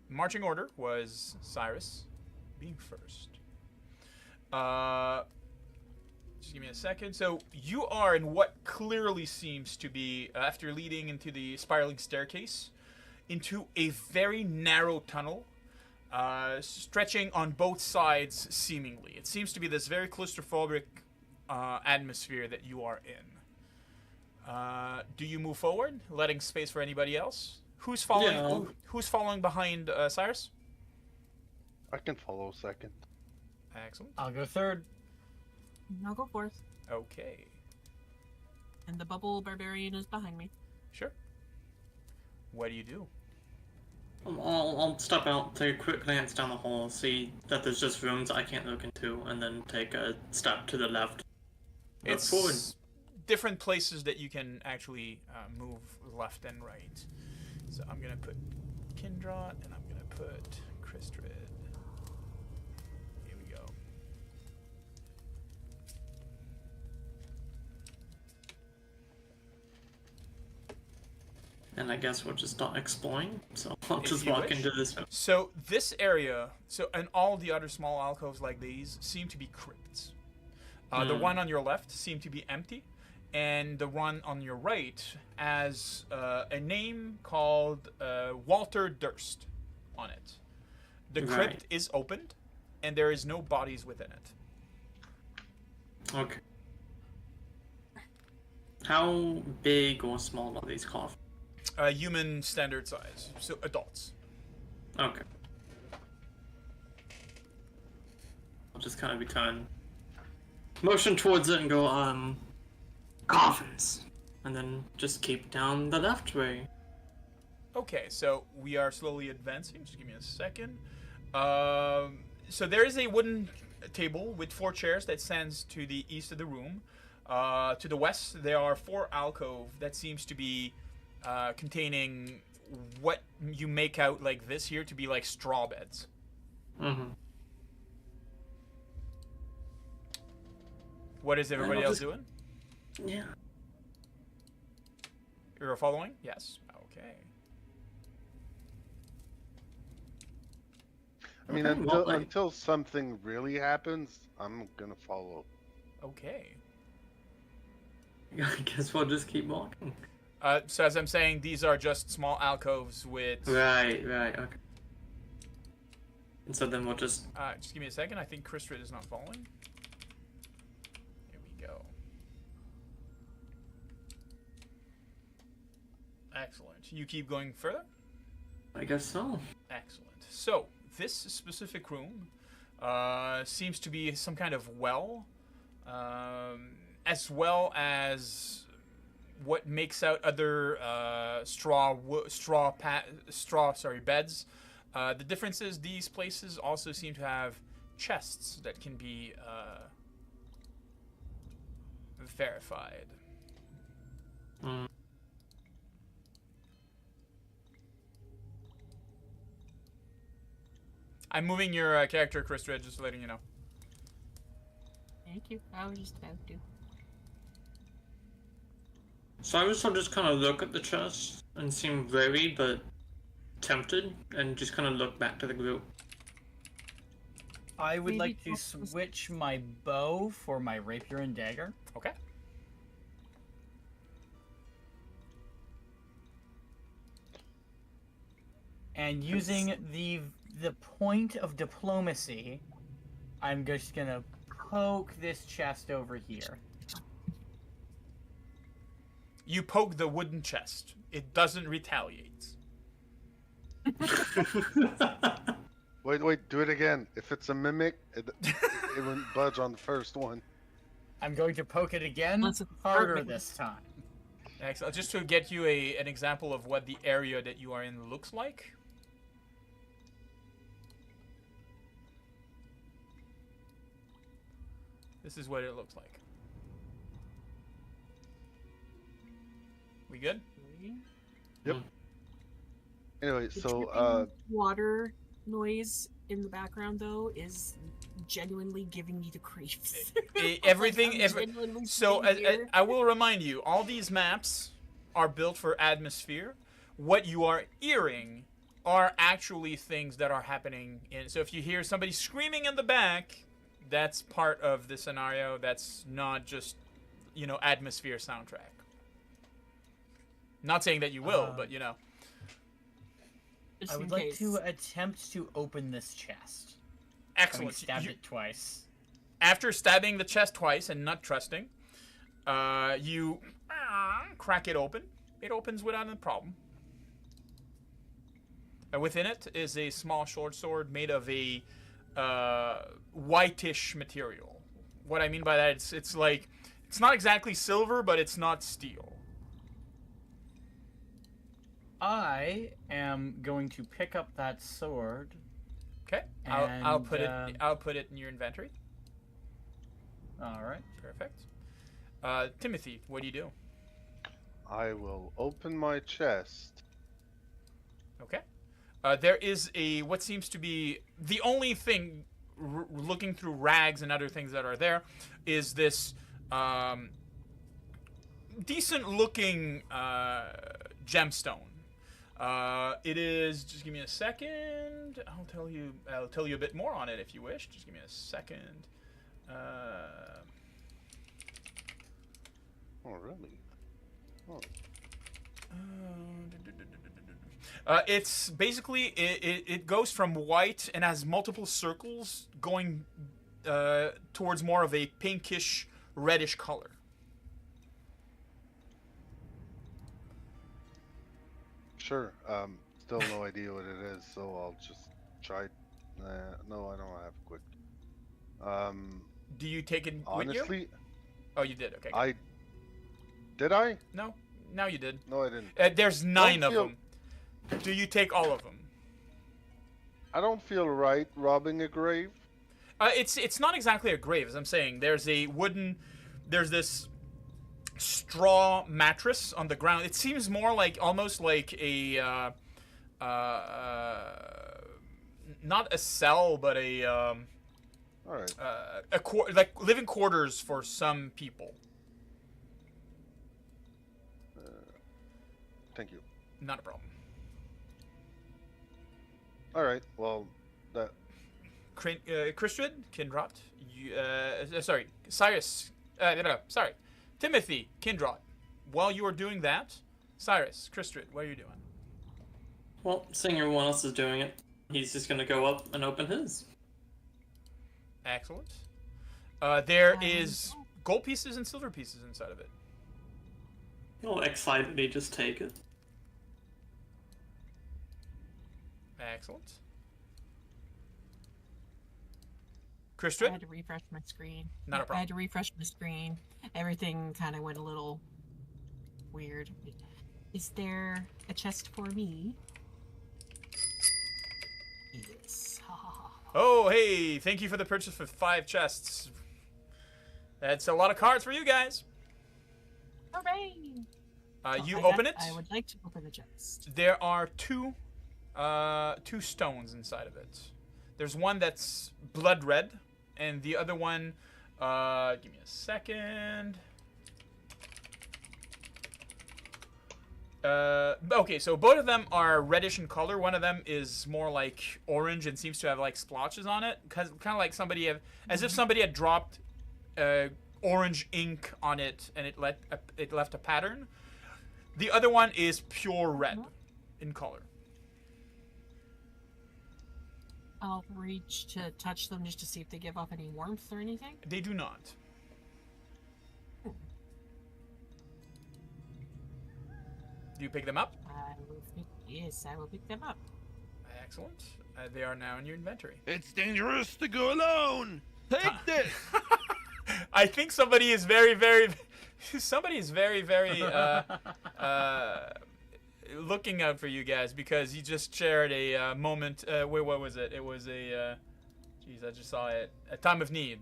Marching order was Cyrus being first. Just give me a second. So you are in what clearly seems to be, after leading into the spiraling staircase, into a very narrow tunnel, stretching on both sides seemingly. It seems to be this very claustrophobic atmosphere that you are in. Do you move forward, letting space for anybody else? Who's following? Yeah. Who's following behind Cyrus? I can follow second. Excellent. I'll go third. I'll go fourth. Okay. And the bubble barbarian is behind me. Sure. What do you do? I'll step out, take a quick glance down the hall, see that there's just rooms I can't look into, and then take a step to the left. It's forward. different places that you can actually move left and right. So I'm gonna put Kindrot, and I'm gonna put Crystrid. Here we go. And I guess we'll just start exploring. So I'll If just you walk wish. into this room. So this area, and all the other small alcoves like these seem to be crypts. The one on your left seem to be empty, and the one on your right has a name called Walter Durst on it. The crypt Right. is opened, and there is no bodies within it. Okay. How big or small are these coffins? Human standard size, so adults. Okay. I'll just kind of return. Motion towards it and go, coffins. And then just keep down the left way. Okay, so we are slowly advancing. Just give me a second. So there is a wooden table with 4 chairs that stands to the east of the room. To the west, there are 4 alcoves that seems to be containing what you make out like this here to be like straw beds. Mm-hmm. What is everybody I'll else just- doing? Yeah. You're following? Yes. Okay. I mean, Okay, well, until something really happens, I'm gonna follow. Okay. I guess we'll just keep walking. So as I'm saying, these are just small alcoves with... Right, okay. And so then we'll just... just give me a second. I think Crystrid is not following. Here we go. Excellent. You keep going further? I guess so. Excellent. So, this specific room seems to be some kind of well, as well as what makes out other beds. The difference is these places also seem to have chests that can be verified. Mm. I'm moving your character, Crystrid, just letting you know. Thank you. I was just about to. So I will just kind of look at the chest and seem wary but tempted, and just kind of look back to the group. I would Maybe like to focus- switch my bow for my rapier and dagger. Okay. And using the point of diplomacy, I'm just gonna poke this chest over here. You poke the wooden chest. It doesn't retaliate. Wait, do it again. If it's a mimic, it wouldn't budge on the first one. I'm going to poke it again, Unless it's harder perfect. this time. Excellent. Just to get you an example of what the area that you are in looks like. This is what it looks like. We good? Yep. Anyway, The so dripping water noise in the background though is genuinely giving me the creeps. Everything. Like, I'm genuinely So sitting here. I will remind you, all these maps are built for atmosphere. What you are hearing are actually things that are happening in. So if you hear somebody screaming in the back, that's part of the scenario. That's not just, atmosphere soundtrack. Not saying that you will, but Just I in would like case. to attempt to open this chest. Excellent. Having stabbed You- it twice. After stabbing the chest twice and not trusting, you crack it open. It opens without a problem. Within it is a small short sword made of a whitish material. What I mean by that, it's It's not exactly silver, but it's not steel. I am going to pick up that sword. Okay. I'll And, put it. I'll put it in your inventory. All right. Perfect. Timothy, what do you do? I will open my chest. Okay. There is what seems to be the only thing. Looking through rags and other things that are there, is this decent-looking gemstone. It is. Just give me a second. I'll tell you a bit more on it if you wish. Just give me a second. Oh, really? Oh. It's basically it goes from white and has multiple circles going towards more of a pinkish reddish color. Sure. Still no idea what it is, so I'll just try. No, I don't have quick. Do you take it with you? Honestly, Oh, you did. Okay. Did I? No, now you did. No, I didn't. There's 9 of feel- them. Do you take all of them? I don't feel right robbing a grave. It's not exactly a grave, as I'm saying. There's this straw mattress on the ground. It seems more like almost like a not a cell, but a All right. like living quarters for some people. Thank you. Not a problem. All right. Well, that. Kristrid, Kindrot, sorry, Cyrus, sorry, Timothy, Kindrot. While you are doing that, Cyrus, Kristrid, what are you doing? Well, seeing everyone else is doing it, he's just gonna go up and open his. Excellent. There is gold pieces and silver pieces inside of it. He'll excitedly just take it. Excellent. I Kristrid? had to refresh my screen. Not a problem. I had to refresh my screen. Everything kind of went a little weird. Is there a chest for me? Yes. Oh, hey, thank you for the purchase of 5 chests. That's a lot of cards for you guys. Hooray! You I open got- it. I would like to open the chest. There are two stones inside of it. There's one that's blood red, and the other one, give me a second. Okay, so both of them are reddish in color. One of them is more like orange and seems to have like splotches on it, kind of like as if somebody had dropped orange ink on it, and it left a pattern. The other one is pure red in color. I'll reach to touch them just to see if they give off any warmth or anything. They do not. Do you pick them up? Yes, I will pick them up. Excellent. They are now in your inventory. It's dangerous to go alone. Take this. I think somebody is very, very looking out for you guys, because he just shared a moment. Wait, what was it? It was a. Jeez, I just saw it. A time of need.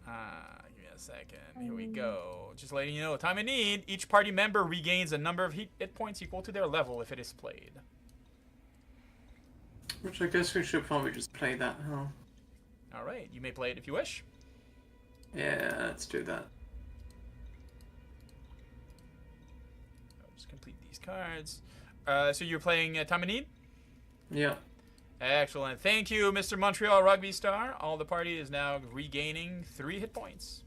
Give me a second. Here we go. Just letting you know. Time of need. Each party member regains a number of hit points equal to their level if it is played. Which I guess we should probably just play that, huh? All right. You may play it if you wish. Yeah, let's do that. I'll just complete these cards. So you're playing Time of Need? Yeah. Excellent. Thank you, Mr. Montreal Rugby Star. All the party is now regaining 3 hit points.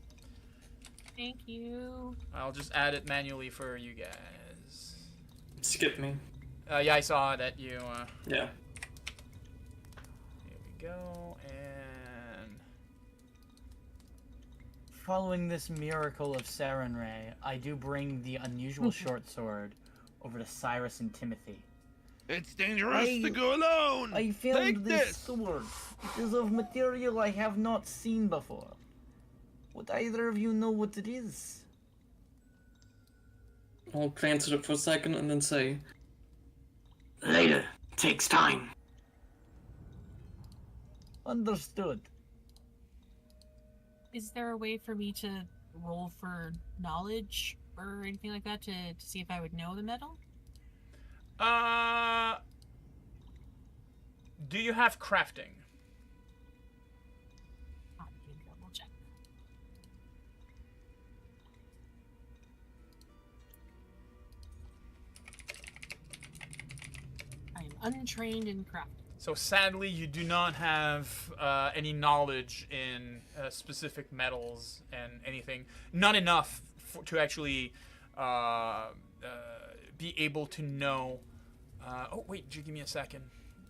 Thank you. I'll just add it manually for you guys. Skip me. Yeah, I saw that you... Yeah. Here we go, and... Following this miracle of Sarenrae, I do bring the unusual short sword over to Cyrus and Timothy. It's dangerous to go alone. I Take found this this. sword. It is of material I have not seen before. Would either of you know what it is? I'll glance at it for a second and then say, later. Takes time. Understood. Is there a way for me to roll for knowledge or anything like that to see if I would know the metal? Do you have crafting? I can double check. I am untrained in crafting. So sadly, you do not have any knowledge in specific metals and anything. Not enough to actually be able to know. Oh wait, give me a second.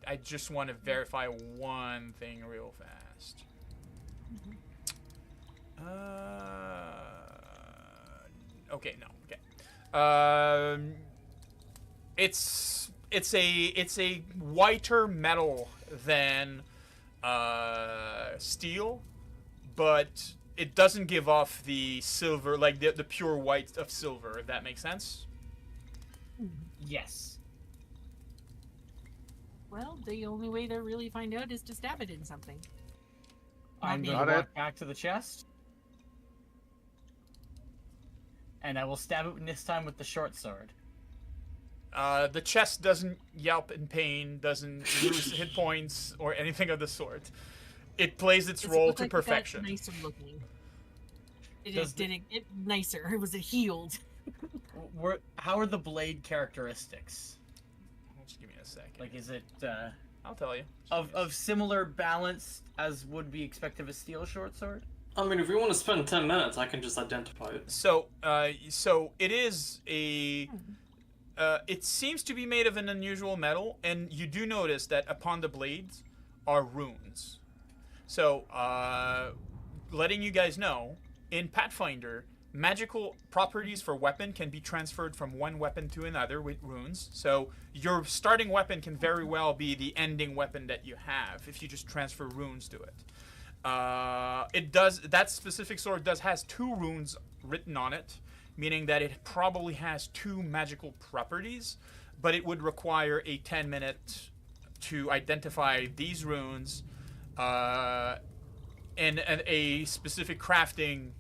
I just want to verify one thing real fast. Okay, no. Okay. It's a whiter metal than steel, but it doesn't give off the silver, like the pure white of silver, if that makes sense. Yes. Well, the only way to really find out is to stab it in something. I'm going Got to it. walk back to the chest. And I will stab it this time with the short sword. The chest doesn't yelp in pain, doesn't lose hit points, or anything of the sort. It plays its Does it role look to like it got perfection. nicer looking? Does Did it get nicer? Was it healed? How are the blade characteristics? Just give me a second. Like, is it I'll tell you. of similar balance as would be expected of a steel short sword? I mean, if we want to spend 10 minutes, I can just identify it. So it is a. It seems to be made of an unusual metal, and you do notice that upon the blades are runes. So, letting you guys know, in Pathfinder, magical properties for weapon can be transferred from one weapon to another with runes. So your starting weapon can very well be the ending weapon that you have if you just transfer runes to it. That specific sword has 2 runes written on it, meaning that it probably has 2 magical properties, but it would require a 10-minute to identify these runes, and a specific crafting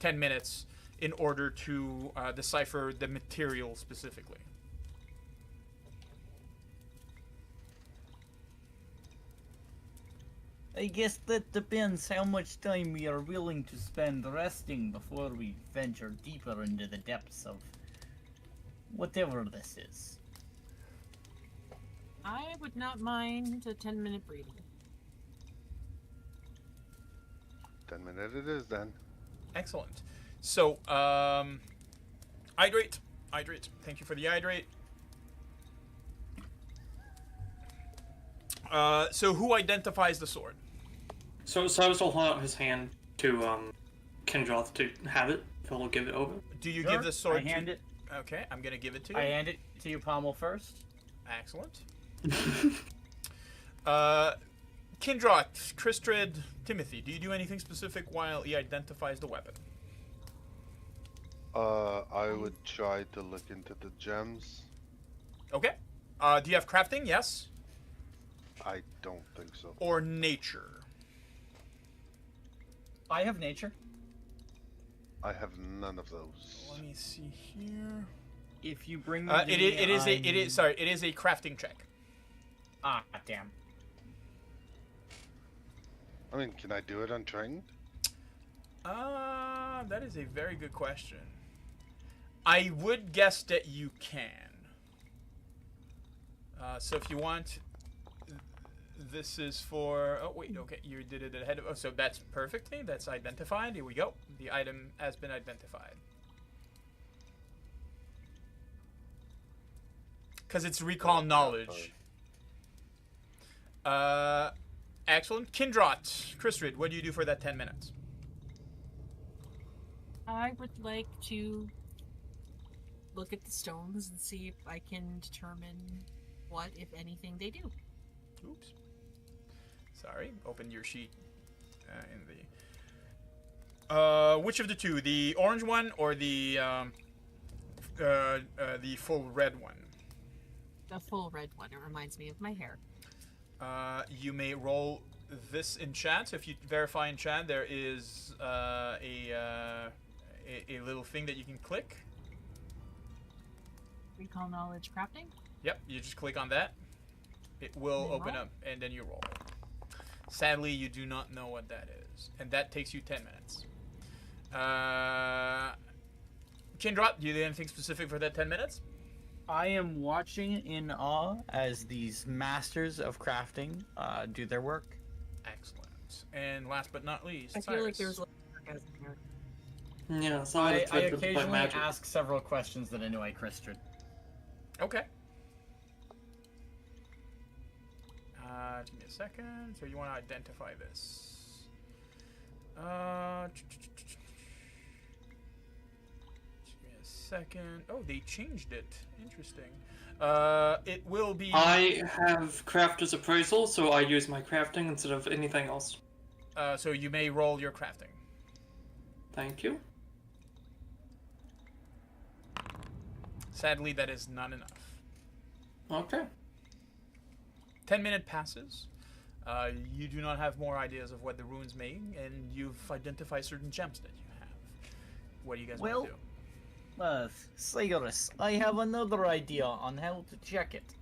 10 minutes in order to decipher the material specifically. I guess that depends how much time we are willing to spend resting before we venture deeper into the depths of whatever this is. I would not mind a 10-minute breathing. 10 minutes it is then. Excellent. So, hydrate. Thank you for the hydrate. So who identifies the sword? So Cyrus will hold out his hand to Kendroth to have it. He'll give it over. Do you Sure, give the sword I hand it. Okay, I'm gonna give it to you. I hand it to you, Pommel, first. Excellent. Kindroth, Kristrid, Timothy, do you do anything specific while he identifies the weapon? I would try to look into the gems. Okay. Do you have crafting? Yes. I don't think so. Or nature? I have nature. I have none of those. Let me see here. If you bring It is a crafting check. Ah, damn. I mean, can I do it untrained? That is a very good question. I would guess that you can. So if you want, this is for. Oh wait, okay, you did it ahead of. Oh, so that's perfectly. That's identified. Here we go. The item has been identified. Because it's recall knowledge. Excellent. Kindrot, Kristrid, what do you do for that 10 minutes? I would like to look at the stones and see if I can determine what, if anything, they do. Oops. Sorry. Open your sheet in Which of the two? The orange one or the full red one? The full red one. It reminds me of my hair. You may roll this in chat. So if you verify in chat, there is a little thing that you can click. Recall knowledge crafting. Yep, you just click on that. It will open up, and then you roll. Sadly, you do not know what that is, and that takes you 10 minutes. Kindrot, do you do anything specific for that 10 minutes? I am watching in awe as these masters of crafting do their work. Excellent. And last but not least, I feel like Cyrus. there's a sarcasm here. Yeah, so I by occasionally magic. ask several questions that annoy Kristrid. Okay. Give me a second. So you want to identify this. Give me a second. Oh, they changed it. Interesting. It will be... I have crafter's appraisal, so I use my crafting instead of anything else. So you may roll your crafting. Thank you. Sadly, that is not enough. Okay. 10-minute passes. You do not have more ideas of what the runes mean, and you've identified certain gems that you have. What do you guys want to do? Cyrus, I have another idea on how to check it.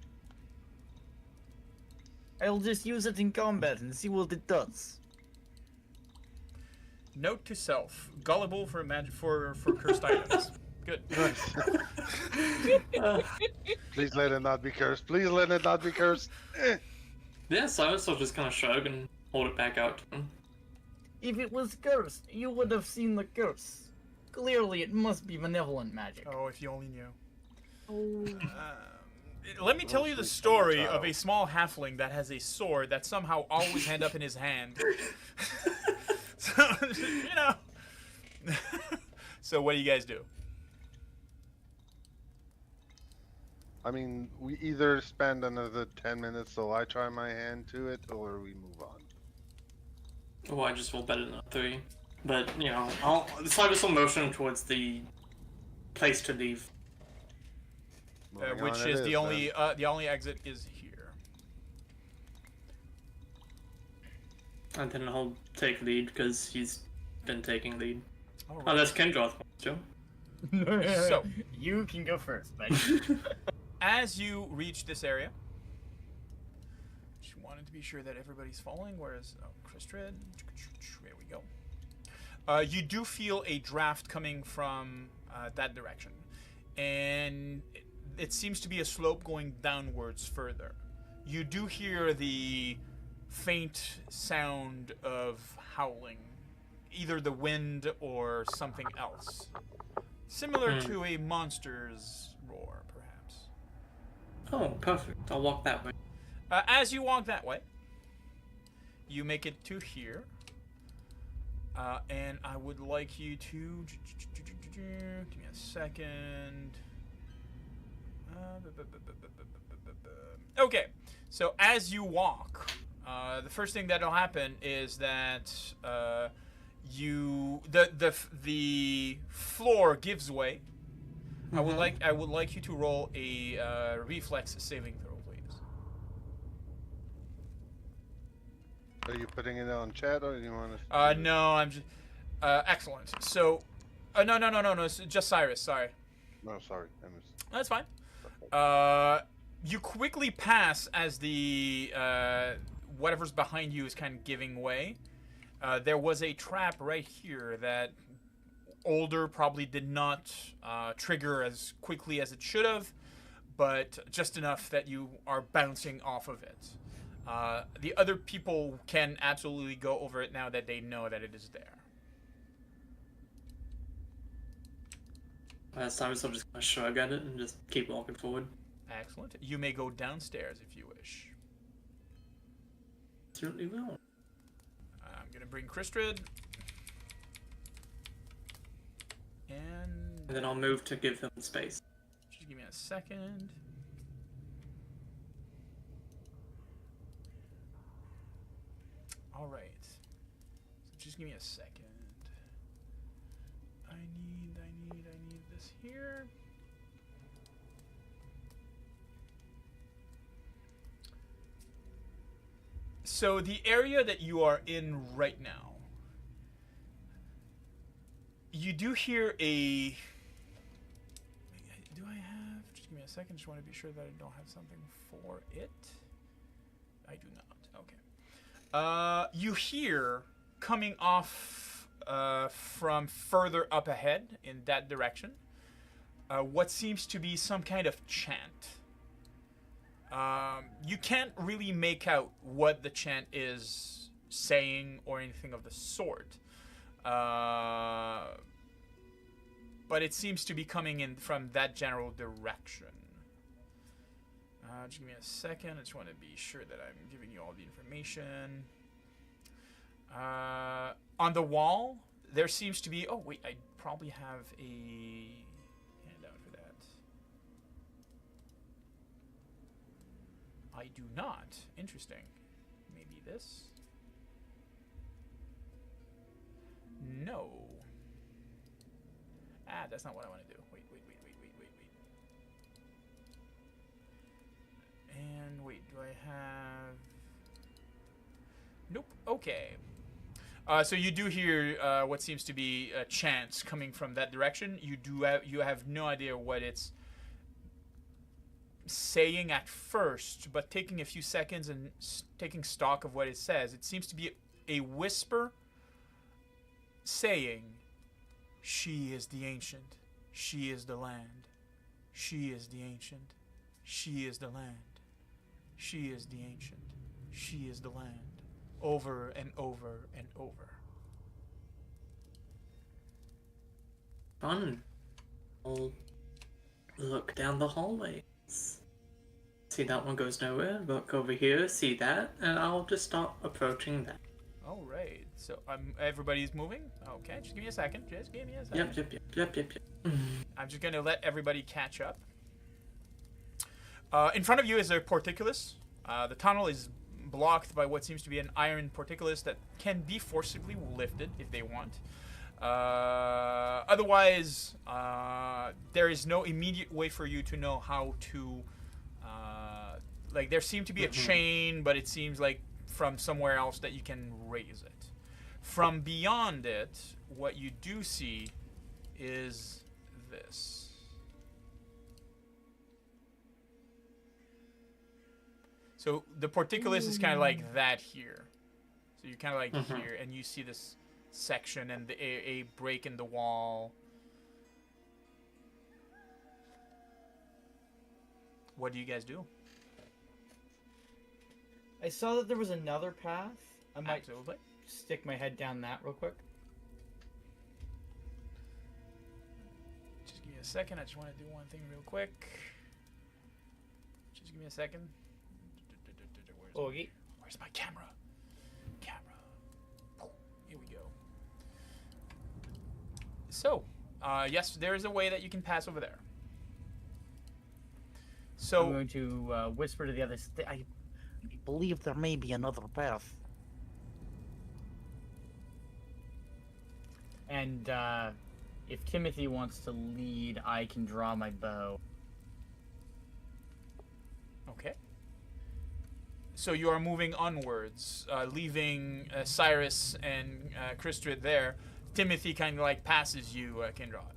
I'll just use it in combat and see what it does. Note to self: gullible for cursed items. Good. Please let it not be cursed. Please let it not be cursed. Yeah, Cyrus will just kind of shrug and hold it back out to him. If it was cursed, you would have seen the curse. Clearly, it must be benevolent magic. Oh, if you only knew. Oh. Let me tell you the story of a small halfling that has a sword that somehow always end up in his hand. So, you know. So what do you guys do? I mean, we either spend another 10 minutes so I try my hand to it, or we move on. Oh, I just roll better than a 3. But, you know, Cyrus will motion towards the place to leave. Moving Which on it is the only then. the only exit is here. And then he'll take lead because he's been taking lead. All right. Unless Kendroth wants to. So You can go first, buddy. as you reach this area, just wanted to be sure that everybody's following. Whereas Kristrid, there we go. You do feel a draft coming from that direction, and it seems to be a slope going downwards further. You do hear the faint sound of howling, either the wind or something else, similar to a monster's roar, perhaps. Oh, perfect. I'll walk that way. As you walk that way, you make it to here. And I would like you to give me a second. Okay, so as you walk, the first thing that'll happen is that the floor gives way. Mm-hmm. I would like you to roll a reflex saving throw, please. Are you putting it on chat, or do you want to? No, I'm just excellent. So, no, it's just Cyrus. Sorry. No, sorry. I missed. That's fine. You quickly pass as the whatever's behind you is kind of giving way. There was a trap right here that Older probably did not trigger as quickly as it should have, but just enough that you are bouncing off of it. The other people can absolutely go over it now that they know that it is there. Cyrus will just kind of shrug at it and just keep walking forward. Excellent. You may go downstairs if you wish. Certainly will. I'm going to bring Kristrid. And then I'll move to give him space. Just give me a second. All right. So just give me a second. I need this here. So the area that you are in right now, you do hear a... Do I have... Just give me a second. Just want to be sure that I don't have something for it. I do not. Okay. You hear coming off from further up ahead in that direction what seems to be some kind of chant. You can't really make out what the chant is saying or anything of the sort. But it seems to be coming in from that general direction. Just give me a second. I just want to be sure that I'm giving you all the information. On the wall, there seems to be... Oh, wait, I probably have a handout for that. I do not. Interesting. Maybe this? No. Ah, that's not what I want to do. Wait. And wait, do I have... Nope. Okay. So you do hear what seems to be chants coming from that direction. You have no idea what it's saying at first, but taking a few seconds and taking stock of what it says, it seems to be a whisper saying, "She is the ancient. She is the land. She is the ancient. She is the land. She is the ancient. She is the land." Over and over and over. Fun. I'll look down the hallways. See that one goes nowhere. Look over here, see that, and I'll just start approaching that. All right. So everybody's moving. Okay, just give me a second. Just give me a second. Yep. I'm just gonna let everybody catch up. In front of you is a portcullis. The tunnel is blocked by what seems to be an iron portcullis that can be forcibly lifted if they want. Otherwise, there is no immediate way for you to know how to... like, there seemed to be a chain, but it seems like from somewhere else that you can raise it. From beyond it, what you do see is this. So the portcullis is kind of like that here. So you're kind of like here, and you see this section and a break in the wall. What do you guys do? I saw that there was another path. I might Absolutely. stick my head down that real quick. Just give me a second. I just want to do one thing real quick. Just give me a second. Where's my camera? Here we go. So, yes, there is a way that you can pass over there. So I'm going to whisper to the others. I believe there may be another path. And if Timothy wants to lead, I can draw my bow. okay. So you are moving onwards, leaving Cyrus and Kristrid there. Timothy kind of like passes you, Kindroth.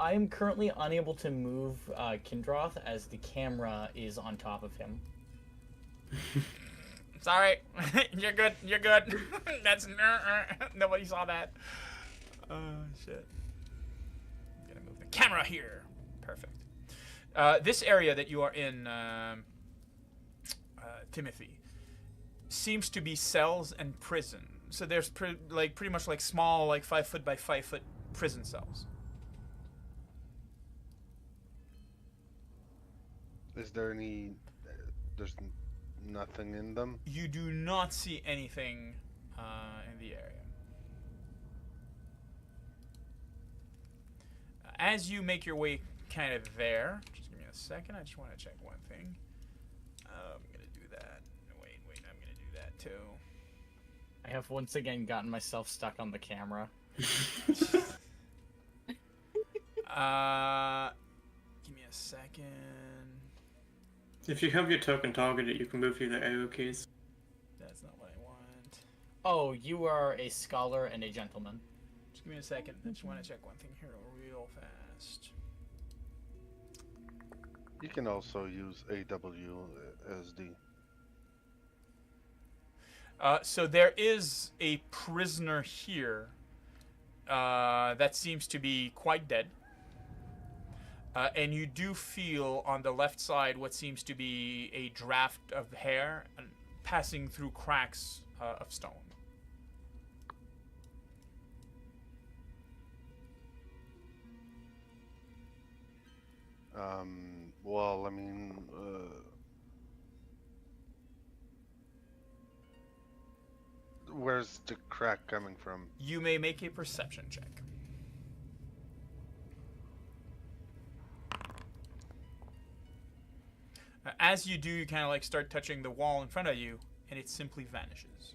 I am currently unable to move Kindroth as the camera is on top of him. Sorry, you're good. That's nobody saw that. Oh shit! I'm gonna move the camera here. Perfect. This area that you are in, Timothy, seems to be cells and prison. So there's pretty much like small, like 5 foot by 5 foot prison cells. Is there any... there's nothing in them? You do not see anything in the area. As you make your way kind of there, just give me a second, I just want to check one thing. I'm going to do that. Wait, I'm going to do that too. I have once again gotten myself stuck on the camera. Give me a second. If you have your token targeted, you can move through the arrow keys. That's not what I want. Oh, you are a scholar and a gentleman. Just give me a second. I just want to check one thing here real fast. You can also use AWSD. So there is a prisoner here that seems to be quite dead. And you do feel on the left side what seems to be a draft of hair and passing through cracks of stone. Well, I mean, where's the crack coming from? You may make a perception check. As you do, you kind of like start touching the wall in front of you, and it simply vanishes.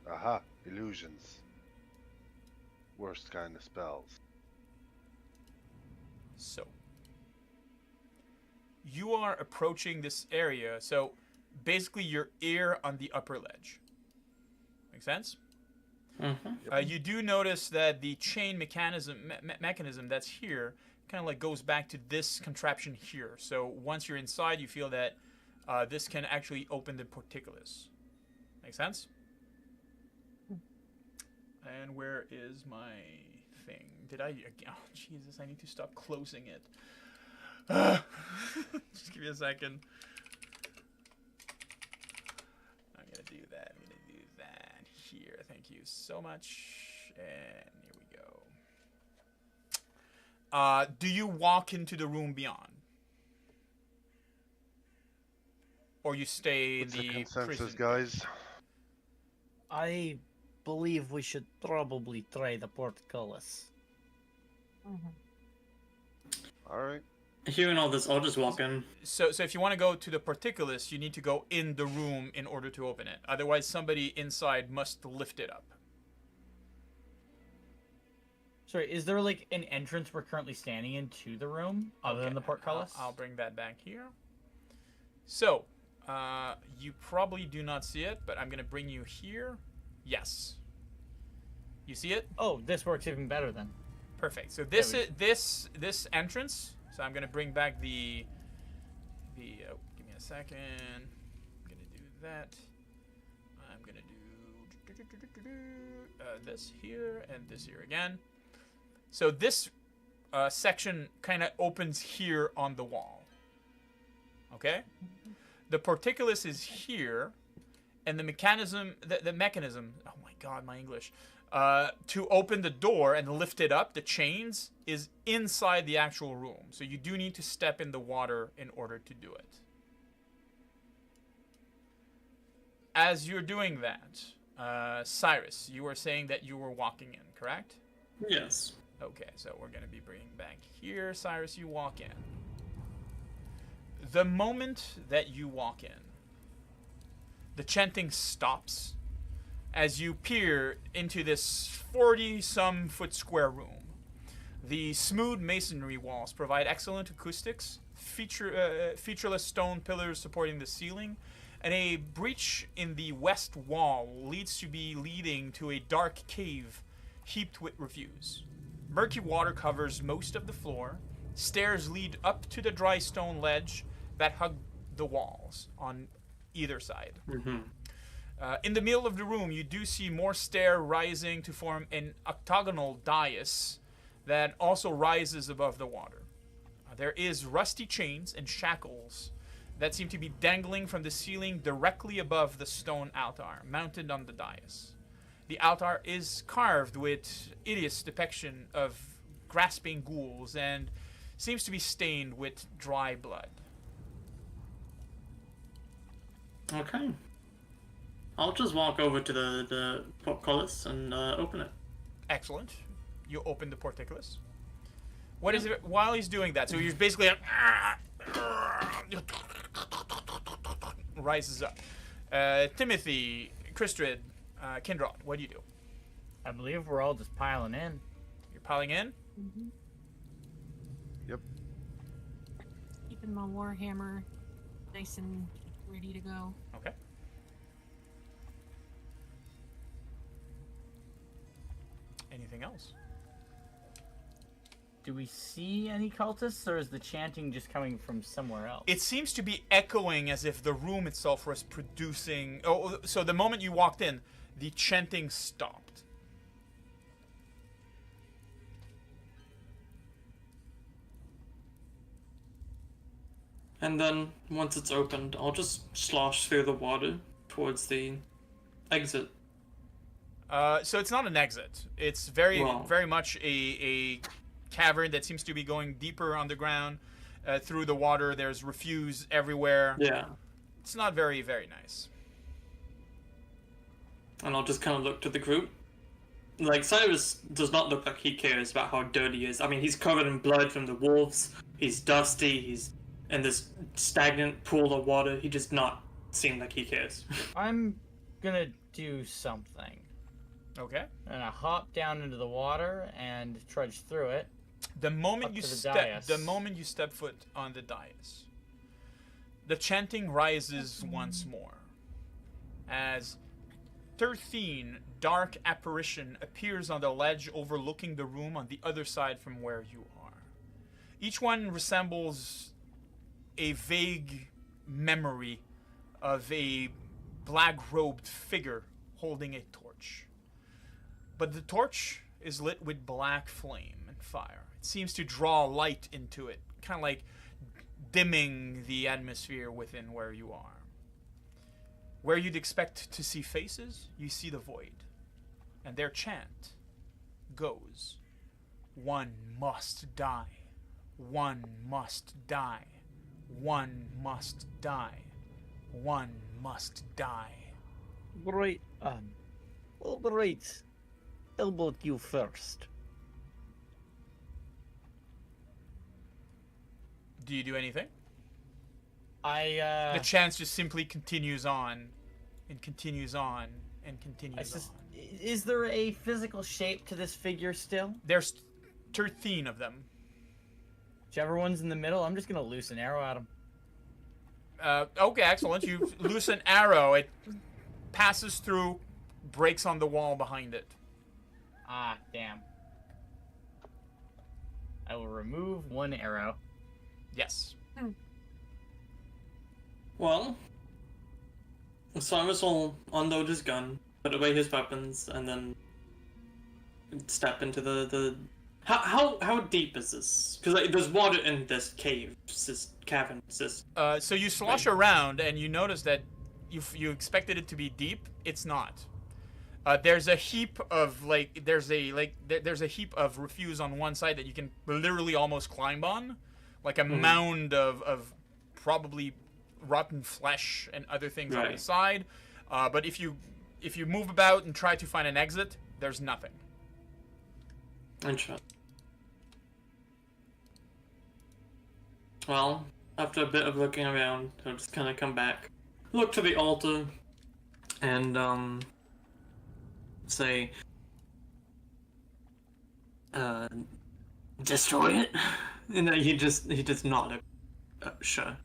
Aha, illusions. Worst kind of spells. So, you are approaching this area, so basically you're here on the upper ledge. Make sense? Mm-hmm. You do notice that the chain mechanism that's here kind of like goes back to this contraption here. So once you're inside, you feel that this can actually open the portcullis. Make sense? And where is my thing? Did I? Oh, Jesus, I need to stop closing it. Just give me a second. I'm going to do that. I'm going to do that here. Thank you so much. And here we go. Do you walk into the room beyond? Or you stay in What's the the consensus, prison? guys? I believe we should probably try the portcullis. Alright. Hearing all this, I'll just walk in. So if you want to go to the portcullis, you need to go in the room in order to open it. Otherwise, somebody inside must lift it up. Sorry, is there like an entrance we're currently standing in to the room other than the portcullis? I'll bring that back here. So, you probably do not see it, but I'm going to bring you here. Yes. You see it? Oh, this works even better then. Perfect. So this is this entrance. So I'm gonna bring back the. Oh, give me a second. I'm gonna do that. I'm gonna do this here and this here again. So this section kind of opens here on the wall. Okay. The portcullis is here, and the mechanism. The mechanism. Oh my God, my English. To open the door and lift it up, the chains, is inside the actual room. So you do need to step in the water in order to do it. As you're doing that, Cyrus, you were saying that you were walking in, correct? Yes. Okay, so we're going to be bringing back here. Cyrus, you walk in. The moment that you walk in, the chanting stops as you peer into this 40-some foot square room. The smooth masonry walls provide excellent acoustics, featureless stone pillars supporting the ceiling, and a breach in the west wall leads to be leading to a dark cave heaped with refuse. Murky water covers most of the floor. Stairs lead up to the dry stone ledge that hug the walls on either side. Mm-hmm. In the middle of the room, you do see more stair rising to form an octagonal dais that also rises above the water. There is rusty chains and shackles that seem to be dangling from the ceiling directly above the stone altar, mounted on the dais. The altar is carved with hideous depiction of grasping ghouls and seems to be stained with dry blood. Okay. I'll just walk over to the portcullis and open it. Excellent. You open the portcullis. What is it while he's doing that? So he's basically rises up. Timothy, Christrid, Kindrod, what do you do? I believe we're all just piling in. You're piling in? Mm-hmm. Yep. Keeping my warhammer nice and ready to go. Okay. Anything else? Do we see any cultists, or is the chanting just coming from somewhere else? It seems to be echoing as if the room itself was producing... Oh, so the moment you walked in, the chanting stopped. And then, once it's opened, I'll just slosh through the water towards the exit. So it's not an exit. It's very, Wow. very much a cavern that seems to be going deeper underground through the water. There's refuse everywhere. Yeah. It's not very, very nice. And I'll just kind of look to the group. Like, Cyrus does not look like he cares about how dirty he is. I mean, he's covered in blood from the wolves. He's dusty. He's in this stagnant pool of water. He does not seem like he cares. I'm gonna do something. Okay. I'm gonna hop down into the water and trudge through it. The moment Up you to the step, dais. the moment you step foot on the dais, the chanting rises once more, as 13 dark apparition appears on the ledge overlooking the room on the other side from where you are. Each one resembles a vague memory of a black-robed figure holding a torch. But the torch is lit with black flame and fire. It seems to draw light into it, kind of like dimming the atmosphere within where you are. Where you'd expect to see faces, you see the void. And their chant goes, "One must die. One must die. One must die. One must die." Right, all right. How about you first? Do you do anything? I The chant just simply continues on, and continues on, and I continues just, on. is there a physical shape to this figure still? There's 13 of them. Whichever one's in the middle, I'm just gonna loose an arrow at him. Okay, excellent. You loose an arrow. It passes through, breaks on the wall behind it. Ah, damn. I will remove one arrow. Yes. Well, Cyrus will unload his gun, put away his weapons, and then step into the. How deep is this? Because like, there's water in this cave, this cavern. This. So you slosh around, and you notice that you expected it to be deep. It's not. There's a heap of there's a heap of refuse on one side that you can literally almost climb on, like a mound of probably rotten flesh and other things on the Right. side. But if you move about and try to find an exit, there's nothing. Interesting. Well, after a bit of looking around, I'll just kind of come back, look to the altar, and say, destroy it. And then he just nodded. Sure.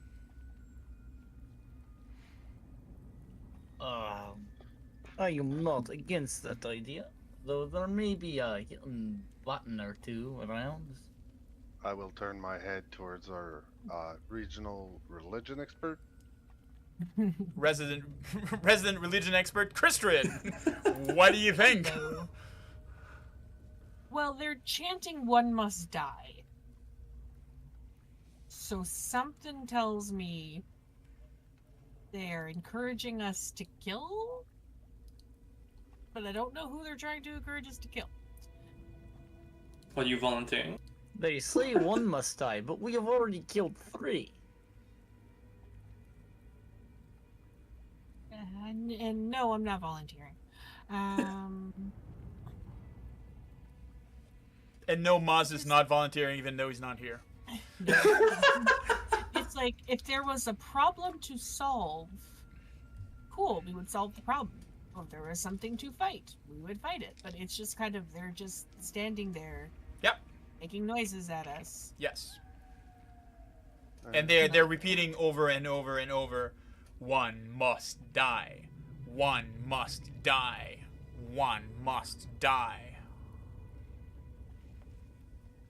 I am not against that idea, though there may be a hidden button or two around. I will turn my head towards our regional religion expert. Resident religion expert, Christrid. What do you think? Well, they're chanting "one must die." So something tells me they're encouraging us to kill, but I don't know who they're trying to encourage us to kill. Are you volunteering? They say one must die, but we have already killed 3. And no, I'm not volunteering. And no, Maz is not volunteering even though he's not here. It's like if there was a problem to solve, cool, we would solve the problem. if there was something to fight, we would fight it. But it's just kind of, they're just standing there. Yep. Making noises at us. Yes. And they're repeating over and over and over, one must die. One must die. One must die.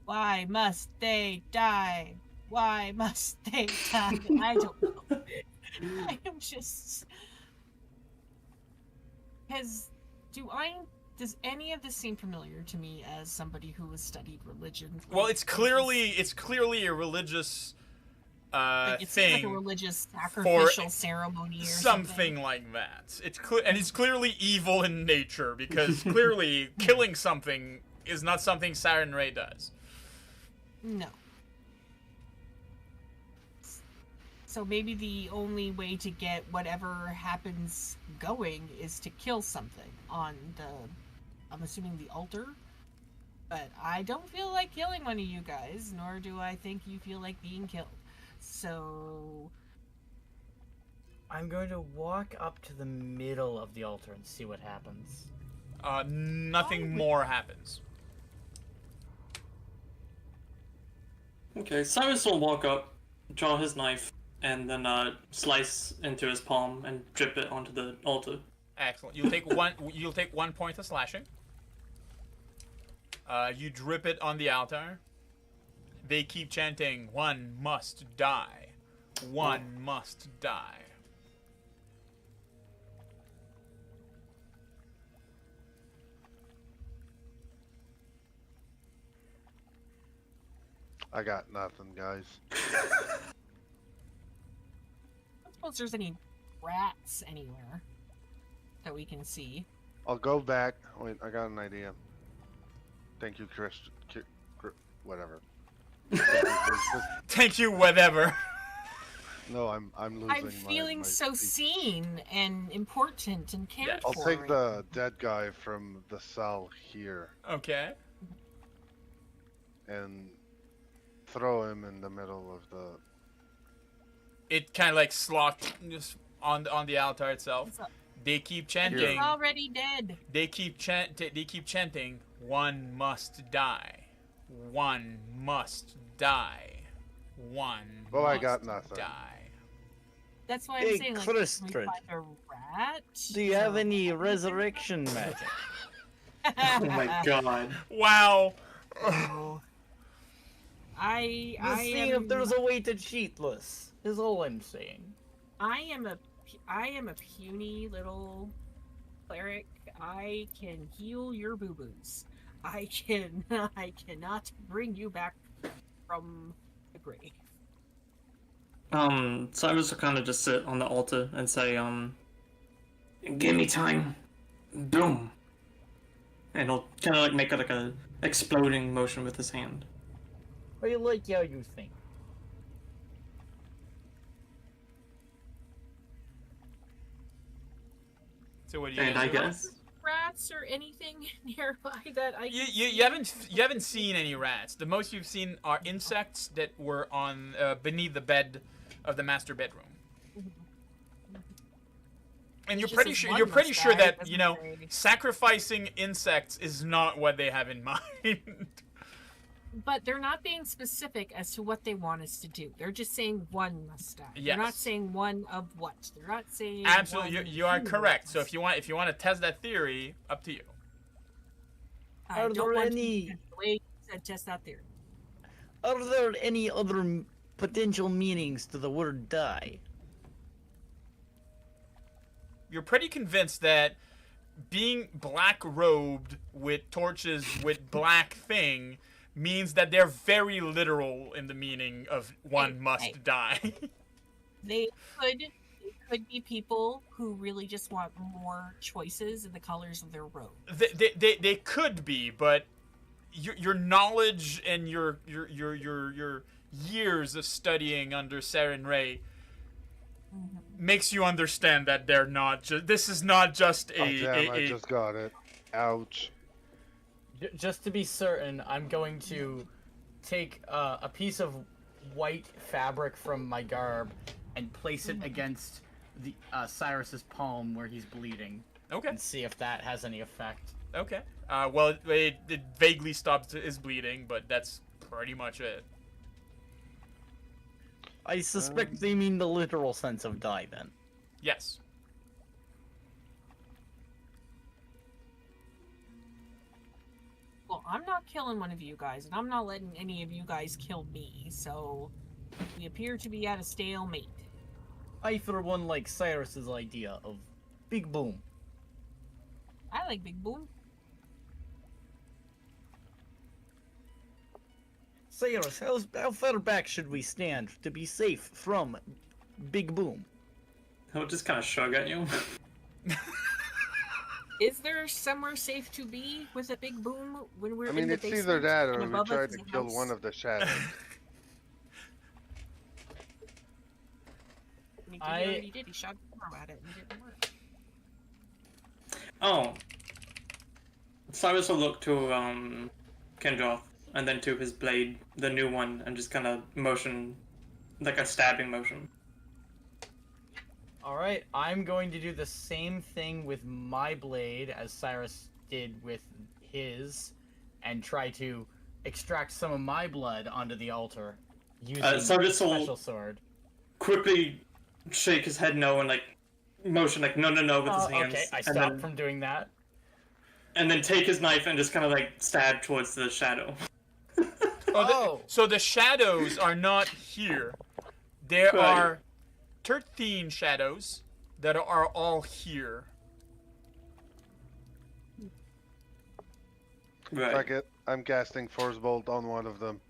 Why must they die? Why must they die? I don't know. I am just... Does any of this seem familiar to me as somebody who has studied religion? Well, it's clearly a religious it's thing, like a religious sacrificial ceremony or something like that. It's clearly evil in nature, because clearly killing something is not something Siren Ray does. No. So maybe the only way to get whatever happens going is to kill something on I'm assuming the altar. But I don't feel like killing one of you guys, nor do I think you feel like being killed. So... I'm going to walk up to the middle of the altar and see what happens. Nothing more happens. Okay, Cyrus will walk up, draw his knife, and then slice into his palm and drip it onto the altar. Excellent. You'll take one. You'll take 1 point of slashing. You drip it on the altar. They keep chanting, "One must die. One must die." I got nothing, guys. I don't suppose there's any rats anywhere that we can see. I'll go back. Wait, I got an idea. Thank you, Chris. Whatever. Thank you, whatever. No, I'm losing. I'm feeling my so speech. seen and important and cared Yes. for. I'll take the dead guy from the cell here Okay. and throw him in the middle of the. It kind of like slots just on the altar itself. What's up? They keep He's chanting. already dead. They keep chanting. One must die. One must die. One. Well, I must got nothing. Die. That's why I'm Hey, saying, like, Crystrid, can we find a rat? Do you have any resurrection magic? Oh my god. Wow. No. I Just seeing am if there's a way to cheat this, is all I'm saying. I am a puny little cleric. I can heal your boo-boos. I cannot bring you back from the grave. Cyrus will kind of just sit on the altar and say, give me time. Boom. And he'll kind of like make like a exploding motion with his hand. I like how you think. So what do you? And I guess. Rats or anything nearby that I can You haven't seen any rats. The most you've seen are insects that were on beneath the bed of the master bedroom. And you're Just pretty as sure one you're pretty must sure die, that, doesn't you know, say. sacrificing insects is not what they have in mind. But they're not being specific as to what they want us to do. They're just saying one must die. Yes. They're not saying one of what. They're not saying Absolutely, one you are who correct. So must. if you want to test that theory, up to you. I Are don't there want any- to wait to test that theory. Are there any other potential meanings to the word die? You're pretty convinced that being black-robed with torches with black thing means that they're very literal in the meaning of one must hey. die. They could be people who really just want more choices in the colors of their robe. They could be, but your knowledge and your years of studying under Saren Ray makes you understand that they're not just. This is not just Oh, damn, I just got it. Ouch. Just to be certain, I'm going to take a piece of white fabric from my garb and place it against the Cyrus's palm where he's bleeding. Okay. and see if that has any effect. Okay. Well, it vaguely stops his bleeding, but that's pretty much it. I suspect they mean the literal sense of die then. Yes. Well, I'm not killing one of you guys, and I'm not letting any of you guys kill me, so we appear to be at a stalemate. I, for one, like Cyrus's idea of Big Boom. I like Big Boom. Cyrus, how far back should we stand to be safe from Big Boom? He'll just kind of shrug at you. Is there somewhere safe to be with a Big Boom when we're I mean, in the it's basement either that and or we above try us to is a kill house? one of the shadows. I mean, he I- already did. He shot an arrow at it and it didn't work. Oh. Cyrus will look to Kendroth and then to his blade, the new one, and just kind of motion, like a stabbing motion. Alright, I'm going to do the same thing with my blade as Cyrus did with his, and try to extract some of my blood onto the altar using Cyrus will- special sword. Quickly shake his head no and like motion like no with his hands. Okay, I and stopped then, from doing that. and then take his knife and just kind of like stab towards the shadow. So the shadows are not here. There Right. are 13 shadows that are all here. Right. Fuck it. I'm casting Force Bolt on one of them.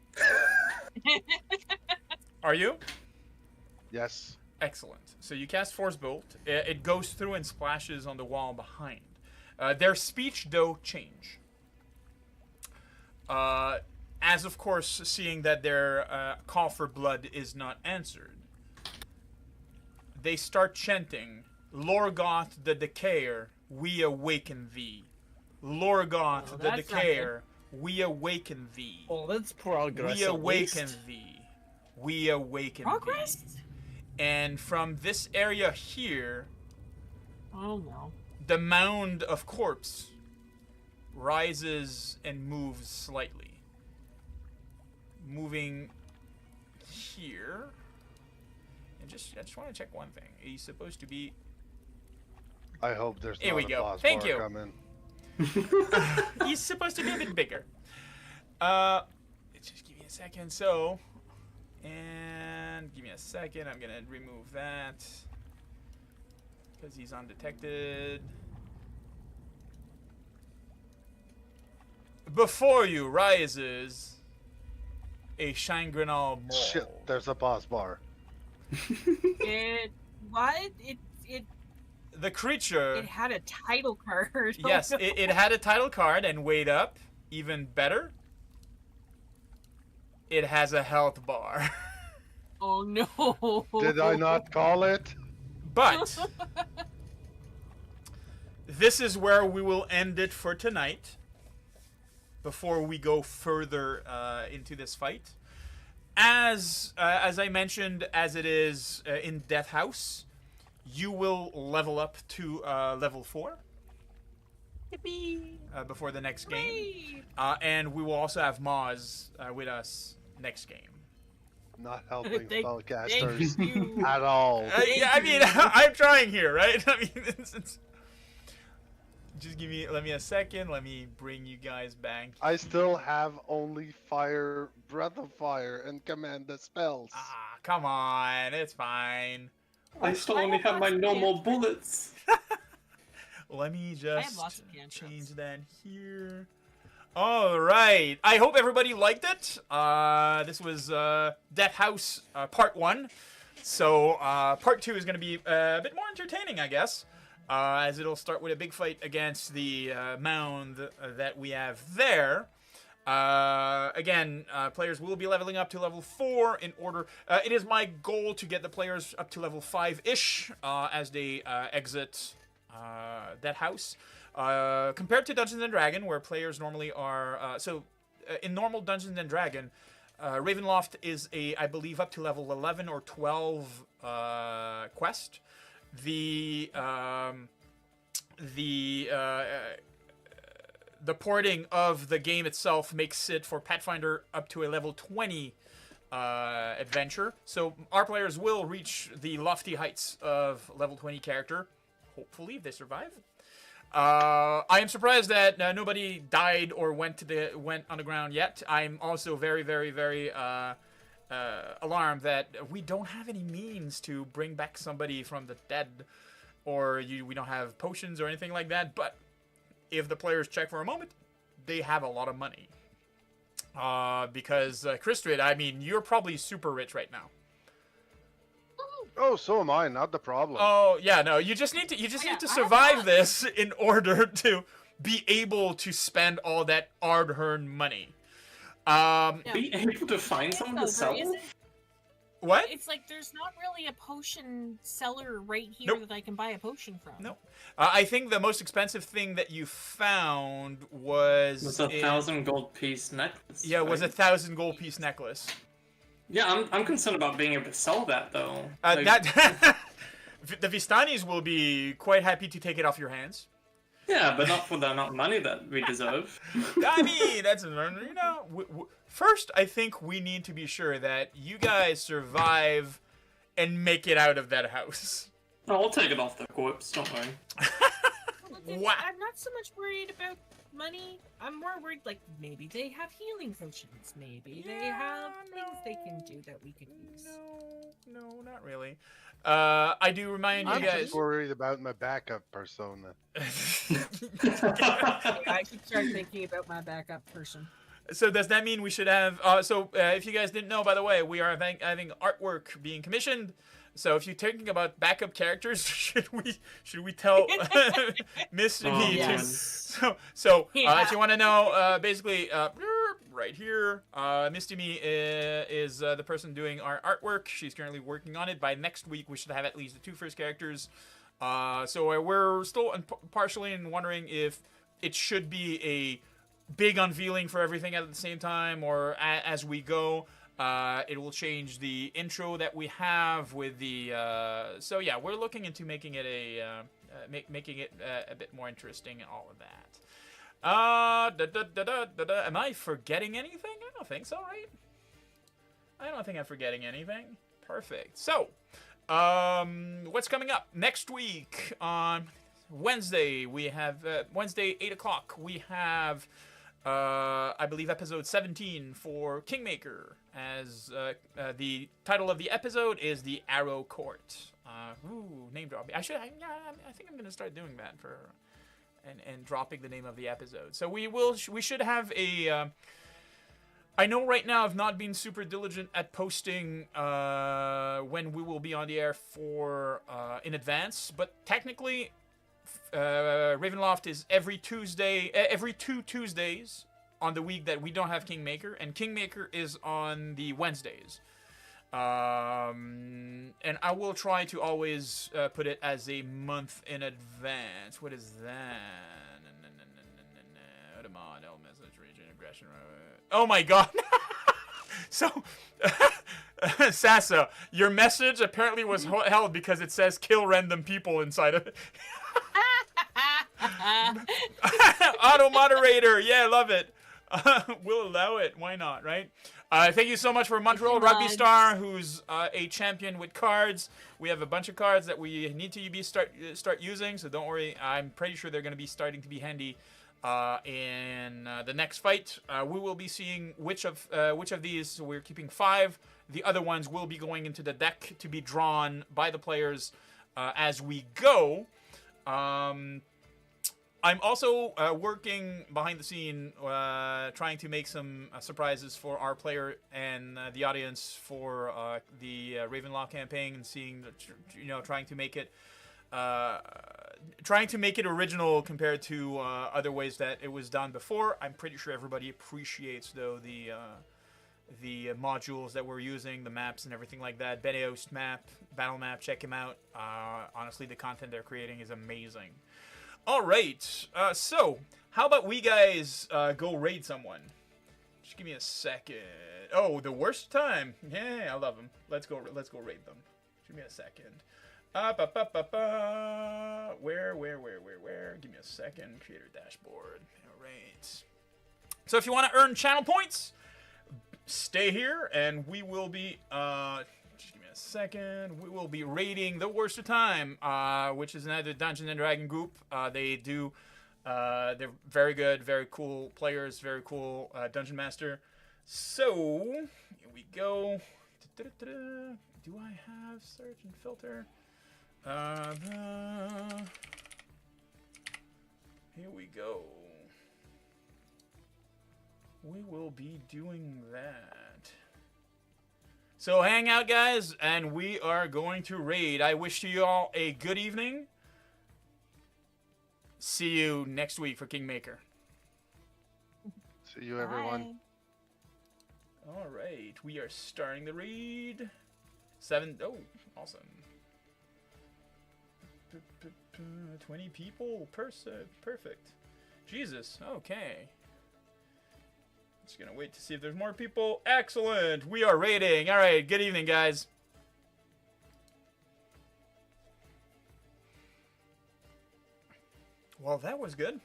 Are you? Yes. Excellent. So you cast Force Bolt. It goes through and splashes on the wall behind. Their speech, though, change. As, of course, seeing that their call for blood is not answered, they start chanting, Lorgoth the Decayer, we awaken thee. Lorgoth Oh, the that's not Decayer, we awaken thee. Well, that's progress. We at awaken least. thee. We awaken Progress? thee. And from this area here, Oh no. the mound of corpse rises and moves slightly. Moving here. And I just want to check one thing. He's supposed to be... I hope there's Here not we a go. boss Thank bar you. coming. He's supposed to be a bit bigger. Just give me a second. So, and give me a second. I'm gonna remove that because he's undetected. Before you rises a Shangri-La mole. Shit, there's a boss bar. It what? It The creature. it had a title card. Oh, Yes, no. it had a title card, and wait up, even better, it has a health bar. Oh no. Did I not call it? But this is where we will end it for tonight. Before we go further into this fight, as I mentioned, as it is in Death House, you will level up to level 4 Yippee. before the next game, Hooray. and we will also have Maz with us next game. Not helping Thank spellcasters you. at all. Yeah, I mean, I'm trying here, right? I mean, it's just let me a second. Let me bring you guys back. I still have only fire, breath of fire, and command the spells. Ah, come on, it's fine. I still only have my normal bullets. Let me have lots just of cantrips. change that here. All right. I hope everybody liked it. This was Death House Part 1. So Part 2 is going to be a bit more entertaining, I guess, as it'll start with a big fight against the mound that we have there. Again, players will be leveling up to level 4 in order. It is my goal to get the players up to level 5-ish as they exit that house. Compared to Dungeons and Dragon, where players normally are... in normal Dungeons and Dragon, Ravenloft is I believe, up to level 11 or 12 quest. The the porting of the game itself makes it for Pathfinder up to a level 20 adventure. So our players will reach the lofty heights of level 20 character, hopefully, if they survive. I am surprised that nobody died or went on the ground yet. I'm also very, very, very alarmed that we don't have any means to bring back somebody from the dead, or we don't have potions or anything like that. But if the players check for a moment, they have a lot of money. Because Kristrid, I mean, you're probably super rich right now. Oh, so am I. Not the problem. Oh yeah, no. You just need to survive this in order to be able to spend all that hard-earned money. Be able to find someone to sell? What? It's like there's not really a potion seller right here Nope. that I can buy a potion from. No. I think the most expensive thing that you found was... It was a 1,000 gold piece necklace. Yeah, it was a right? 1,000 gold piece necklace. Yeah, I'm concerned about being able to sell that, though. The Vistanis will be quite happy to take it off your hands. Yeah, but not for the amount of money that we deserve. I mean, that's, first, I think we need to be sure that you guys survive and make it out of that house. No, I'll take it off the corpse, don't worry. Wow. I'm not so much worried about money. I'm more worried, like, maybe they have healing potions. Maybe they have things they can do that we could use. No, not really. I do remind you I'm guys... just worried about my backup persona. I should start thinking about my backup person. So does that mean we should have... if you guys didn't know, by the way, we are having artwork being commissioned. So if you're thinking about backup characters, should we tell Miss Me yes. to... if you want to know, basically, right here, Misty Me is the person doing our artwork. She's currently working on it. By next week, we should have at least the 2 first characters. So we're still partially wondering if it should be a big unveiling for everything at the same time, or as we go. It will change the intro that we have with the. So yeah, we're looking into making it a bit more interesting and all of that. Am I forgetting anything? I don't think so, right? I don't think I'm forgetting anything. Perfect. So, what's coming up next week on Wednesday? We have Wednesday 8 o'clock. We have. I believe episode 17 for Kingmaker, as the title of the episode is The Arrow Court. Name dropping. I think I'm gonna start doing that and dropping the name of the episode. So we should have a. I know right now I've not been super diligent at posting when we will be on the air for in advance, but technically. Ravenloft is every 2 Tuesdays on the week that we don't have Kingmaker, and Kingmaker is on the Wednesdays. And I will try to always put it as a month in advance. What is that? Message region aggression. Oh my god! So, Sasa, your message apparently was held because it says kill random people inside of it. Auto moderator, yeah, love it. We'll allow it. Why not, right? Thank you so much for Montreal Rugby Star, who's a champion with cards. We have a bunch of cards that we need to start using, so don't worry. I'm pretty sure they're going to be starting to be handy in the next fight. We will be seeing which of these. So we're keeping 5. The other ones will be going into the deck to be drawn by the players as we go. I'm also working behind the scene, trying to make some surprises for our player and the audience for the Ravenloft campaign, and seeing, trying to make it original compared to other ways that it was done before. I'm pretty sure everybody appreciates though the modules that we're using, the maps and everything like that. Beneos map, battle map, check him out. Honestly, the content they're creating is amazing. All right, so how about we guys go raid someone? Just give me a second. Oh, the worst time. Yeah, I love them. Let's go raid them. Give me a second. Where? Give me a second. Creator dashboard. All right. So if you want to earn channel points, stay here, and we will be. Just give me a second. We will be raiding the Worst of Time, which is another Dungeons and Dragon group. They do. They're very good, very cool players, very cool dungeon master. So here we go. Do I have search and filter? Here we go. We will be doing that. So hang out, guys, and we are going to raid. I wish you all a good evening. See you next week for Kingmaker. See you, everyone. All right, we are starting the raid. 7. Oh, awesome. 20 people. Perfect. Jesus. Okay. Just gonna wait to see if there's more people. Excellent. We are raiding. All right. Good evening, guys. Well, that was good.